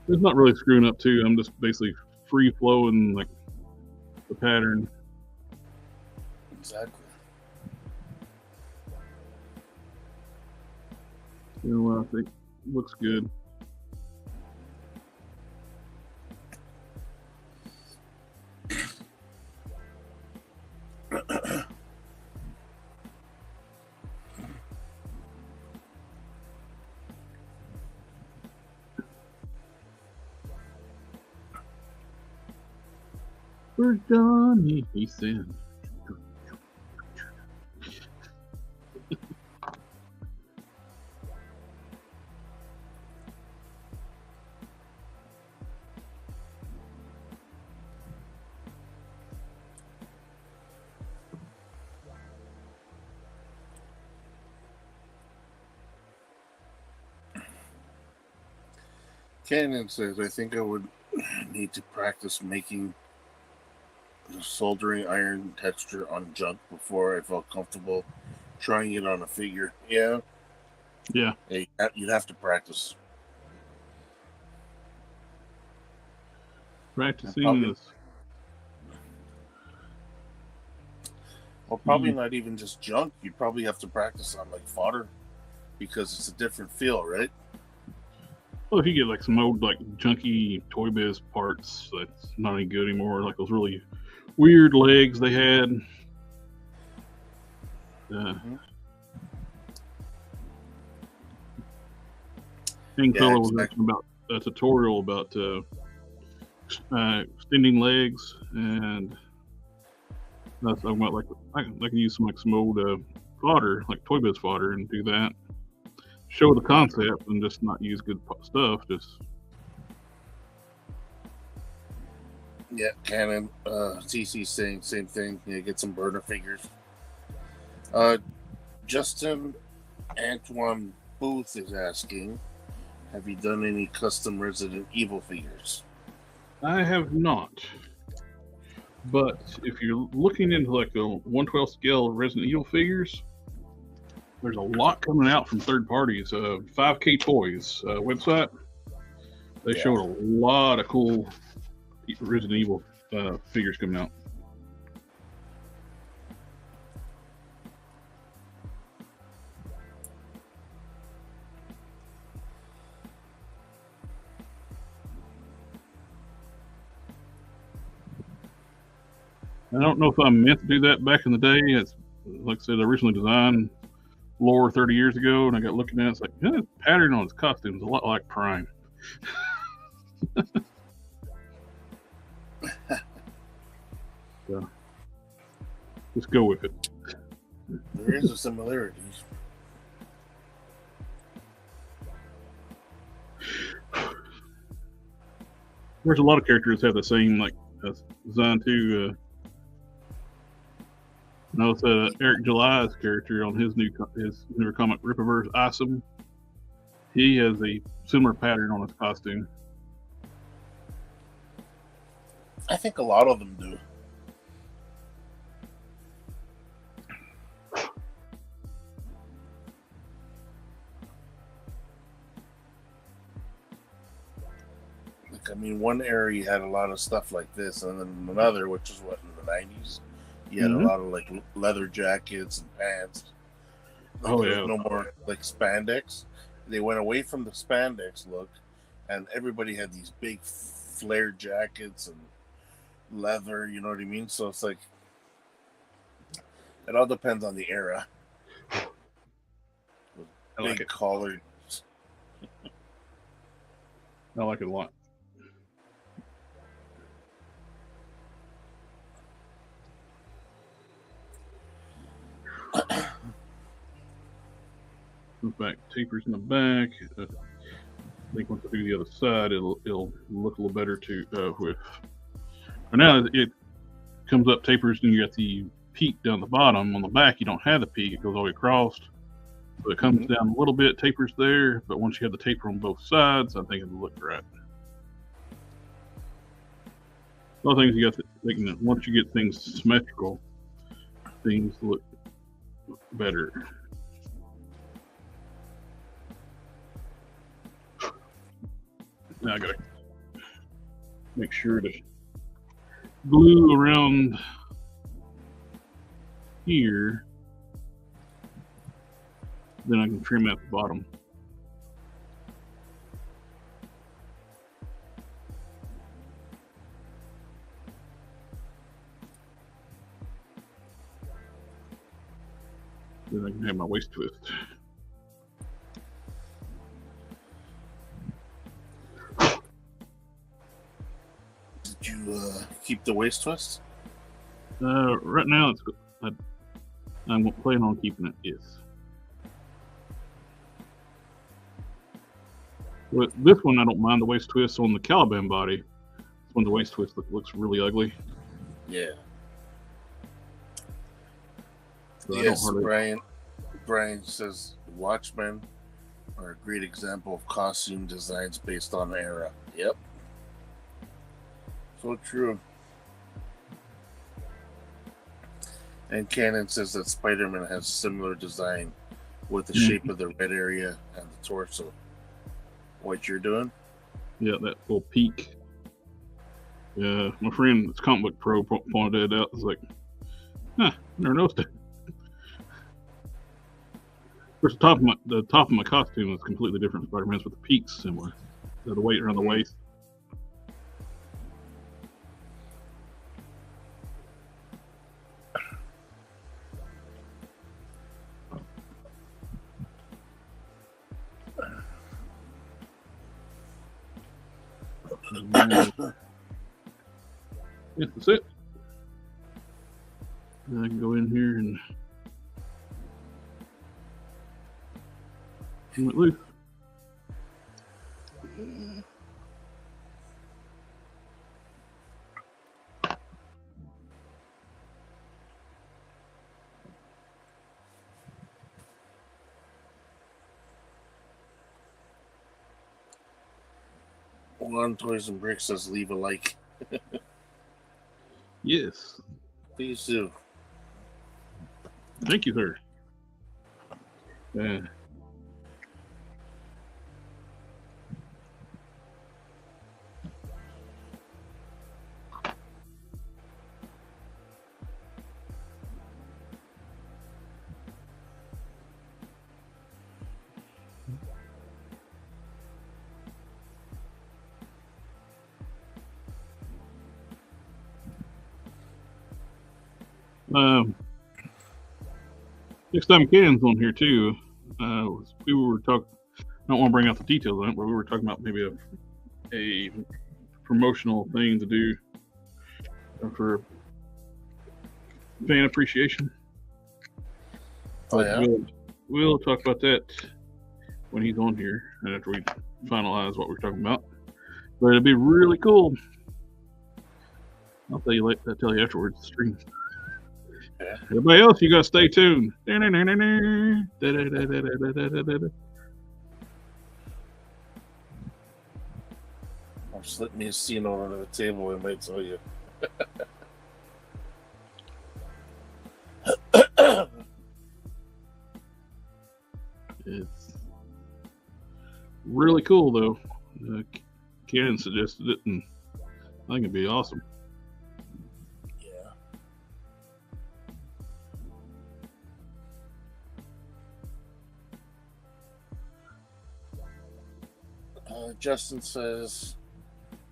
It's not really screwing up too. I'm just basically free flowing like the pattern. Exactly. You know what I think looks good. Where's Johnny? He said. Cannon says, I think I would need to practice making the soldering iron texture on junk before I felt comfortable trying it on a figure. Yeah. Yeah. You'd have to practice. Practicing this. Well, probably not even just junk. You'd probably have to practice on like fodder because it's a different feel, right? Well, if you get like some old like junky Toy Biz parts that's not any good anymore, like those really weird legs they had. Fellow was asking about a tutorial about extending legs, and that's talking about like I can use some old fodder, like Toy Biz fodder, and do that. Show the concept and just not use good stuff. Just Canon. CC saying same thing. Yeah, get some burner figures. Justin Antoine Booth is asking, have you done any custom Resident Evil figures? I have not. But if you're looking into like the 1/12 scale Resident Evil figures, there's a lot coming out from third parties. 5K Toys website. They showed a lot of cool Resident Evil figures coming out. I don't know if I meant to do that back in the day. It's like I said, I originally designed lore 30 years ago, and I got looking at it. It's like, the pattern on his costume is a lot like Prime. So, just go with it. There is a similarity. There's a lot of characters that have the same like design too. Notice Eric July's character on his newer comic Rippaverse Awesome. He has a similar pattern on his costume. I think a lot of them do. Like, I mean, one era you had a lot of stuff like this, and then another, which is what, in the 90s, you had a lot of like leather jackets and pants. Like, no more like spandex. They went away from the spandex look, and everybody had these big flared jackets and leather. You know what I mean? So it's like it all depends on the era. I like big it. Collared. I like it a lot. In fact, tapers in the back. I think once I do the other side, it'll look a little better too. With but now it comes up tapers, and you got the peak down the bottom. On the back, you don't have the peak; it goes all the way across. So it comes down a little bit, tapers there. But once you have the taper on both sides, I think it'll look right. Other things you got to think that once you get things symmetrical, things look better. Now I gotta make sure to glue around here. Then I can trim at the bottom. Then I can have my waist twist. Did you keep keep the waist twist? Right now, I'm planning on keeping it. Yes. But this one, I don't mind the waist twist on the Caliban body. This one, the waist twist looks really ugly. Yeah. So Yes, Brian says Watchmen are a great example of costume designs based on era. Yep. So true. And Cannon says that Spider-Man has similar design with the shape of the red area and the torso. What you're doing? Yeah, that little peak. Yeah, my friend, it's Comic Book Pro, pointed that out. It's like, huh, never noticed it. Of course, the top of my costume is completely different from Spider-Man's, but the peak's similar. So the weight around the waist. Yes, that's it. I can go in here and turn it loose. One Toys and Bricks says leave a like. Yes. Please do. Thank you, sir. Yeah. Next time Ken's on here too, we were talking. I don't want to bring out the details on it, but we were talking about maybe a promotional thing to do for fan appreciation. Oh, yeah? We'll talk about that when he's on here and after we finalize what we're talking about. But it'd be really cool. I'll tell you afterwards the stream. Yeah. Everybody else, you gotta stay tuned. Or slip me a scene over to the table and might tell you. It's really cool though. Ken suggested it, and I think it'd be awesome. Justin says,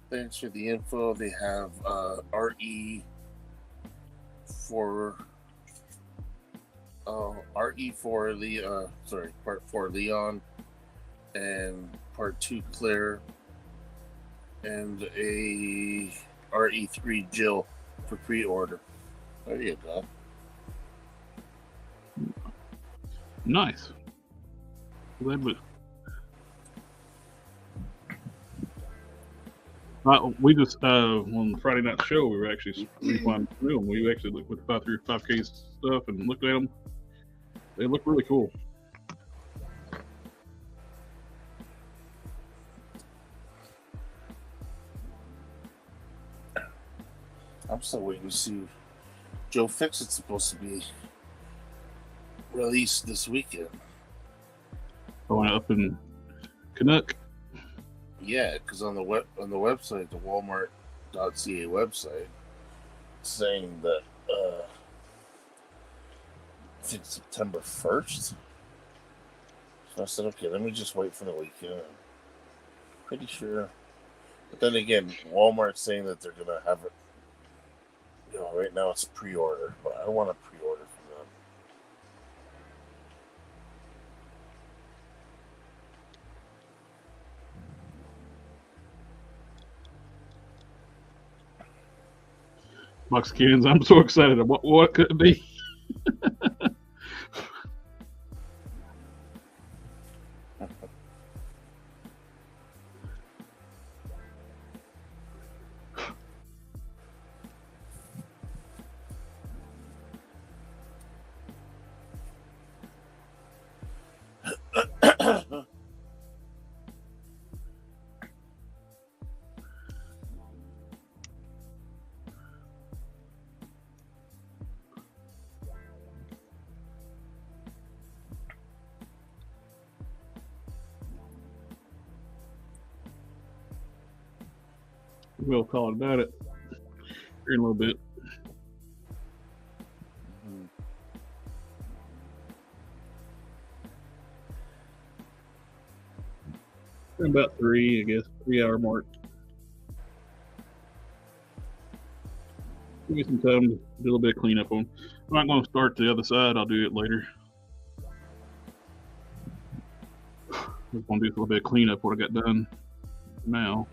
thanks for the info. They have RE for part 4 Leon and part 2 Claire and a RE3 Jill for pre-order. There you go. Nice. We just on the Friday night show, we were actually refinding through them. We actually looked with 5K stuff and looked at them. They look really cool. I'm still waiting to see. Joe Fixit's supposed to be released this weekend. Going up in Canuck. Yeah, because on the website, the Walmart.ca website, it's saying that I think September 1st. So I said, okay, let me just wait for the weekend. Pretty sure. But then again, Walmart's saying that they're gonna have it. You know, right now it's pre-order, but I don't want to pre-order from them. box of cans. I'm so excited. What could it be? We'll call it about it here in a little bit. About 3, I guess, 3-hour mark. Give me some time to do a little bit of cleanup on. I'm not going to start the other side. I'll do it later. I'm going to do a little bit of cleanup what I got done now.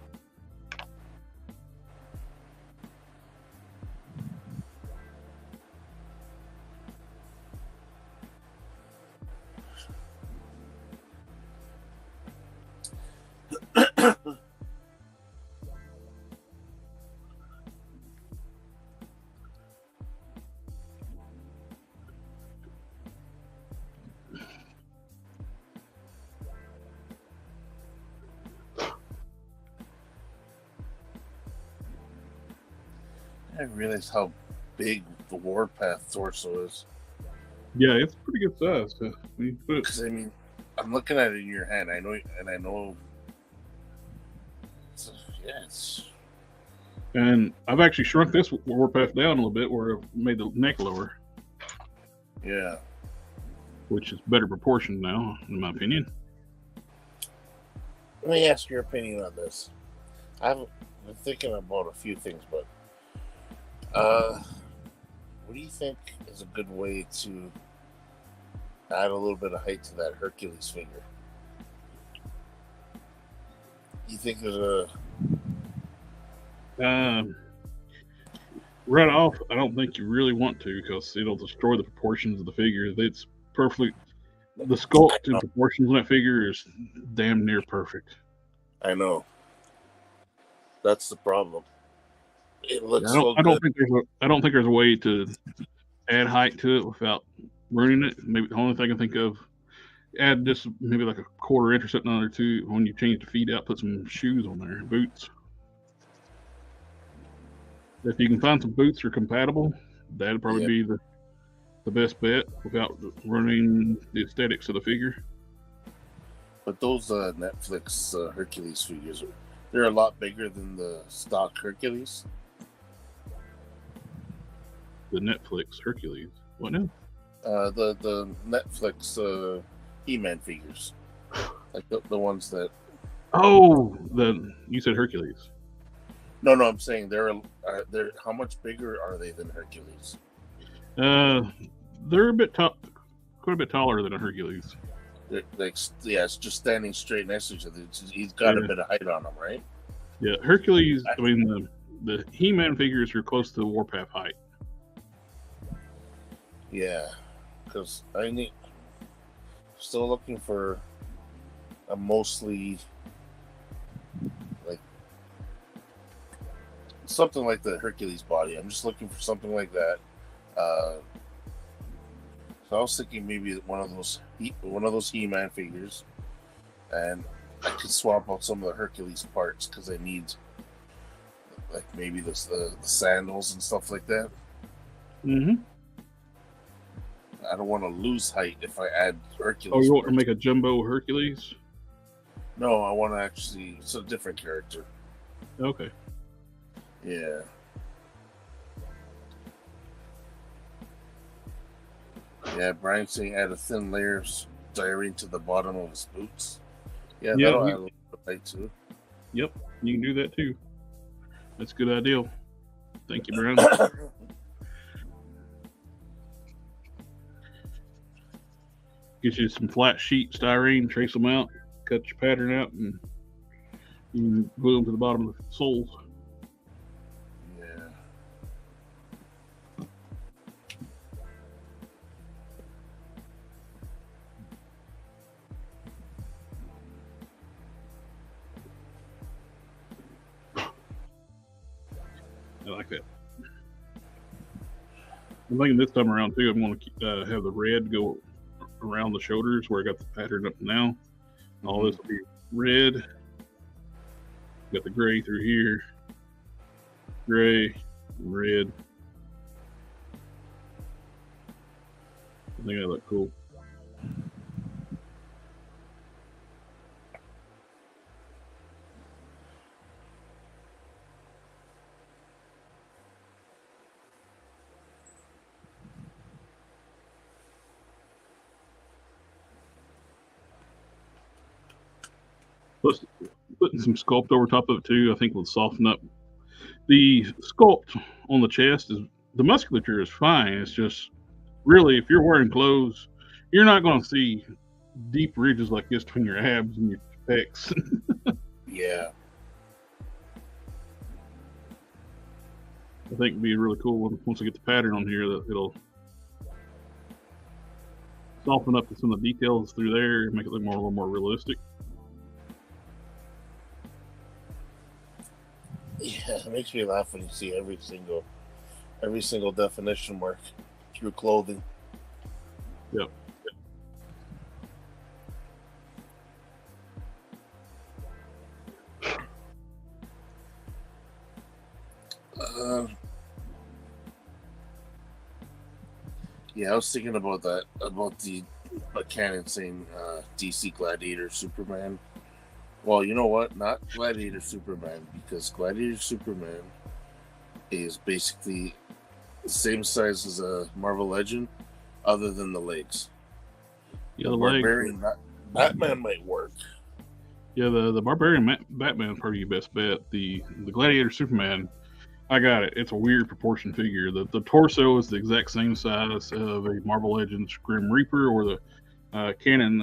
I didn't realize how big the Warpath torso is. Yeah, it's pretty good size. Because I mean, I'm looking at it in your hand. I know. It's And I've actually shrunk this Warpath down a little bit, where I've made the neck lower. Yeah. Which is better proportioned now, in my opinion. Let me ask your opinion on this. I've been thinking about a few things, but what do you think is a good way to add a little bit of height to that Hercules figure? You think there's a right off, I don't think you really want to, because it'll destroy the proportions of the figure. It's perfect. The sculpt and proportions on that figure is damn near perfect. I know. That's the problem. It looks I don't think there's a way to add height to it without ruining it. Maybe the only thing I can think of, add just maybe like a quarter inch or something on there too. When you change the feet out, put some shoes on there, boots. If you can find some boots that are compatible, that'd probably be the best bet without ruining the aesthetics of the figure. But those Netflix Hercules figures, they're a lot bigger than the stock Hercules. The Netflix Hercules. What now? The Netflix He-Man figures, like the ones that. Oh, you said Hercules. No, I'm saying they're how much bigger are they than Hercules? They're quite a bit taller than a Hercules. They're like, it's just standing straight next to each other. He's got a bit of height on him, right? Yeah, Hercules. I mean, the He-Man figures are close to the Warpath height. Yeah, because still looking for a mostly like something like the Hercules body. I'm just looking for something like that. So I was thinking maybe one of those He-Man figures, and I could swap out some of the Hercules parts because I need like maybe the sandals and stuff like that. Mm-hmm. I don't want to lose height if I add Hercules. Oh, you want to make a jumbo Hercules? No, I want to actually. It's a different character. Okay. Yeah. Yeah, Brian's saying add a thin layer of styrene to the bottom of his boots. Yeah, that'll add a little bit of height too. Yep, you can do that too. That's a good idea. Thank you, Brian. Get you some flat sheet styrene, trace them out, cut your pattern out, and you can glue them to the bottom of the soles. Yeah. I'm thinking this time around too. I'm going to have the red go around the shoulders where I got the pattern up now. All this will be red. Got the gray through here, gray, and red. I think that look cool. Plus, putting some sculpt over top of it too, I think will soften up. The sculpt on the chest is the musculature is fine. It's just really if you're wearing clothes, you're not going to see deep ridges like this between your abs and your pecs. Yeah. I think it'd be really cool once I get the pattern on here that it'll soften up some of the details through there and make it look a little more realistic. Yeah, it makes me laugh when you see every single definition work through clothing. Yep. Yeah, I was thinking about that, about the Canon saying DC Gladiator Superman. Well, you know what? Not Gladiator Superman, because Gladiator Superman is basically the same size as a Marvel Legend, other than the legs. Yeah, the Barbarian Batman might work. Yeah, the Barbarian Batman is probably your best bet. The Gladiator Superman, I got it. It's a weird proportion figure. The torso is the exact same size of a Marvel Legends Grim Reaper or the Canon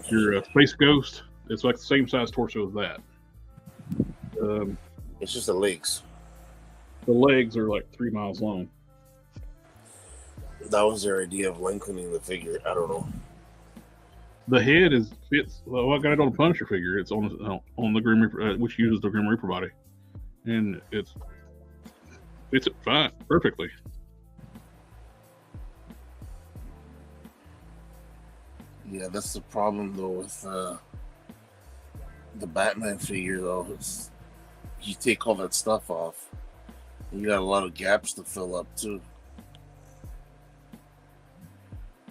your Space Ghost. It's like the same size torso as that. It's just the legs. The legs are like 3 miles long. That was their idea of lengthening the figure. I don't know. The head fits. Well, I got it on a Punisher figure. It's on the Grim Reaper, which uses the Grim Reaper body, and fits it fine, perfectly. Yeah, that's the problem though with the Batman figure though. It's, you take all that stuff off, and you got a lot of gaps to fill up too.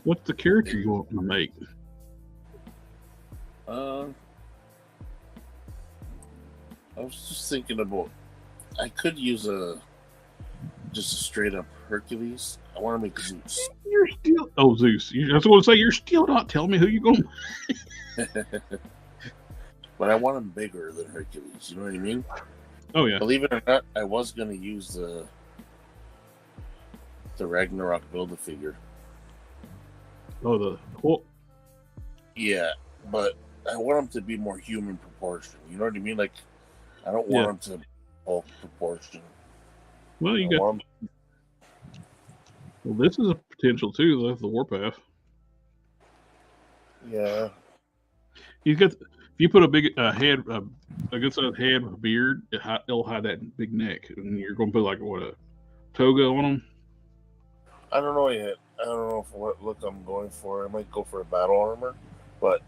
What's the character you want to make? I was just thinking about. I could use just a straight up Hercules. I want to make Zeus. You're still Zeus. I was going to say you're still not telling me who you're going. But I want him bigger than Hercules. You know what I mean? Oh yeah. Believe it or not, I was going to use the Ragnarok Build-A-Figure. Oh, yeah, but I want him to be more human proportion. You know what I mean? Like, I don't want him to be Hulk proportion. Well, you got. Well, this is a potential too. The Warpath. Yeah. He's got. If you put a big head, a good sized head with a beard, it'll hide that big neck, and you're going to put like a toga on him. I don't know yet. I don't know what look I'm going for. I might go for a battle armor, but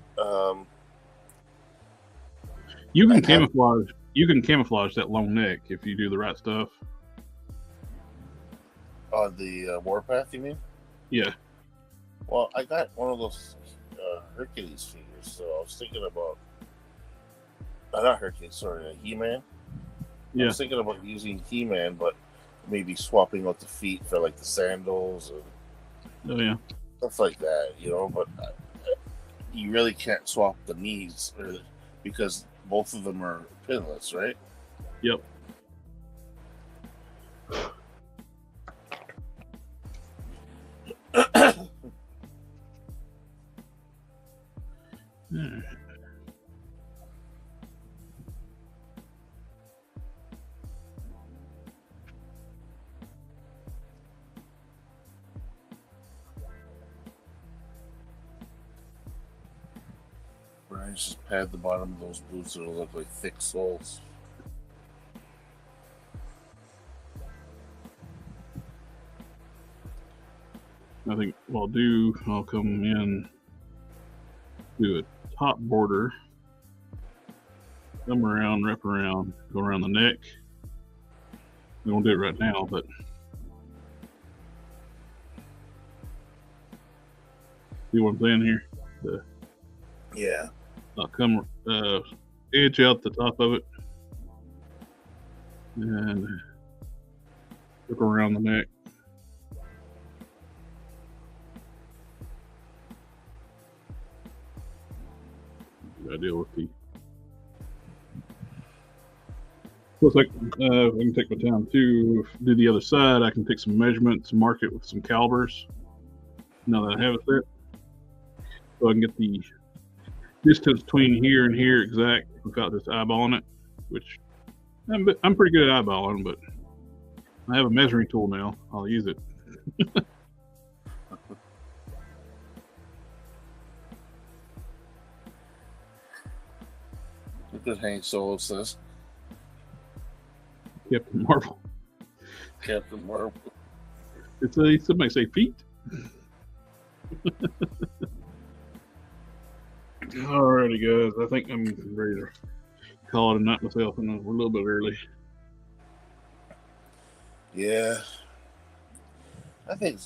you can camouflage. You can camouflage that long neck if you do the right stuff. The Warpath, you mean? Yeah. Well, I got one of those Hercules figures, so I was thinking about not Hercules, sorry, He-Man. Yeah. I was thinking about using He-Man, but maybe swapping out the feet for like the sandals and stuff like that, you know. But you really can't swap the knees because both of them are pinless, right? Yep. Brian just pad the bottom of those boots so it'll look like thick soles. I think what I'll do, I'll come in, do a top border, come around, wrap around, go around the neck. We won't do it right now, but see what I'm saying here? Yeah. I'll come edge out the top of it and look around the neck. I deal with the. Looks like I can take my time too. Do the other side. I can take some measurements, mark it with some calibers. Now that I have it there, so I can get the distance between here and here exact without just eyeballing it. Which I'm pretty good at eyeballing, but I have a measuring tool now. I'll use it. Look at Hank Solo says. Captain Marvel. Captain Marvel. It's a somebody say feet. Alrighty, guys. I think I'm ready to call it a night myself, and we're a little bit early. Yeah. I think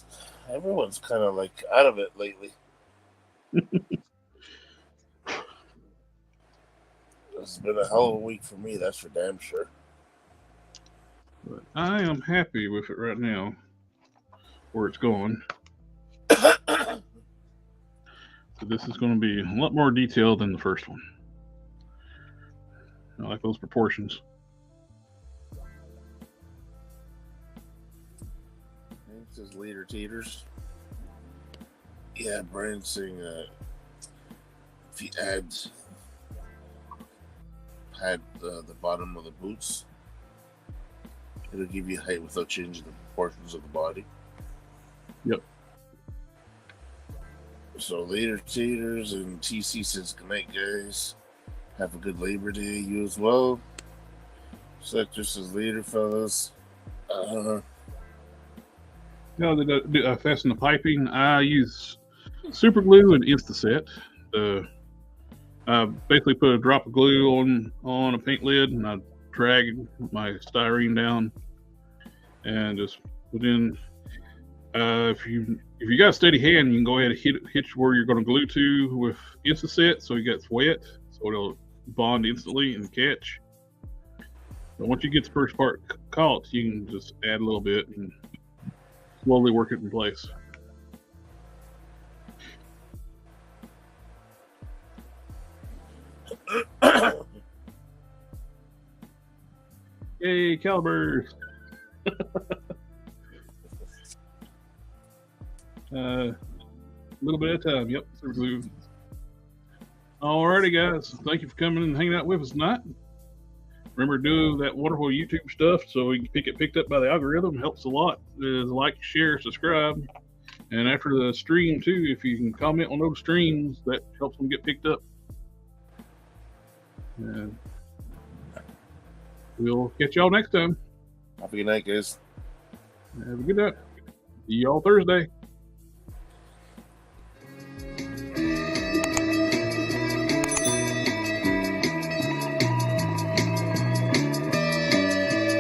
everyone's kind of like out of it lately. It's been a hell of a week for me, that's for damn sure. But I am happy with it right now, where it's going. So this is going to be a lot more detailed than the first one. I like those proportions. It says later taters. Yeah, Brian's saying if he adds the bottom of the boots, it'll give you height without changing the proportions of the body. Yep. So later taters, and TC says good night, guys. Have a good Labor Day. You as well. Sector says later, fellas. Now that I fasten the piping, I use super glue and Instaset. I basically put a drop of glue on a paint lid, and I drag my styrene down and just put in. If you got a steady hand, you can go ahead and hit where you're going to glue to with Instaset, so it gets wet, so it'll bond instantly and catch. But once you get the first part caught, you can just add a little bit and slowly work it in place. Yay, calibers! A little bit of time. Yep, super glue. Alrighty, guys. Thank you for coming and hanging out with us tonight. Remember to do that wonderful YouTube stuff so we can get picked up by the algorithm. Helps a lot. Like, share, subscribe. And after the stream, too, if you can comment on those streams, that helps them get picked up. And we'll catch y'all next time. Have a good night, guys. Have a good night. See y'all Thursday.